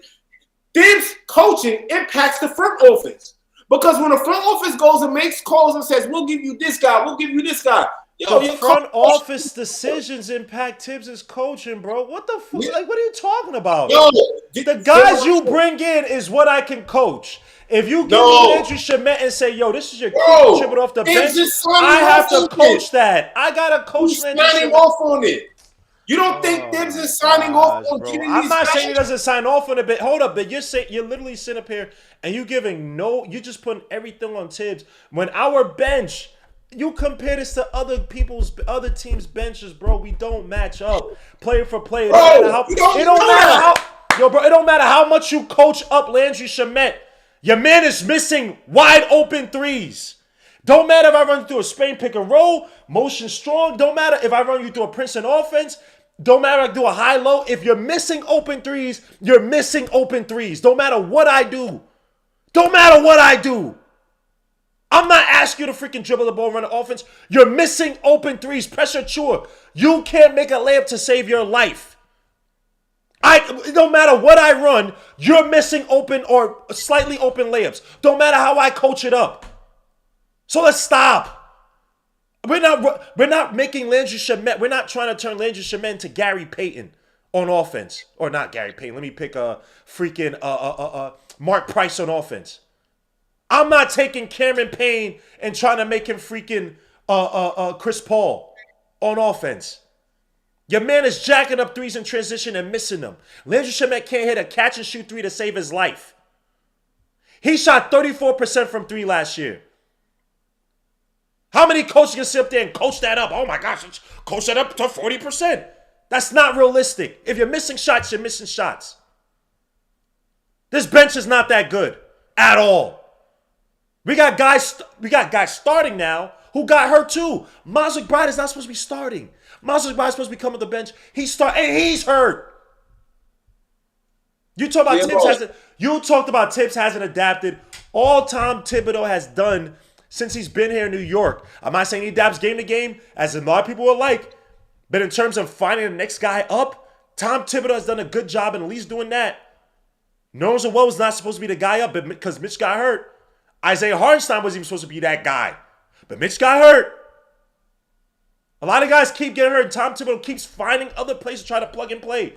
Thibs coaching impacts the front office. Because when the front office goes and makes calls and says, we'll give you this guy, we'll give you this guy. Yo, the front office decisions impact Tibbs' coaching, bro. What the fuck? Yeah. Like, what are you talking about? Yo, the guys you bring in is what I can coach. If you give me Andrew Shamet and say, yo, this is your key contributor off the bench, I have to coach that. I got to coach Andrew Shamet. Signing off on it. You don't think Thibs is signing off on getting these I'm not guys? saying he doesn't sign off on it, but hold up, but you're literally sitting up here and you're just putting everything on Tibbs. When our bench, you compare this to other teams' benches, bro. We don't match up player for player. It don't matter how much you coach up Landry Shamet. Your man is missing wide open threes. Don't matter if I run you through a Spain pick and roll, motion strong. Don't matter if I run you through a Princeton offense. Don't matter if I do a high-low. If you're missing open threes, you're missing open threes. Don't matter what I do. Don't matter what I do. I'm not asking you to freaking dribble the ball, run the offense. You're missing open threes. Pressure sure. You can't make a layup to save your life. It don't matter what I run, you're missing open or slightly open layups. Don't matter how I coach it up. So let's stop. We're not making Landry Shamet. We're not trying to turn Landry Shamet into Gary Payton on offense. Or not Gary Payton. Let me pick a freaking Mark Price on offense. I'm not taking Cameron Payne and trying to make him freaking Chris Paul on offense. Your man is jacking up threes in transition and missing them. Landry Shamet can't hit a catch and shoot three to save his life. He shot 34% from three last year. How many coaches can sit up there and coach that up? Oh my gosh, let's coach that up to 40%. That's not realistic. If you're missing shots, you're missing shots. This bench is not that good at all. We got guys starting now who got hurt too. Miles McBride is not supposed to be starting. Miles McBride is supposed to be coming to the bench. He's hurt. You talked about Tibbs hasn't adapted. All Tom Thibodeau has done since he's been here in New York. I'm not saying he adapts game to game, as a lot of people would like. But in terms of finding the next guy up, Tom Thibodeau has done a good job in at least doing that. Nerlens Noel was not supposed to be the guy up, but because Mitch got hurt. Isaiah Hartenstein wasn't even supposed to be that guy. But Mitch got hurt. A lot of guys keep getting hurt. Tom Thibodeau keeps finding other places to try to plug and play.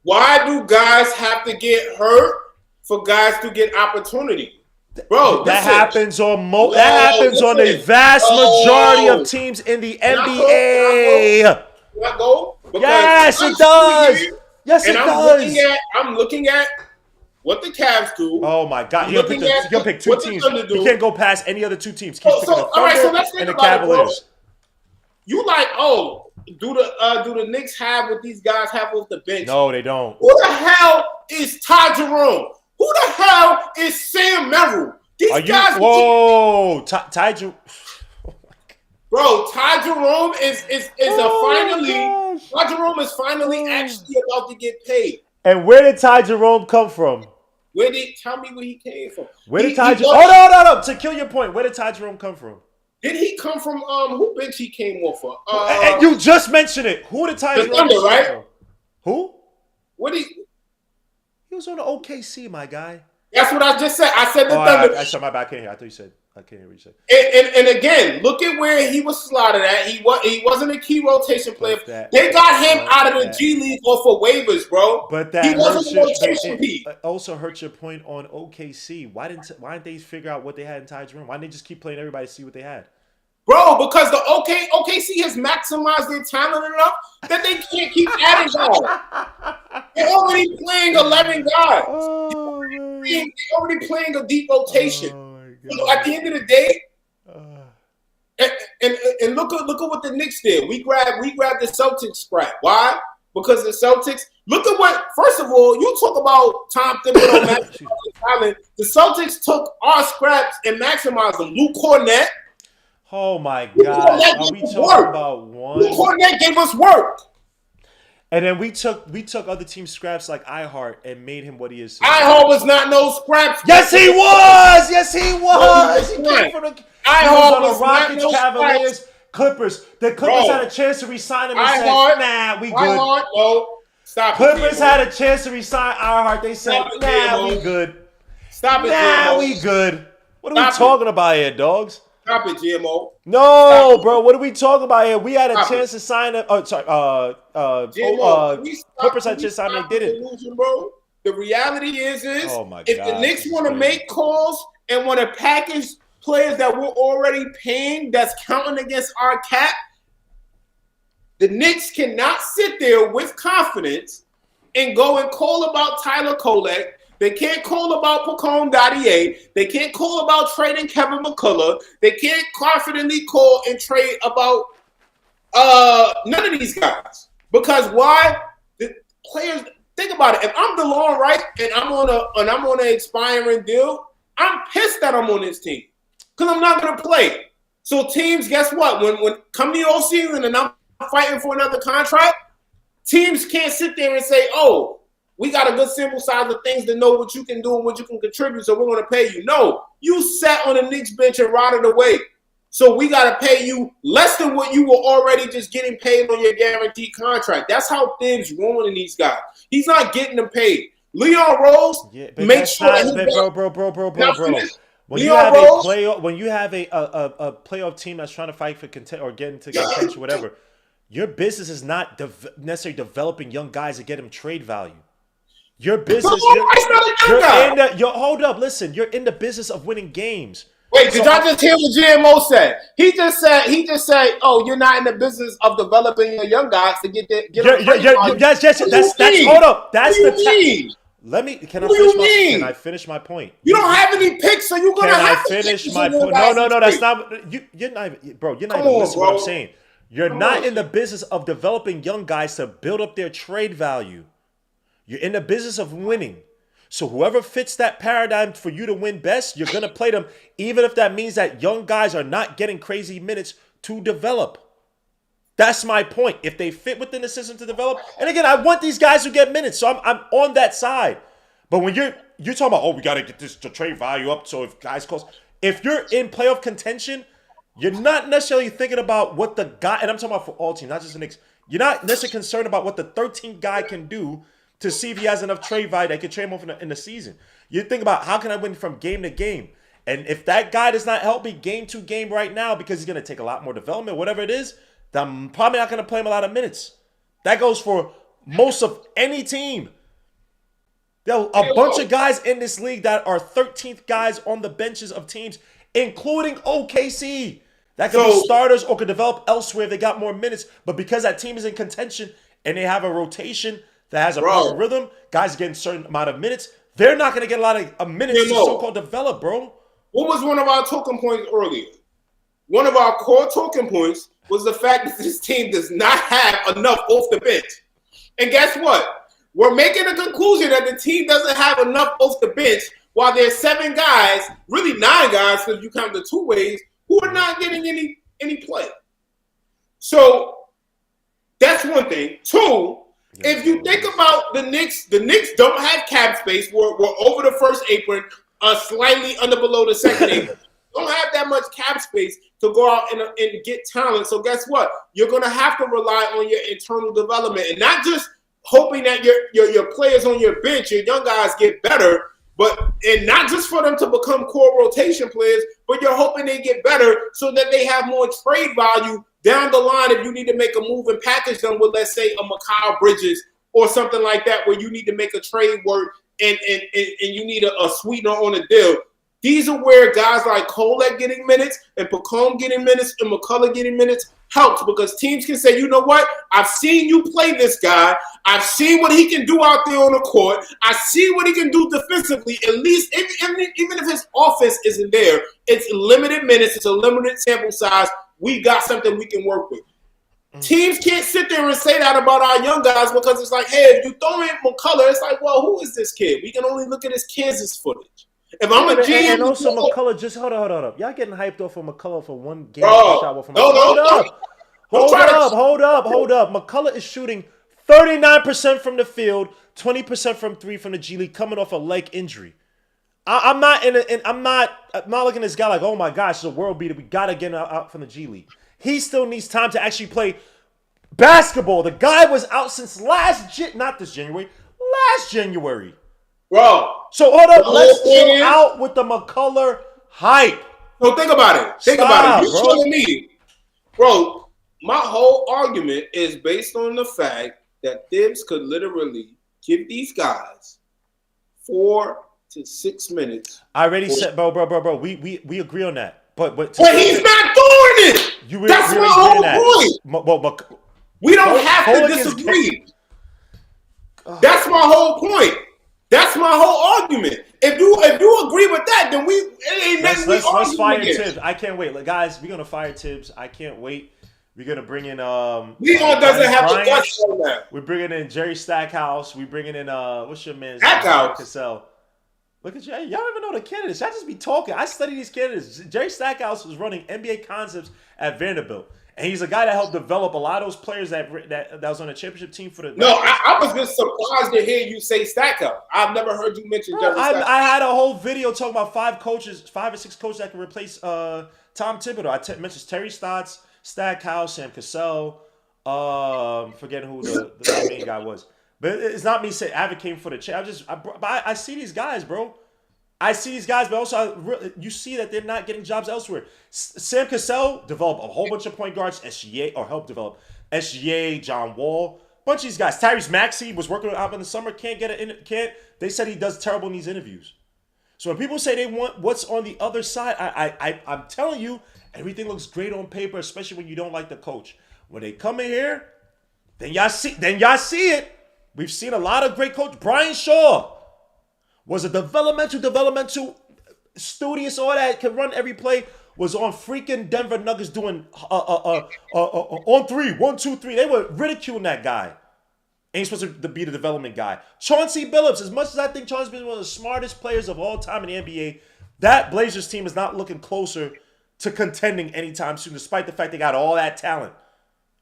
Why do guys have to get hurt for guys to get opportunity? Bro, That listen. happens on Yo, the listen. vast majority of Yo. teams in the Can I go? Can I go? NBA. Can I go? Because Yes, I'm it sitting does. here Yes, and it does. I'm looking at what the Cavs do. Oh my God! I'm You're looking gonna at pick two what the teams. Thunder You do. can't go past any other two teams. Keep picking the All right, so Thunder let's think and the about it, bro. Cavaliers. You like, oh, do the Knicks have what these guys have off the bench? No, they don't. Who the hell is Ty Jerome? Who the hell is Sam Merrill? These guys. Whoa, Ty Jerome. Bro, Ty Jerome is finally. Gosh. Ty Jerome is finally actually about to get paid. And where did Ty Jerome come from? Tell me where he came from? Where did Ty Jerome? Oh no! To kill your point, where did Ty Jerome come from? Did he come from? Who bench he came off of? You just mentioned it. Who did Ty Jerome Thunder, come right? from? Who? What he? He was on the OKC, my guy. That's what I just said. I said the Thunder. I saw my back. I can't hear. I thought you said. I can't hear what you said. And again, look at where he was slotted at. He wasn't a key rotation player. They got him out of the G League off of waivers, bro. But that he wasn't a rotation piece. It also hurts your point on OKC. Why didn't they figure out what they had in Ty Jerome? Why didn't they just keep playing everybody to see what they had? Bro, because the OKC has maximized their talent enough that they can't keep adding guys. They're already playing 11 guys. They're already playing a deep rotation. So at the end of the day, and look at what the Knicks did. We grabbed the Celtics scrap. Why? Because the Celtics. Look at what. First of all, you talk about Tom Thibodeau maximizing talent. The Celtics took our scraps and maximized them. Luke Cornett. Oh my God! Are we talking about one? Luke Cornett gave us work. And then we took other team scraps like iHeart and made him what he is. iHeart was not no scraps. Yes, he was. Yes, he was. He came from the iHeart was on the Rockets, Cavaliers, Clippers. The Clippers had a chance to resign him and said, "Nah, we good." iHeart, no. Stop Clippers had a chance to resign iHeart. They said, "Nah, we good." Stop it, Nah, we good. What are we talking about here, dogs? Stop it, GMO. No, bro. What are we talking about here? We had a chance to sign him. Oh, sorry. Clippers had a chance to sign him. They didn't. Bro. The reality is oh my if God, the Knicks want to make calls and want to package players that we're already paying that's counting against our cap, the Knicks cannot sit there with confidence and go and call about Tyler Kolek. They can't call about Pacone Dadier. They can't call about trading Kevin McCullough. They can't confidently call and trade about none of these guys. Because why? The players think about it. If I'm DeLon Wright and I'm on an expiring deal, I'm pissed that I'm on this team because I'm not gonna play. So teams, guess what? When come the off season and I'm fighting for another contract, teams can't sit there and say, "Oh, we got a good sample size of things to know what you can do and what you can contribute, so we're going to pay you." No, you sat on the Knicks bench and rotted away. So we got to pay you less than what you were already just getting paid on your guaranteed contract. That's how Thibs ruining these guys. He's not getting them paid. Leon Rose, make sure bro. When you have a playoff team that's trying to fight for content or get into contention, whatever, your business is not necessarily developing young guys to get them trade value. Your business, hold up, listen. You're in the business of winning games. Wait, did y'all just hear what GMO said? He just said, "Oh, you're not in the business of developing your young guys to get them." Yes. That's hold up. That's the. Can I finish my point? You don't have any picks, so you're gonna have to finish my point. No, that's not. You're not even, bro. You're not even listening to what I'm saying. You're not in the business of developing young guys to build up their trade value. You're in the business of winning. So whoever fits that paradigm for you to win best, you're going to play them, even if that means that young guys are not getting crazy minutes to develop. That's my point. If they fit within the system to develop, and again, I want these guys to get minutes, so I'm on that side. But when you're talking about, oh, we got to get this to trade value up, so if guys close, if you're in playoff contention, you're not necessarily thinking about what the guy, and I'm talking about for all teams, not just the Knicks, you're not necessarily concerned about what the 13th guy can do to see if he has enough trade value that can trade him off in the season. You think about how can I win from game to game? And if that guy does not help me game to game right now because he's going to take a lot more development, whatever it is, then I'm probably not going to play him a lot of minutes. That goes for most of any team. There are a bunch of guys in this league that are 13th guys on the benches of teams, including OKC. That could be starters or could develop elsewhere if they got more minutes. But because that team is in contention and they have a rotation that has a proper rhythm, guys getting a certain amount of minutes, they're not going to get a lot of minutes to so-called develop, bro. What was one of our talking points earlier? One of our core talking points was the fact that this team does not have enough off the bench. And guess what? We're making a conclusion that the team doesn't have enough off the bench while there's 7 guys, really 9 guys, because you count the 2 ways, who are not getting any play. So that's one thing. 2, if you think about the Knicks don't have cap space. We're over the first apron, slightly under below the second apron. Don't have that much cap space to go out and get talent. So guess what? You're going to have to rely on your internal development and not just hoping that your players on your bench, your young guys get better, and not just for them to become core rotation players, but you're hoping they get better so that they have more trade value down the line if you need to make a move and package them with, let's say, a Mikal Bridges or something like that where you need to make a trade work and you need a sweetener on a deal. These are where guys like Kolek getting minutes and Pacome getting minutes and McCullough getting minutes helps because teams can say, you know what? I've seen you play this guy. I've seen what he can do out there on the court. I see what he can do defensively. At least, even if his offense isn't there, it's limited minutes. It's a limited sample size. We got something we can work with. Teams can't sit there and say that about our young guys because it's like, hey, if you throw in McCullough, it's like, well, who is this kid? We can only look at his Kansas footage. If I'm a GM, and also McCullough, just hold up. Y'all getting hyped off for McCullough for one game shot from Hold up. McCullough is shooting 39% from the field, 20% from 3 from the G League, coming off a leg injury. I'm not looking at this guy like, oh my gosh, it's a world beater. We gotta get him out from the G League. He still needs time to actually play basketball. The guy was out since last January. Bro. So hold up, let's chill out with the McCullough hype. So think about it. You telling me, bro, my whole argument is based on the fact that Thibs could literally give these guys 4 to 6 minutes. I already said, bro. We agree on that. But he's not doing it. That's my whole point. We don't have to disagree. That's my whole point. That's my whole argument. If you agree with that, then let's fire Tibbs. I can't wait, guys. We're gonna fire Tibbs. I can't wait. We're gonna bring in Leon doesn't have the guts on that. We're bringing in Jerry Stackhouse. We're bringing in what's your man's Stackhouse? Cassell. Look at you. Y'all don't even know the candidates. Y'all just be talking. I study these candidates. Jerry Stackhouse was running NBA concepts at Vanderbilt. And he's a guy that helped develop a lot of those players that was on a championship team for the. No, I was just surprised to hear you say Stackhouse. I've never heard you mention Jerry Stackhouse. I had a whole video talking about 5 or 6 coaches that can replace Tom Thibodeau. I mentioned Terry Stotts, Stackhouse, Sam Cassell. Forgetting who the main guy was. But it's not me advocating for the champ. I see these guys, bro. I see these guys, but also you see that they're not getting jobs elsewhere. Sam Cassell developed a whole bunch of point guards, SGA, or helped develop SGA, John Wall, bunch of these guys. Tyrese Maxey was working out in the summer, They said he does terrible in these interviews. So when people say they want what's on the other side, I'm telling you, everything looks great on paper, especially when you don't like the coach. When they come in here, then y'all see it. We've seen a lot of great coaches. Brian Shaw was a developmental, studious, all that, can run every play, was on freaking Denver Nuggets doing on 3, 1, 2, 3. They were ridiculing that guy. Ain't supposed to be the development guy. Chauncey Billups, as much as I think Chauncey Billups is one of the smartest players of all time in the NBA, that Blazers team is not looking closer to contending anytime soon, despite the fact they got all that talent.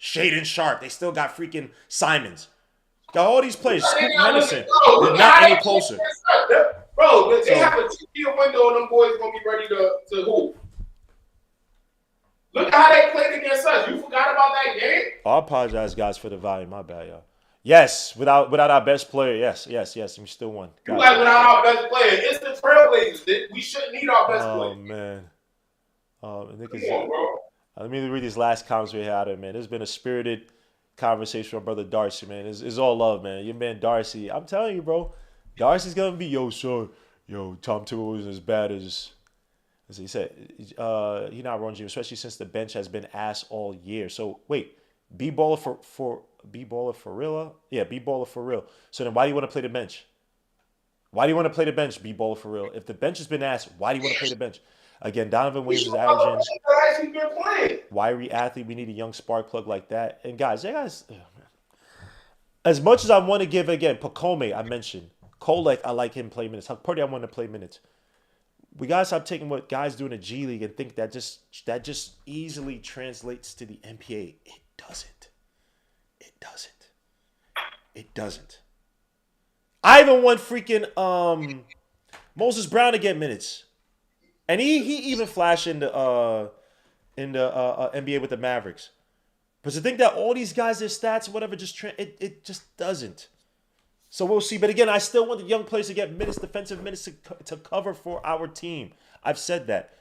Shaden Sharp, they still got freaking Simons. Got all these players. Scoot Henderson. They're not any closer. Bro, they have a 2-year window and them boys going to be ready to hoop. Look at how they played against us. You forgot about that game? I apologize, guys, for the volume. My bad, y'all. Yes, without our best player. Yes. We still won. You like without our best player. It's the Trailblazers. We shouldn't need our best player. Oh, man. Come on, bro. Let me read these last comments we had, man. There's been a spirited conversation with my brother Darcy, man. It's all love, man. Your man Darcy. I'm telling you, bro. Darcy's gonna be Tom Thibodeau wasn't as bad as he said. He not wrong, Jim, especially since the bench has been ass all year. So wait, B baller for B baller for real? Yeah, B baller for real. So then why do you want to play the bench? Why do you want to play the bench, B baller for real? If the bench has been asked, why do you want to play the bench? Again, Donovan Williams is averaging. He's been playing. Wiry athlete. We need a young spark plug like that. And guys, as much as I want to give again, Pacome, I mentioned. Kolek, I like him play minutes. Purdy, I want to play minutes. We gotta stop taking what guys do in the G League and think that just easily translates to the NBA. It doesn't. It doesn't. It doesn't. I even want freaking Moses Brown to get minutes, and he even flashed in the NBA with the Mavericks. But to think that all these guys, their stats, whatever, it just doesn't. So we'll see. But again, I still want the young players to get minutes, defensive minutes to cover for our team. I've said that.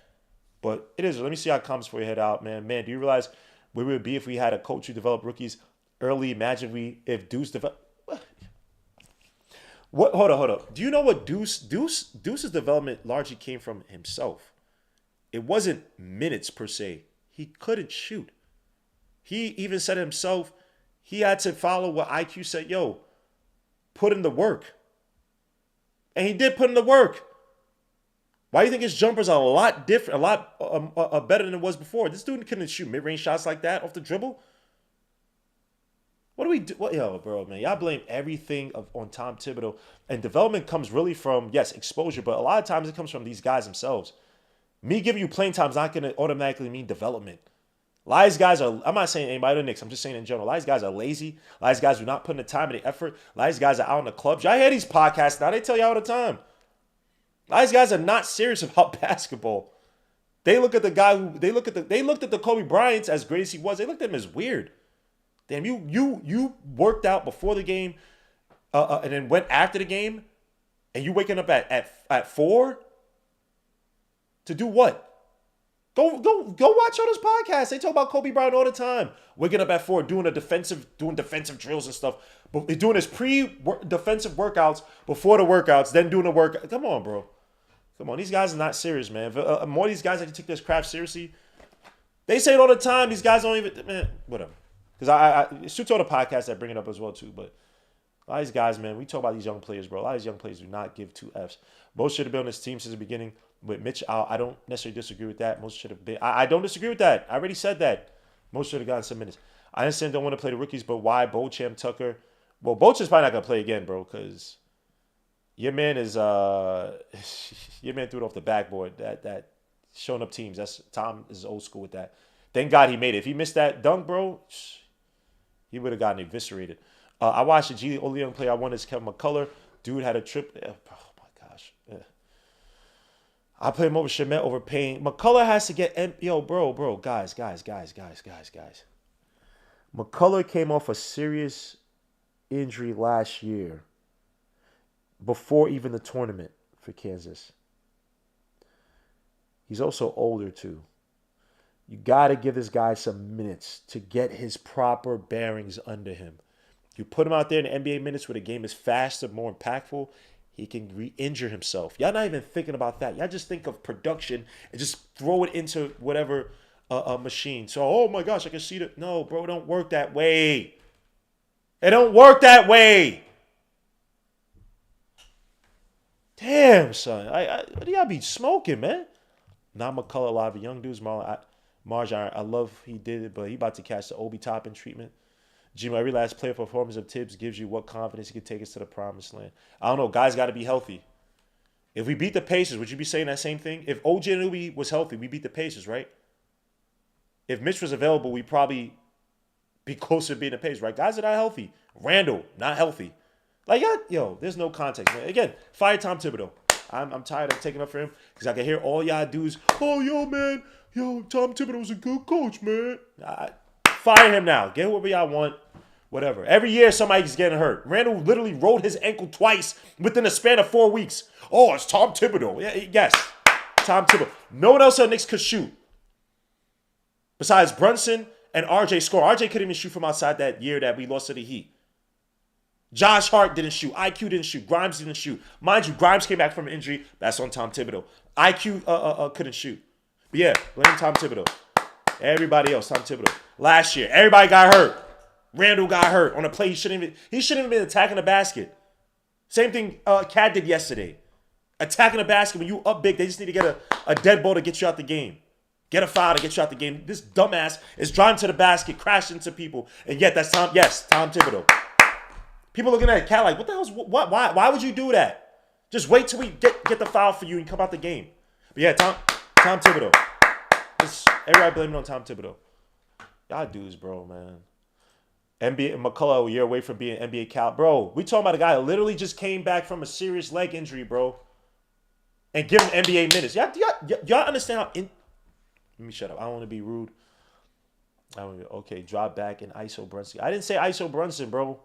But it is. Let me see how it comes before you head out, man. Man, do you realize where we would be if we had a coach who developed rookies early? Imagine if Deuce developed. What? Hold up. Do you know what Deuce's development largely came from himself? It wasn't minutes per se. He couldn't shoot. He even said himself, he had to follow what IQ said, yo, put in the work. And he did put in the work. Why do you think his jumper's a lot different, a lot better than it was before? This dude couldn't shoot mid-range shots like that off the dribble. What do we do? Yo, bro, man, y'all blame everything on Tom Thibodeau. And development comes really from, yes, exposure, but a lot of times it comes from these guys themselves. Me giving you playing time is not going to automatically mean development. A lot of these guys are, I'm not saying anybody on the Knicks, I'm just saying in general. A lot of these guys are lazy. A lot of these guys are not putting the time and the effort. A lot of these guys are out in the clubs. Y'all hear these podcasts now, they tell you all the time. A lot of these guys are not serious about basketball. They look at the guy who, they looked at the Kobe Bryant, as great as he was, they looked at him as weird. Damn, you worked out before the game and then went after the game, and you waking up at 4 to do what? Go watch all those podcasts. They talk about Kobe Bryant all the time. Waking up at 4, doing defensive drills and stuff, but doing his defensive workouts before the workouts, then doing the work. Come on, bro. Come on, these guys are not serious, man. If, more of these guys that take this craft seriously, they say it all the time. These guys don't even, man, whatever. Because I shoot all the podcasts that bring it up as well too. But a lot of these guys, man, we talk about these young players, bro. A lot of these young players do not give 2 Fs. Most should have been on this team since the beginning. With Mitch out, I don't necessarily disagree with that. Most should have been. I don't disagree with that. I already said that. Most should have gotten some minutes. I understand don't want to play the rookies, but why Beauchamp, Tucker? Well, Beauchamp's probably not gonna play again, bro, because your man is your man threw it off the backboard. That showing up teams. That's Tom is old school with that. Thank God he made it. If he missed that dunk, bro, he would have gotten eviscerated. I watched the G League. Only young player I wanted is Kevin McCullough. Dude had a trip. Oh my gosh. Yeah. I played him over Shamet over Payne. McCullough has to get bro. Guys. McCullough came off a serious injury last year before even the tournament for Kansas. He's also older too. You got to give this guy some minutes to get his proper bearings under him. You put him out there in the NBA minutes where the game is faster, more impactful, he can re-injure himself. Y'all not even thinking about that. Y'all just think of production and just throw it into whatever machine. So, oh my gosh, I can see that. No, bro, it don't work that way. It don't work that way. Damn, son. Y'all be smoking, man. Not McCullough, a lot of young dudes. Marjan, I love he did it, but he about to catch the Obi Toppin treatment. Jim, every last player performance of Tibbs gives you what confidence he can take us to the promised land. I don't know. Guys got to be healthy. If we beat the Pacers, would you be saying that same thing? If OG Anunoby was healthy, we beat the Pacers, right? If Mitch was available, we'd probably be closer to being the Pacers, right? Guys are not healthy. Randall, not healthy. Like, there's no context, man. Again, fire Tom Thibodeau. I'm tired of taking up for him because I can hear all y'all dudes, man, Tom Thibodeau was a good coach, man. Fire him now. Get whoever y'all want. Whatever. Every year somebody's getting hurt. Randall literally rolled his ankle twice within a span of 4 weeks. Oh, it's Tom Thibodeau. Yes, Tom Thibodeau. No one else on the Knicks could shoot. Besides Brunson and RJ score. RJ couldn't even shoot from outside that year that we lost to the Heat. Josh Hart didn't shoot. IQ didn't shoot. Grimes didn't shoot. Mind you, Grimes came back from an injury. That's on Tom Thibodeau. IQ couldn't shoot. But yeah, blame Tom Thibodeau. Everybody else, Tom Thibodeau. Last year, everybody got hurt. Randall got hurt on a play he shouldn't even been attacking the basket. Same thing Cat did yesterday. Attacking the basket when you up big, they just need to get a dead ball to get you out the game. Get a foul to get you out the game. This dumbass is driving to the basket, crashing into people, and yet that's Tom Thibodeau. People looking at Cat like, what the hell's what? Why would you do that? Just wait till we get the foul for you and come out the game. But yeah, Tom Thibodeau. Everybody blaming on Tom Thibodeau. Y'all dudes, bro, man. NBA McCullough a year away from being NBA Cal. Bro, we talking about a guy that literally just came back from a serious leg injury, bro. And give him NBA minutes. Y'all understand how Let me shut up. I don't want to be rude. Okay, drop back in ISO Brunson. I didn't say ISO Brunson, bro.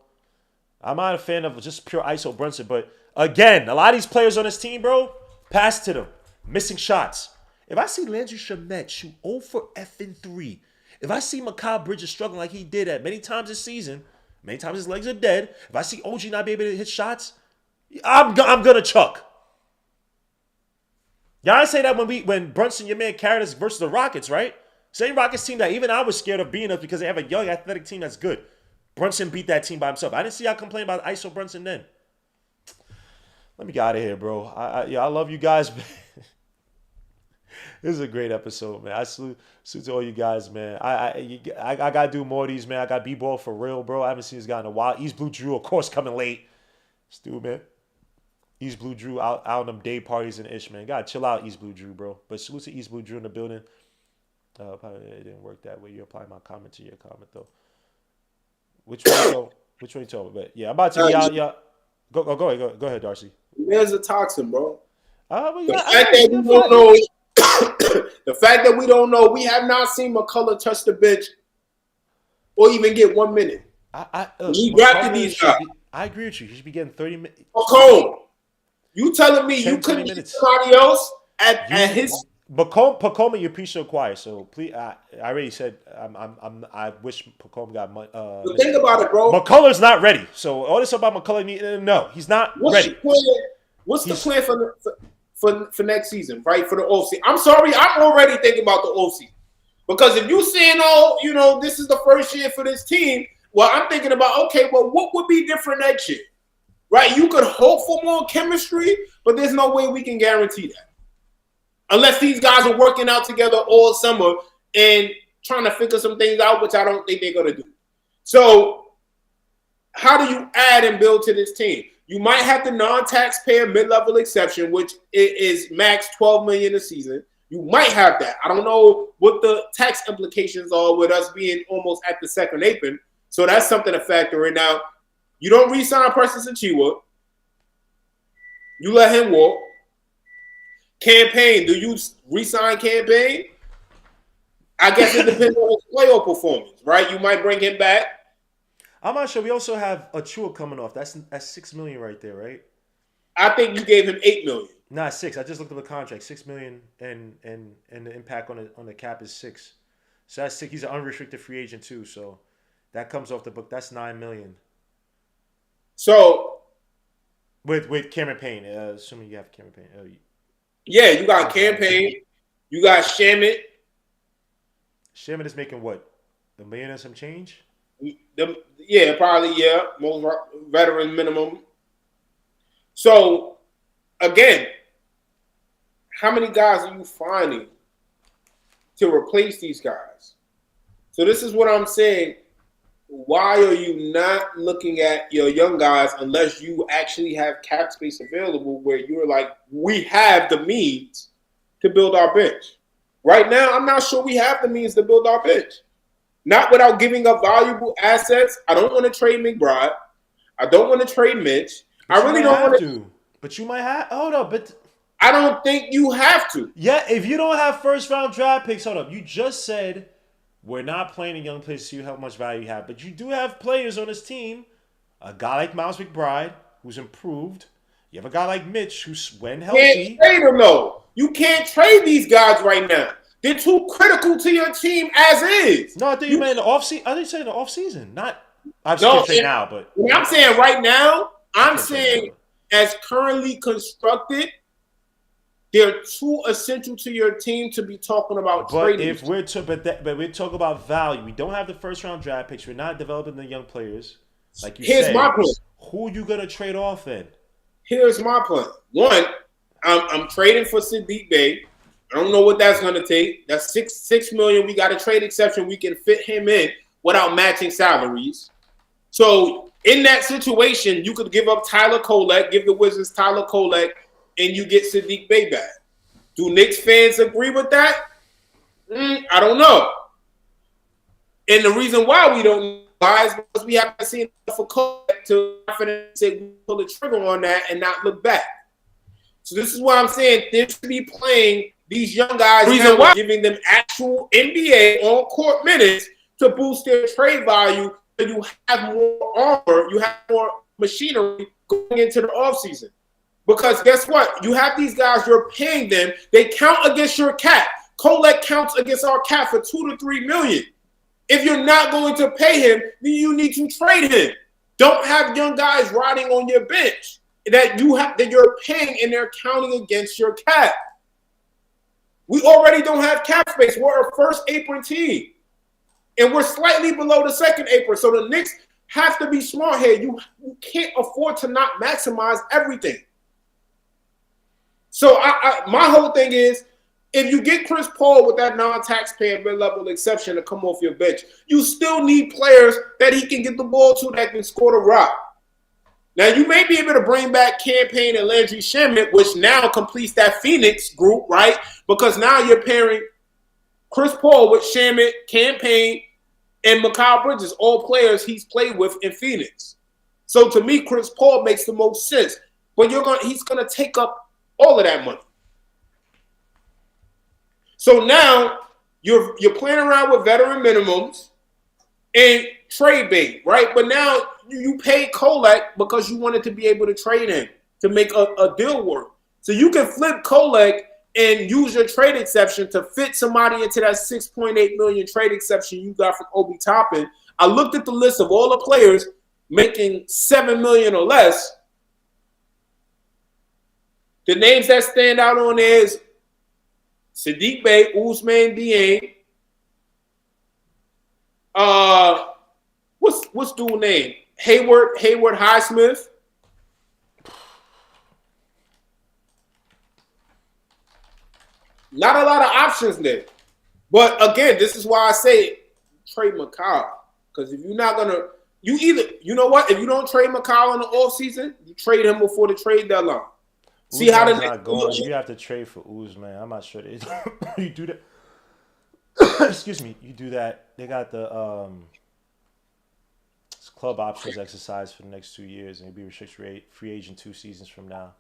I'm not a fan of just pure ISO Brunson. But again, a lot of these players on this team, bro, pass to them. Missing shots. If I see Landry Shamet shoot 0 for effing 3, if I see Mikal Bridges struggling like he did at many times this season, many times his legs are dead, if I see OG not be able to hit shots, I'm gonna chuck. Y'all say that when Brunson, your man, carried us versus the Rockets, right? Same Rockets team that even I was scared of beating us because they have a young athletic team that's good. Brunson beat that team by himself. I didn't see y'all complain about ISO Brunson then. Let me get out of here, bro. I love you guys. This is a great episode, man. I salute to all you guys, man. I gotta do more of these, man. I got B-ball for real, bro. I haven't seen this guy in a while. East Blue Drew, of course, coming late. Stu, man. East Blue Drew out on them day parties and ish, man. Gotta chill out, East Blue Drew, bro. But salute to East Blue Drew in the building. Probably it didn't work that way. You apply my comment to your comment though. Which one though? Which one you told me? But yeah, I'm about to be out. Yeah, go ahead, Darcy. There's a toxin, bro. The fact that we don't know, we have not seen McCullough touch the bench or even get 1 minute. We drafted these guys. I agree with you. He should be getting 30 minutes. McComb, you telling me you couldn't get somebody else at his? Pacoma, you're pre-show quiet. So please, I already said I wish Pacoma got money. But think about it, bro. McCullough's not ready. So all this about McCullough, no, he's not ready. What's the plan for next season, right? For the offseason. I'm sorry, I'm already thinking about the offseason. Because if you're saying, this is the first year for this team, well, I'm thinking about, okay, well, what would be different next year? Right? You could hope for more chemistry, but there's no way we can guarantee that. Unless these guys are working out together all summer and trying to figure some things out, which I don't think they're going to do. So how do you add and build to this team? You might have the non-taxpayer mid-level exception, which is max $12 million a season. You might have that. I don't know what the tax implications are with us being almost at the second apron. So that's something to factor in. Now, you don't re-sign Precious Achiuwa. You let him walk. Campaign, do you re-sign Campaign? I guess it depends on his playoff performance, right? You might bring him back. I'm not sure. We also have Achiuwa coming off. That's $6 million right there, right? I think you gave him $8 million. Nah, 6. I just looked up the contract. $6 million and the impact on the cap is 6. So that's 6. He's an unrestricted free agent too. So that comes off the book. That's $9 million. So with Cameron Payne, assuming you have Cameron Payne. Yeah, you got Campaign. You got Shamit. Shamit is making what? $1 million and some change? Probably. Most veteran minimum. So, again, how many guys are you finding to replace these guys? So this is what I'm saying. Why are you not looking at your young guys unless you actually have cap space available where you're like, we have the means to build our bench? Right now, I'm not sure we have the means to build our bench. Not without giving up valuable assets. I don't want to trade McBride. I don't want to trade Mitch. I really don't want to. But you might have. Hold up. But I don't think you have to. Yeah, if you don't have first-round draft picks, hold up. You just said we're not playing in young players to see how much value you have. But you do have players on this team. A guy like Miles McBride, who's improved. You have a guy like Mitch, who's when healthy. You can't trade him, though. You can't trade these guys right now. They're too critical to your team as is. No, I think you meant in the offseason. I think you said in the offseason, not Obviously, you No, can trade now, but when I'm saying right now, you I'm can't trade now. saying as currently constructed, they're too essential to your team to be talking about But trading. if we're but we talk about value, we don't have the first round draft picks. We're not developing the young players, like you Here's my said. plan. Who you gonna trade off then? Here's my plan. One, I'm trading for Sadiq Bey. I don't know what that's going to take. That's six million. We got a trade exception. We can fit him in without matching salaries. So in that situation, you could give up Tyler Kolek, give the Wizards Tyler Kolek, and you get Sadiq Bey back. Do Knicks fans agree with that? I don't know. And the reason why we don't know is because we haven't seen enough for Kolek to say we pull the trigger on that and not look back. So this is why I'm saying they should be playing these young guys. Reason why giving them actual NBA on court minutes to boost their trade value. So you have more armor, you have more machinery going into the offseason. Because guess what? You have these guys, you're paying them. They count against your cap. Kolek counts against our cap for $2 to $3 million. If you're not going to pay him, then you need to trade him. Don't have young guys riding on your bench that you're paying and they're counting against your cap. We already don't have cap space. We're a first apron team. And we're slightly below the second apron. So the Knicks have to be smart here. You can't afford to not maximize everything. So my whole thing is, if you get Chris Paul with that non-taxpayer mid-level exception to come off your bench, you still need players that he can get the ball to that can score the rock. Now, you may be able to bring back Campaign and Landry Shamet, which now completes that Phoenix group, right? Because now you're pairing Chris Paul with Shamet, Campaign, and Mikal Bridges, all players he's played with in Phoenix. So to me, Chris Paul makes the most sense. But he's going to take up all of that money. So now you're playing around with veteran minimums and trade bait, right? But now you paid Kolek because you wanted to be able to trade him to make a deal work. So you can flip Kolek and use your trade exception to fit somebody into that $6.8 million trade exception you got from Obi Toppin. I looked at the list of all the players making $7 million or less. The names that stand out on there is Sadiq Bey, Ousmane Dieng. What's dude's name? Hayward Highsmith. Not a lot of options there. But again, this is why I say trade Mikal. Because if you're not gonna, you know what? If you don't trade Mikal in the offseason, you trade him before the trade deadline. See how the not going. You have to trade for Ousmane. I'm not sure you do that. Excuse me. You do that. They got the club options exercise for the next 2 years, and he'll be restricted free agent 2 seasons from now.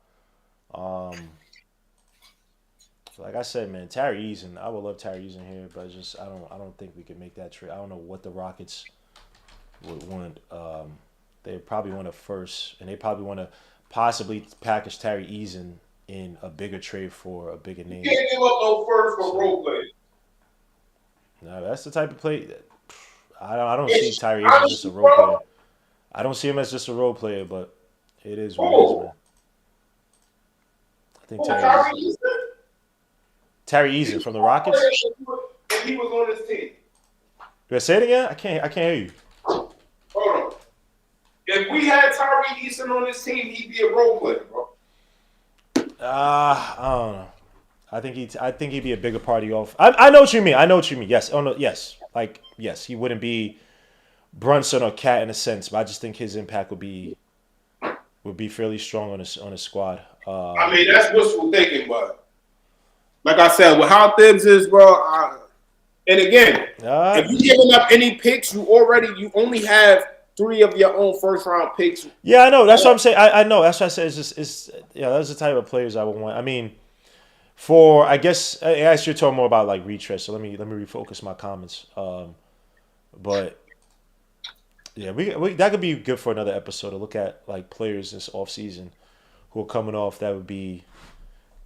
Like I said, man, Tari Eason. I would love Tari Eason here, but I don't think we can make that trade. I don't know what the Rockets would want. They probably want a first, and they probably want to possibly package Tari Eason in a bigger trade for a bigger name. You can't give up no first for role play. No, that's the type of play that I don't see Tari Eason as just a role player. I don't see him as just a role player, but it is what it is, man. I think Tari Eason from the Rockets. If he was on his team. Do I say it again? I can't hear you. Hold on. If we had Tari Eason on this team, he'd be a role player, bro. I don't know. I think he'd be a bigger party off. I know what you mean. Yes. Oh no. Yes. Like yes, he wouldn't be Brunson or Cat in a sense, but I just think his impact would be fairly strong on a squad. I mean, that's wishful thinking, but like I said, with how Thibs is, bro. And again, if you giving up any picks, you only have 3 of your own first round picks. Yeah, I know. That's what I'm saying. I know. That's what I said. Those are the type of players I would want. I mean, I guess you're talking more about like retread. So let me refocus my comments. But yeah, we that could be good for another episode to look at like players this offseason who are coming off. That would be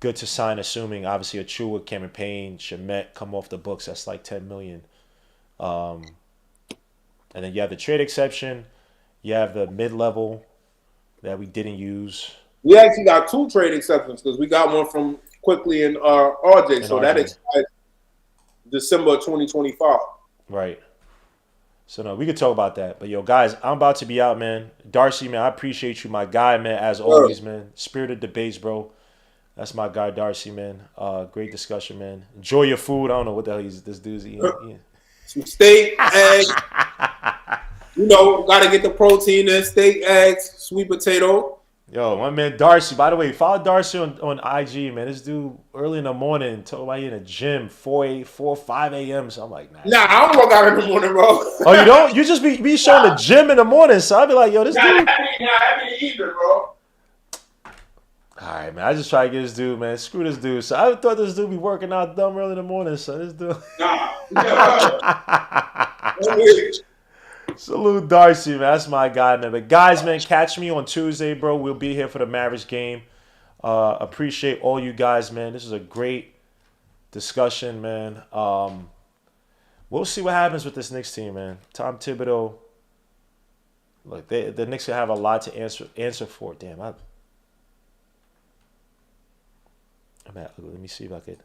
good to sign, assuming obviously Achua, Cameron Payne, Shamet come off the books. That's like $10 million. And then you have the trade exception. You have the mid-level that we didn't use. We actually got 2 trade exceptions because we got one from Quickly and RJ, And so that RJ. expires December 2025. Right. So no, we could talk about that. But yo, guys, I'm about to be out, man. Darcy, man, I appreciate you, my guy, man, as always, man. Spirited debates, bro. That's my guy, Darcy, man. Great discussion, man. Enjoy your food. I don't know what the hell this dude's eating. Some steak, eggs. Gotta get the protein in. Steak, eggs, sweet potato. Yo, my man Darcy. By the way, follow Darcy on IG, man. This dude early in the morning talking about he in the gym 5 a.m. So I'm like, nah. Nah, I don't work out in the morning, bro. Oh, you don't? You just be showing the gym in the morning. So I'll be like, yo, this dude. I be eating, bro. All right, man. I just try to get this dude, man. Screw this dude. So I thought this dude be working out dumb early in the morning. So this dude. Salute Darcy, man. That's my guy, man. But guys, man, catch me on Tuesday, bro. We'll be here for the Mavericks game. Appreciate all you guys, man. This is a great discussion, man. We'll see what happens with this Knicks team, man. Tom Thibodeau. Look, the Knicks will have a lot to answer for. Damn, let me see if I could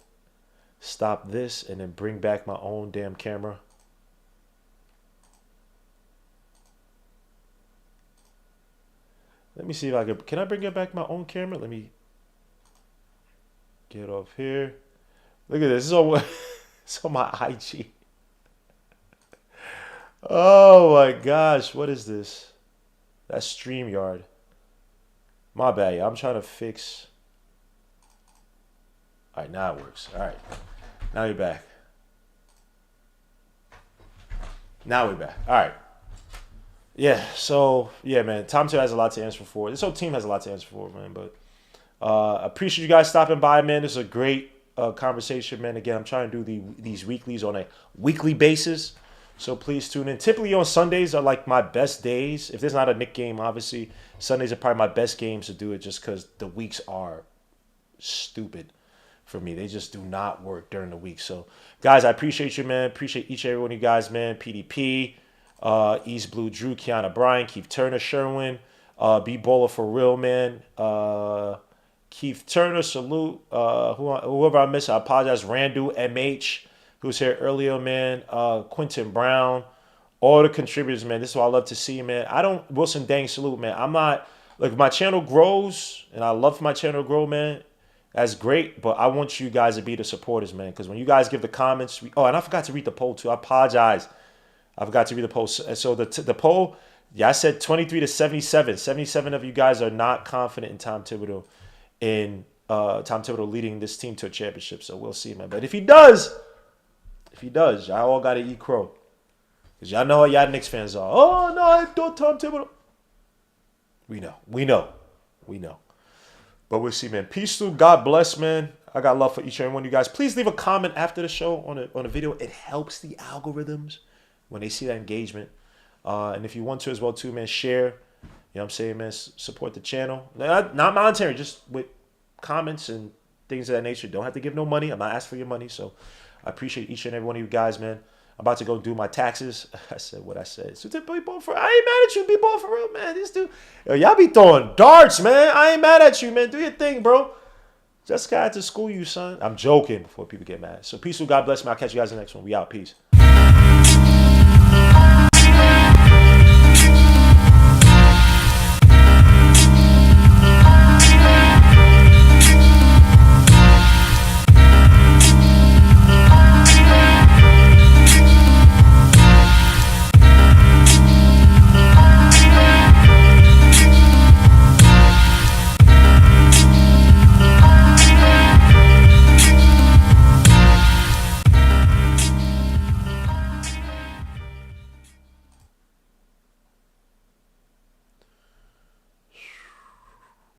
stop this and then bring back my own damn camera. Let me see if I can I bring it back my own camera? Let me get off here. Look at this. It's on my IG. Oh my gosh. What is this? That's StreamYard. My bad. Yeah. I'm trying to fix. All right. Now it works. All right. Now you're back. Now we're back. All right. Yeah, so, yeah, man, Tom Thibodeau has a lot to answer for. This whole team has a lot to answer for, man. But appreciate you guys stopping by, man. This is a great conversation, man. Again, I'm trying to do these weeklies on a weekly basis. So please tune in. Typically on Sundays are like my best days. If there's not a Knicks game, obviously, Sundays are probably my best games to do it just because the weeks are stupid for me. They just do not work during the week. So, guys, I appreciate you, man. Appreciate each and every one of you guys, man. PDP. East Blue, Drew, Kiana, Bryan, Keith Turner, Sherwin, B Bowler for real, man. Keith Turner, salute. Whoever I miss, I apologize. Randall, MH, who was here earlier, man. Quentin Brown, all the contributors, man. This is what I love to see, man. Wilson Dang, salute, man. I'm not, like, my channel grows, and I love for my channel to grow, man. That's great, but I want you guys to be the supporters, man, because when you guys give the comments, and I forgot to read the poll, too. I apologize. I forgot to read the poll. So the poll, yeah, I said 23 to 77. 77 of you guys are not confident in Tom Thibodeau leading this team to a championship. So we'll see, man. But if he does, y'all all got to eat crow. Because y'all know how y'all Knicks fans are. Oh, no, I thought Tom Thibodeau. We know. But we'll see, man. Peace through. God bless, man. I got love for each and every one of you guys. Please leave a comment after the show on a video. It helps the algorithms when they see that engagement. And if you want to as well, too, man, share. You know what I'm saying, man? Support the channel. Not monetary, just with comments and things of that nature. Don't have to give no money. I'm not asking for your money. So I appreciate each and every one of you guys, man. I'm about to go do my taxes. I said what I said. So I ain't mad at you. Be ball for real, man. This dude. Yo, y'all be throwing darts, man. I ain't mad at you, man. Do your thing, bro. Just got to school you, son. I'm joking before people get mad. So peace, God bless me. I'll catch you guys in the next one. We out. Peace.